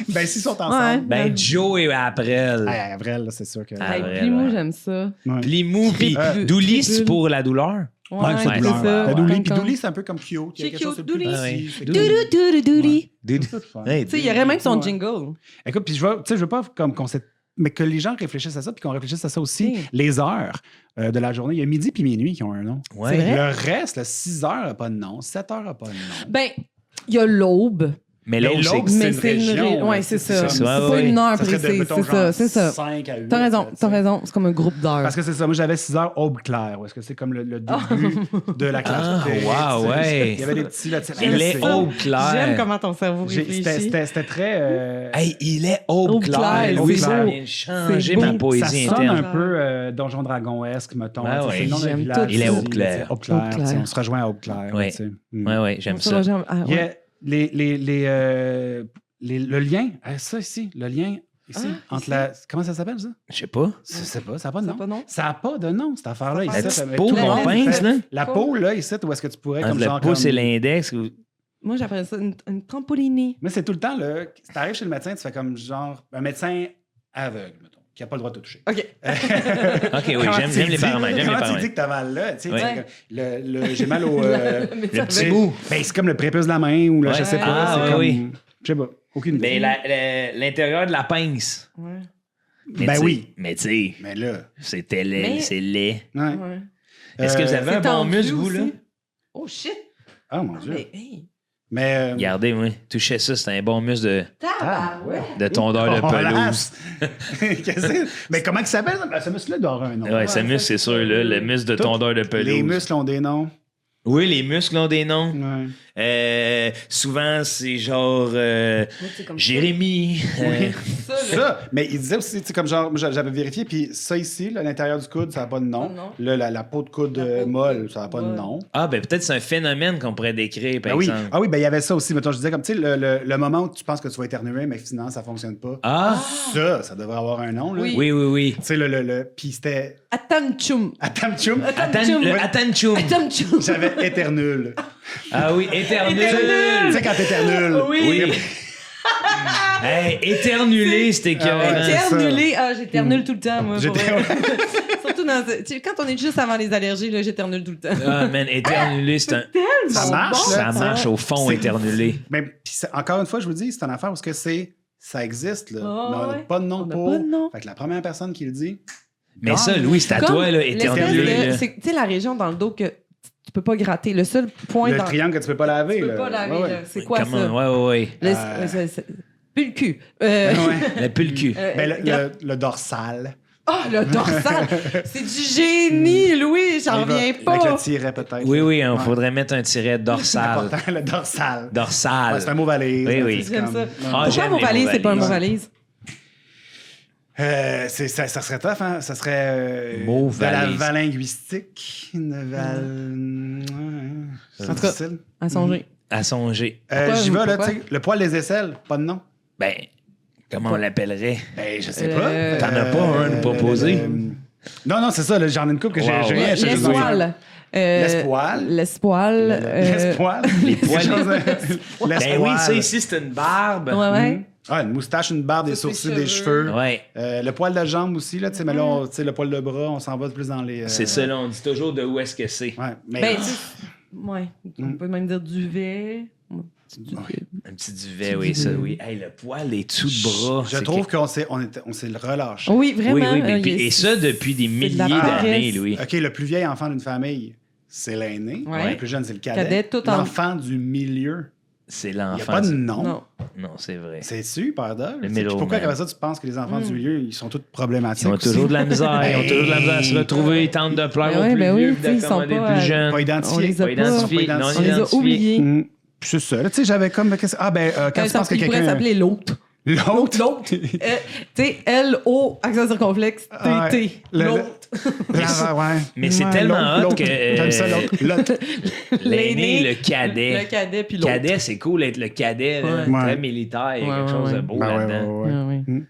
Ben, s'ils sont Ouais. ensemble. Ben, Joe et April. Hey, Avril, là, c'est sûr que. Ah, Hey, vrai, Plimou, ouais. j'aime ça. Ouais. Plimou, puis Crépule. Douli, c'est Crépule. pour la douleur. Ouais, c'est ouais, douleur. c'est ça. La Douli, Comme puis quand- Douli, c'est un peu comme cute. Il y a C'est quelque chose de cute, plus Douli. petit. Ouais. c'est Doudou, cool. doudou, douli. Douli. C'est tout fun. Hey, Tu sais, il y aurait même son Ouais. jingle. Écoute, puis je veux pas comme qu'on s'est- mais que les gens réfléchissent à ça, puis qu'on réfléchisse à ça aussi. Oui. Les heures de la journée, il y a midi puis minuit qui ont un nom. Ouais. C'est vrai? Le reste, là, 6 heures n'a pas de nom, 7 heures n'a pas de nom. Ben, il y a l'aube. Mais l'autre, c'est l'autre, Mais une c'est une région, là. Ouais, c'est ça. comme- C'est ouais, pas ouais. une heure Ça serait de, précise. mettons, C'est genre ça, c'est ça. 5 à 8. T'as raison, tu sais. t'as raison. C'est comme un groupe d'heures. Parce que c'est ça. Moi, j'avais 6 heures aube claire. Est-ce que c'est comme le début de la classe? Ah, C'était- wow, tu sais, ouais. Il y avait des petits... Là, tu sais, Il là, est c'est- aube clair. J'aime comment ton cerveau réfléchit. C'était très... Hey, il est aube Aube clair. clair, Oui, c'est ça beau. vient de changer C'est ma beau. ça poésie sonne interne. un peu Donjon Dragon-esque, mettons. Ouais, Tu sais, ouais. c'est le nom d'un J'aime village tout Il est ça. Aube clair. Aube clair, Aube tu sais, clair. on se rejoint à Aube clair. Ouais. tu sais. Ouais, ouais, j'aime Ça ça. va, j'aime- ah, Il y ouais. a le lien, ça ici, le lien ici, Ah, entre ici. la... Comment ça s'appelle, ça? Je sais pas. Je sais pas, ça n'a pas de Ça nom. a pas de nom? Ça n'a pas de nom, cette affaire-là. La ici. petite Mais peau tout le qu'on monde pince, fait- là. La peau, là, ici, où est-ce que tu pourrais, Entre comme le genre... pouce comme- et l'index. Moi, j'appelle ça une trampolinée. Mais c'est tout le temps, là, si t'arrives chez le médecin, tu fais comme genre un médecin aveugle, mettons, qui n'a pas le droit de te toucher. OK. OK, oui, Comment j'aime tu les dis- paramètres. J'aime les Comment tu paramètres. dis que t'as mal là? Tu sais, Ouais. tu sais, j'ai mal au... Mais le ça petit fait- bout. Ben, c'est comme le prépuce de la main ou là, je Ouais. sais pas. Ah, c'est ouais, comme... oui. Je sais pas. Aucune idée. Mais l'intérieur de la pince. Ouais. Mais Ben tu sais- oui. Mais tu sais, Mais là. c'était laid, Mais- c'est laid. Ouais. Ouais. Est-ce que vous avez un C'est bon tendu muscle, vous, aussi. là? Oh shit! Oh mon Dieu. Mais, hey! Mais. Regardez, moi, touchez ça, c'est un bon muscle Tabarouette! de tondeur de Oh, pelouse. lasse. Qu'est-ce que- Mais comment il s'appelle? Ce muscle-là doit avoir un nom. Ouais, ce muscle, c'est sûr, là, le muscle de Tout- tondeur de pelouse. Les muscles ont des noms. Oui, les muscles ont des noms. Ouais. Souvent, c'est genre c'est comme Jérémy. ça, là. Ça, mais il disait aussi, tu sais, comme genre, moi, j'avais vérifié, puis ça ici, là, l'intérieur du coude, ça n'a pas de nom. Pas de nom. Là, la peau de coude La peau de molle, coude ça n'a pas de molle. nom. Ah, ben peut-être c'est un phénomène qu'on pourrait décrire, par Ben oui. exemple. Ah oui, ben il y avait ça aussi. Mettons, je disais comme, tu sais, le moment où tu penses que tu vas éternuer, mais finalement, ça ne fonctionne pas. Ah, Ça devrait avoir un nom, là. Oui. oui. Tu sais, puis c'était... Attenchum! Attention, Attention. Attenchum! j'avais éternule. Ah oui, Tu éternule. sais, quand t'éternules. Oui. Hey, éternuler, c'était Ah ouais. écœurant. Éternulé! Ah, j'éternule tout le temps, moi. pour J'étais- vrai. Surtout quand on est juste avant les allergies, là, j'éternule tout le temps. Ah, man, éternuler, c'est un. Ça marche, bon, là. Ça marche au fond, C'est- éternuler. Mais puis encore une fois, je vous dis, c'est une affaire où ça existe, là. Ah mais on n'a ouais. pas de nom On n'a pour. pas de nom. Fait que la première personne qui le dit, Mais ça, Louis, c'est à Comme toi, là, l'espèce éternuler. de- là. c'est- Tu sais, la région dans le dos que tu peux pas gratter. Le seul point le dans... triangle que tu peux pas laver. Tu peux là. pas laver, Ouais, ouais. là. C'est quoi Comment? ça? Ouais. Plus le cul. Ouais. La pull cul. Ben, le dorsal. Oh, le dorsal! C'est du génie, Louis! J'en reviens pas! Avec le tiret, peut-être. Oui, il Ouais. faudrait mettre un tiret dorsal. Important, le dorsal. Dorsal. Ouais, c'est un mot valise. Oui, là, oui. c'est J'aime comme- ça. Ouais. Ah, Pourquoi j'aime mon les valise, mots c'est pas un mot valises. valise? Ça serait tough, hein? Ça serait Mot de la valise. valinguistique. C'est En tout cas, difficile. À songer. À songer. Pourquoi- J'y vais, là, pourquoi? tu sais, le poil des aisselles, pas de nom. Ben, comment on l'appellerait? Ben, je sais pas. T'en as pas un à nous proposer? Non, c'est ça, là, j'en ai une couple que Wow. j'ai rien. je sais juste dire. L'espoil. L'espoil. L'espoil. L'espoil. Les poils. L'espoil. Ben oui, ça ici, c'est une barbe. Ouais. Ah, une moustache, une barbe, des Ça, c'est sourcils, des cheveux. cheveux. Ouais. Le poil de jambe aussi, là, tu sais, mais là, tu sais, le poil de bras, on s'en va plus dans les. C'est ça, là, on dit toujours de où est-ce que c'est. Ouais, mais. Ben, tu sais, ouais. On peut même dire duvet. Un petit duvet, oui, ça, oui. Hey, le poil, les dessous de bras. je c'est trouve que- qu'on s'est le relâché. Oui, vraiment. Oui, mais il y a- et ça depuis des de la milliers paresse. d'années, Louis. OK, le plus vieil enfant d'une famille, c'est l'aîné. Ouais. Le plus jeune, c'est le cadet. Cadet, tout en- L'enfant du milieu, C'est il n'y a l'enfant. pas de nom. Non. Non, c'est vrai. C'est-tu, pardon? Le Puis pourquoi, middleman. après ça, tu penses que les enfants du milieu, ils sont tous problématiques? Ils ont toujours de la misère. Ils ont toujours de la misère à se retrouver. Ils tentent de plaire Ben aux oui, plus ben oui, vieux, tu sais, ils sont d'accommoder pas, les plus euh, jeunes. Pas identifiés. On les a Pas pas. identifiés. Pas Non On les a identifiés. oubliés. Puis c'est ça. Là, tu sais, j'avais comme. Quand tu penses que Il pourrait quelqu'un. s'appeler l'autre. L'autre. L'autre. Tu sais, L-O, accent circonflexe, T-T. Ouais. Le- L'autre. Ouais. Mais c'est Ouais, tellement l'autre, hot que, J'aime ça, l'autre. L'autre. L'aîné, le cadet. Le cadet, puis l'autre. Cadet, c'est cool d'être le cadet, là, Ouais. très militaire. Il y a Ouais, quelque ouais, chose de ouais. beau Ben ouais, là-dedans. ouais, ouais. Ah oui.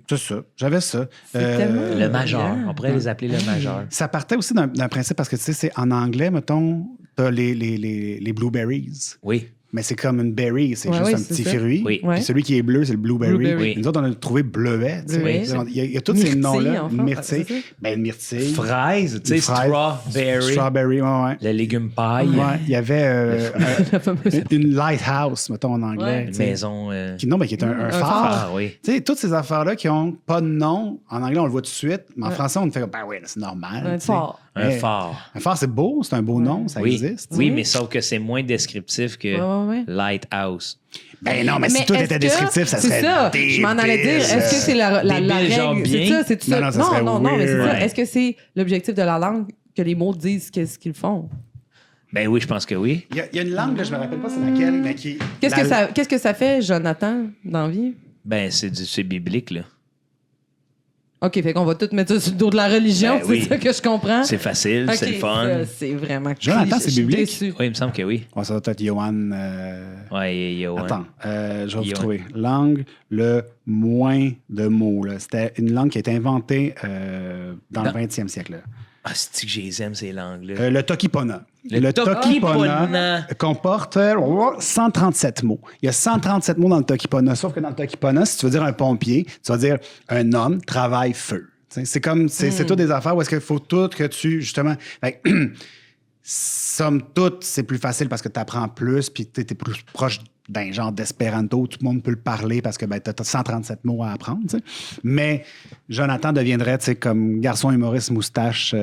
C'est ça. J'avais ça. C'est tellement- Le majeur. Yeah. On pourrait les appeler le majeur. Ça partait aussi d'un principe parce que tu sais, c'est en anglais, mettons, t'as les blueberries. Oui. Mais c'est comme une berry, c'est Ouais, juste oui, un c'est petit ça. fruit. Oui. Puis Ouais. celui qui est bleu, c'est le blueberry. Blueberry. Oui. Nous autres, on a trouvé bleuet. tu sais. Bleuet. Il y a tous ces Myrtille, noms-là. enfin, Myrtille. c'est ça. Ben, une myrtille. Fraise, tu sais, Une fraise. strawberry. Strawberry, ouais. Le légume paille. Ouais, il y avait La fameuse- une lighthouse, mettons en anglais. Ouais. Une tu sais. maison. Non, mais qui est un Un phare. phare. Ah oui. Tu sais, toutes ces affaires-là qui n'ont pas de nom, en anglais, on le voit tout de suite, mais en Ouais. français, on fait comme, ben oui, c'est normal. Un tu sais. fort. Un Mais phare. Un phare, c'est beau, c'est un beau nom, ça Oui. existe. Oui, Oui. mais sauf que c'est moins descriptif que Ouais. Lighthouse. Ben non, mais si tout est-ce était que- descriptif, ça serait C'est ça. Je m'en allais dire, est-ce que c'est la Débile, règle? genre C'est bien? ça, c'est tout ça. Non, ça serait non, mais c'est weird. ça. Ouais. Est-ce que c'est l'objectif de la langue que les mots disent qu'est-ce qu'ils font? Ben oui, je pense que oui. Il y a une langue, là, je me rappelle pas c'est laquelle, mais qui. Qu'est-ce que ça fait, Jonathan, dans la vie? Ben, c'est biblique, là. OK, fait qu'on va tout mettre ça sur le dos de la religion, Ben c'est oui. ça que je comprends. C'est facile, OK, c'est le fun. ça, c'est vraiment Jonathan, cliché. c'est Je suis biblique? déçue. Oui, il me semble que oui. Ouais, ça doit être Johan. Ouais, Yoann. Attends, je vais vous Yoann. trouver. Langue, le moins de mots. Là. C'était une langue qui a été inventée dans le 20e siècle. Là. Ah, c'est que je les aime, ces langues-là. Le Tokipona. Le Tokipona. Comporte 137 mots. Il y a 137 mots dans le Tokipona. Sauf que dans le Tokipona, si tu veux dire un pompier, tu vas dire un homme, travail, feu. Tu sais, c'est comme, c'est toutes des affaires où est-ce qu'il faut tout que tu, justement... Fait que, somme toute, c'est plus facile parce que tu apprends plus puis tu es plus proche d'un genre d'espéranto, tout le monde peut le parler parce que ben, tu as 137 mots à apprendre. T'sais. Mais Jonathan deviendrait comme garçon humoriste moustache.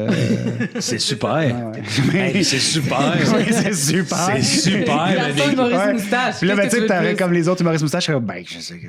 C'est super. Hey, c'est super. Oui, c'est super. C'est super. Garçon humoriste moustache. Puis là, ben, Qu'est-ce que tu tu veux aurais de comme les autres humoristes moustaches, je sais que.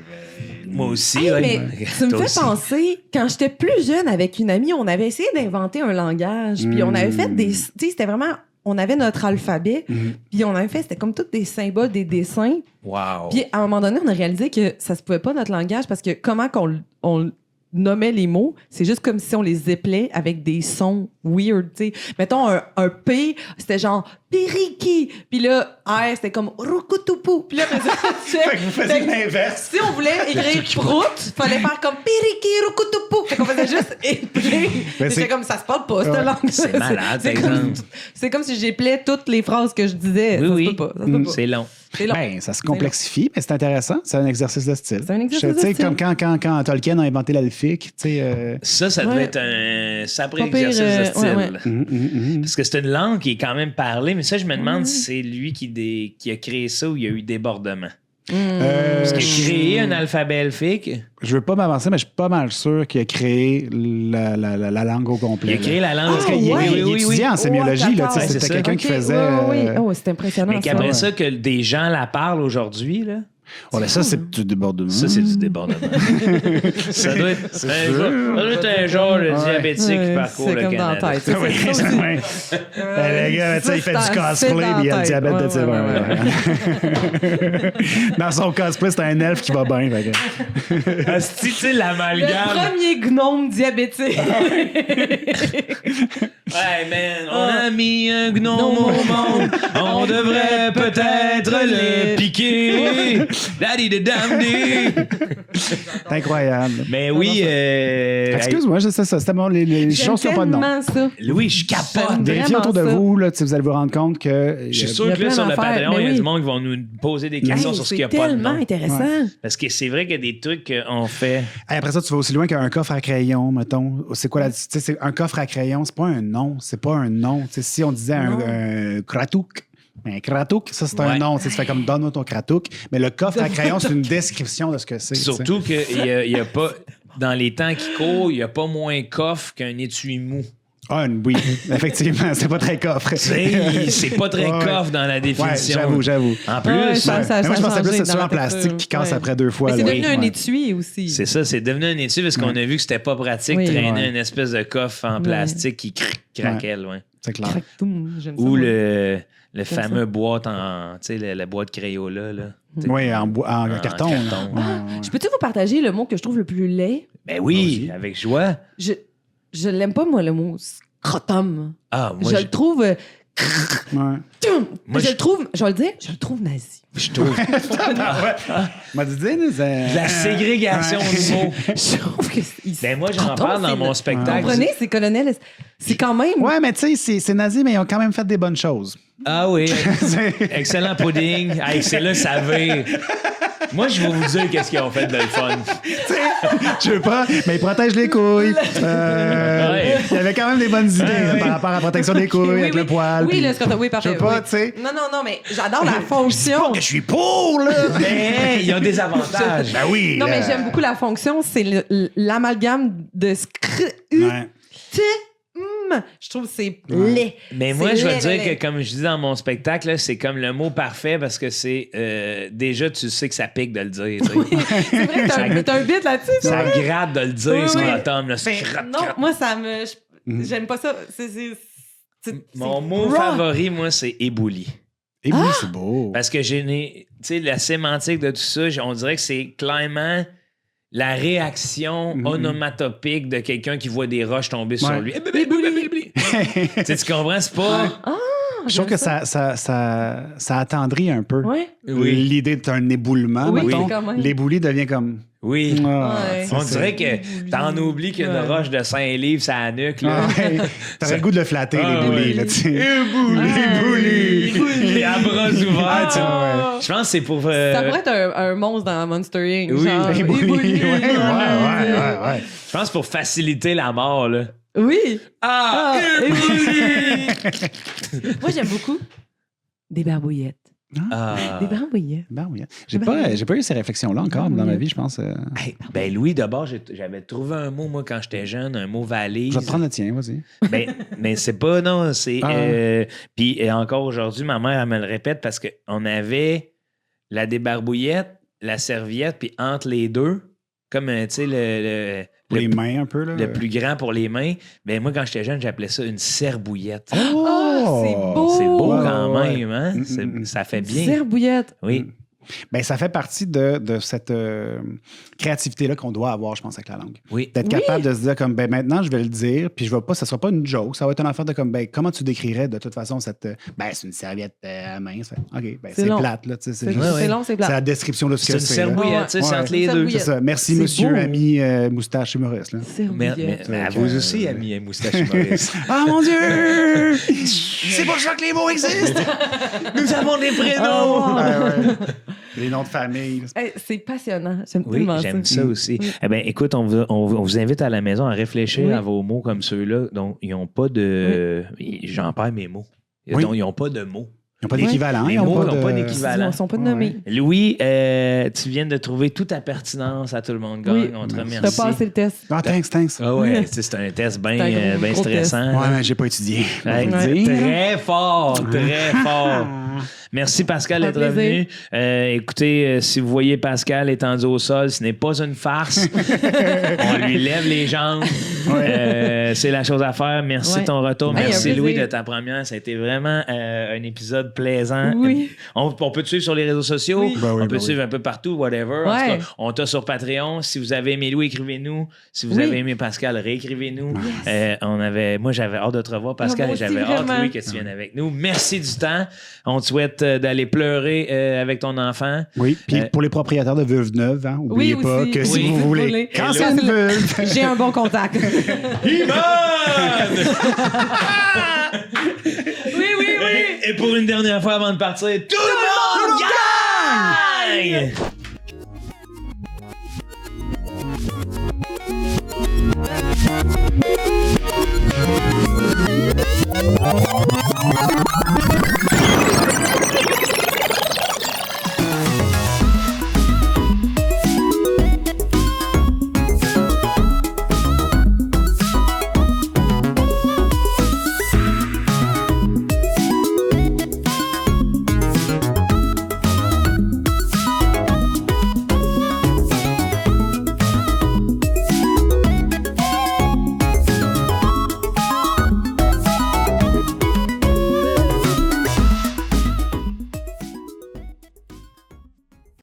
Moi aussi. Hey, ouais. mais tu me Toi fais aussi. penser, quand j'étais plus jeune avec une amie, on avait essayé d'inventer un langage, puis on avait fait des... Tu sais, c'était vraiment... On avait notre alphabet, puis on avait fait... C'était comme tous des symboles, des dessins. Wow. Puis à un moment donné, on a réalisé que ça se pouvait pas, notre langage, parce que comment qu'on on nommait les mots, c'est juste comme si on les éplait avec des sons weird, tu sais. Mettons, un P, c'était genre Piriki. Puis là, R, c'était comme Rukutupu. Puis là, Fait que vous faisiez l'inverse. si on voulait écrire prout, fallait faire comme Piriki Rukutupu. Fait qu'on faisait juste épeler. Mais C'était comme ça se parle pas, cette langue. C'est malade, C'est par comme, exemple. c'est comme si j'éplais toutes les phrases que je disais. Oui, ça oui. se peut pas. Ça se peut pas. C'est long. C'est long. Ben, ça se complexifie, mais c'est intéressant. C'est un exercice de style. C'est un exercice de Tu sais, style. comme quand Tolkien a inventé l'alphique, tu sais. Ça devait Ouais. être un sacré Pas pire, exercice de style. ouais. Parce que c'est une langue qui est quand même parlée, mais ça, je me demande si c'est lui qui a créé ça ou il y a eu débordement. Parce qu'il a créé un alphabet elfique. Je veux pas m'avancer, mais je suis pas mal sûr qu'il a créé la langue au complet. Il a créé la langue. Parce qu'il il étudiait en sémiologie, là, tu sais, Ouais, c'est c'était ça. quelqu'un qui Ok, faisait. oui. Oh, c'est impressionnant. Mais qu'après ça, que des gens la parlent aujourd'hui, là. Ouais, ben ça, c'est du débordement. Ça, c'est du débordement. Ça doit être un genre de diabétique qui parcourt c'est le comme dans Canada. la tête. Oui, C'est ça aussi. ouais. Le gars, tu sais, il fait du C'est cosplay, dans puis il a la le diabète de tête. type Ouais, 1. Dans son cosplay, c'est un elfe qui va bien. Fait que- Asti, tu sais, Le l'amalgame. premier gnome diabétique. Hey man, on a mis un gnome au monde. On devrait peut-être le piquer. Daddy de damdi. C'est incroyable. Mais oui, Excuse-moi, c'est ça. C'était bon, les choses sont pas de nom. tellement ça. Louis, je capote. J'aime Vérifiez vraiment autour de ça. vous, là, vous allez vous rendre compte que. Je suis Il sûr y a que là, plein sur le d'affaires, Patreon, mais il y a oui. du monde qui vont nous poser des questions Hey, sur ce qu'il c'est n'y a pas de tellement nom. intéressant. Parce que c'est vrai qu'il y a des trucs qu'on fait. Hey, après ça, tu vas aussi loin qu'un coffre à crayon, mettons. C'est quoi la. Tu sais, c'est un coffre à crayon, c'est pas un nom. C'est pas un nom. Tu sais, si on disait un kratouk. Un kratouk, ça, c'est un Ouais. nom. Tu sais, ça fait comme donne-moi ton kratouk. Mais le coffre à crayon, c'est une description de ce que c'est. Surtout qu'il y a pas. Dans les temps qui courent, il n'y a pas moins coffre qu'un étui mou. Ah, oui, effectivement, c'est pas très coffre. Tu sais, c'est pas très Ouais. coffre dans la Ouais, définition. j'avoue. En plus, Ouais, ça- Mais moi, je pensais a plus que changé c'est sur dans en la plastique texture. qui casse Ouais. après 2 fois. Mais c'est là. devenu un Ouais. étui aussi. c'est ça, c'est devenu un étui parce qu'on a vu que c'était pas pratique Oui. traîner Ouais. une espèce de coffre en plastique qui craquait, ouais. C'est clair. Crac-toum, j'aime ça, Ou moi. le fameux boîte en. Tu sais, la boîte Crayola, là. Oui, en carton. carton. là. Ouais, ouais. Je peux-tu vous partager le mot que je trouve le plus laid? Ben oui, avec joie. Je l'aime pas, moi, le mot scrotum. Ah, moi, Je le trouve... Ouais. Moi, je le trouve... Je vais le dire, je le trouve nazi. je trouve M'a dit, dis, la ségrégation de mots. Je trouve que... Ben moi, j'en Scrotum, parle dans c'est mon Vous spectacle. comprenez? C'est colonel... C'est quand même... Ouais, mais tu sais, c'est nazi, mais ils ont quand même fait des bonnes choses. Ah oui, C'est- excellent pudding. Hey, c'est là, ça veut. Moi, je vais vous dire qu'est-ce qu'ils ont fait de le fun. Je veux pas, mais ils protègent les couilles. Ouais. Il y avait quand même des bonnes idées par rapport à la protection des couilles, Oui, avec oui. le poil. Oui, puis- le scrotum, oui, parfait. Je veux pas, oui. tu sais. Non, mais j'adore la fonction. Je suis pour, là! Mais ils ont des avantages. Ben oui! Non, là. mais j'aime beaucoup la fonction. C'est l'amalgame de Ouais. Je trouve que c'est laid. Mais moi, C'est je vais laid, dire laid. que, comme je dis dans mon spectacle, là, c'est comme le mot parfait parce que c'est déjà, tu sais que ça pique de le dire. Tu sais. C'est vrai que t'as un bit là-dessus. Ça c'est vrai? gratte de le dire, Oui, ce oui. scrotum, là. Ben, non, moi, ça me... J'aime pas ça. Mon mot raw. favori, moi, c'est ébouli. Et oui, c'est beau. Parce que tu sais, la sémantique de tout ça, on dirait que c'est clairement la réaction onomatopique de quelqu'un qui voit des roches tomber sur lui. Tu sais, tu comprends? C'est pas... Je trouve que ça attendrit un peu Ouais. Oui. l'idée d'un éboulement. Oui, mettons. quand même. L'ébouli devient comme... Oui. Ah, Ouais. ça, On c'est- dirait que t'en oublies qu'il y a une Ouais. roche de 5 livres sur la nuque. Là. Ah, ouais. T'aurais le goût de le flatter, Ah, l'éboulis, ouais. là, tu sais. Ébouli! À bras ouverts. tu sais. Ah. Je pense que c'est pour... Ça pourrait être un monstre dans Monster Inc. Oui, genre, Éboulis, ébouli. ouais. Je pense pour faciliter la mort, là. Oui. Ah! Ébouli. Moi, j'aime beaucoup des barbouillettes. Des barbouillettes. Ben oui. J'ai pas eu ces réflexions-là encore dans ma vie, je pense. Hey, ben Louis, d'abord, j'avais trouvé un mot, moi, quand j'étais jeune, un mot valise. Je vais te prendre le tien, vas-y. Mais c'est pas, non, c'est... Puis encore aujourd'hui, ma mère, elle me le répète parce qu'on avait la débarbouillette, la serviette, puis entre les deux, comme, tu sais, les mains un peu, là. Le plus grand pour les mains. Ben moi, quand j'étais jeune, j'appelais ça une serbouillette. C'est beau! C'est beau quand même, hein? Ça fait bien. Serbouillette. Oui. Ben, ça fait partie de cette créativité-là qu'on doit avoir, je pense, avec la langue. Oui. D'être capable de se dire comme, ben, maintenant, je vais le dire, puis ça ne sera pas une joke, ça va être une affaire de comme, ben, comment tu décrirais de toute façon cette. Ben, c'est une serviette à main. OK, ben, c'est plate, là. C'est long, c'est plate. C'est la description de ce que c'est. C'est une serbouillette, tu sais, c'est entre les deux. C'est ça. Merci, monsieur, ami, moustache humoriste. Là. Mais à vous aussi, ami, moustache humoriste. Ah, mon Dieu! C'est pour ça que les mots existent! Nous avons des prénoms! Les noms de famille. C'est passionnant. J'aime oui, tellement j'aime ça aussi. Eh bien, écoute, on vous invite à la maison à réfléchir à vos mots comme ceux-là. Donc, ils n'ont pas de... J'en perds mes mots. Donc, ils n'ont pas de mots. Ils n'ont pas d'équivalent. Les mots n'ont pas d'équivalent. Ils ne sont pas nommés. Louis, tu viens de trouver toute ta pertinence à tout le monde. Oui. On te remercie. Tu as passé le test. Ah, thanks. Ah ouais, c'est un test bien stressant. Ouais, mais j'ai pas étudié. Très fort. Merci Pascal d'être venu. Écoutez, si vous voyez Pascal étendu au sol, ce n'est pas une farce. On lui lève les jambes. C'est la chose à faire. Merci de ton retour. Merci Louis de ta première. Ça a été vraiment un épisode plaisant. Oui. On peut te suivre sur les réseaux sociaux. Oui. On peut te suivre un peu partout, whatever. En tout cas, on t'a sur Patreon. Si vous avez aimé Louis, écrivez-nous. Si vous avez aimé Pascal, réécrivez-nous. Moi, j'avais hâte de te revoir, Pascal, et j'avais hâte, Louis, que tu viennes avec nous. Merci du temps. On te souhaite d'aller pleurer avec ton enfant. Oui, puis pour les propriétaires de vulves neuves, hein, n'oubliez pas que si vous voulez, quand c'est une vulve, j'ai un bon contact. Iman! Oui. Et pour une dernière fois avant de partir, tout le monde gagne!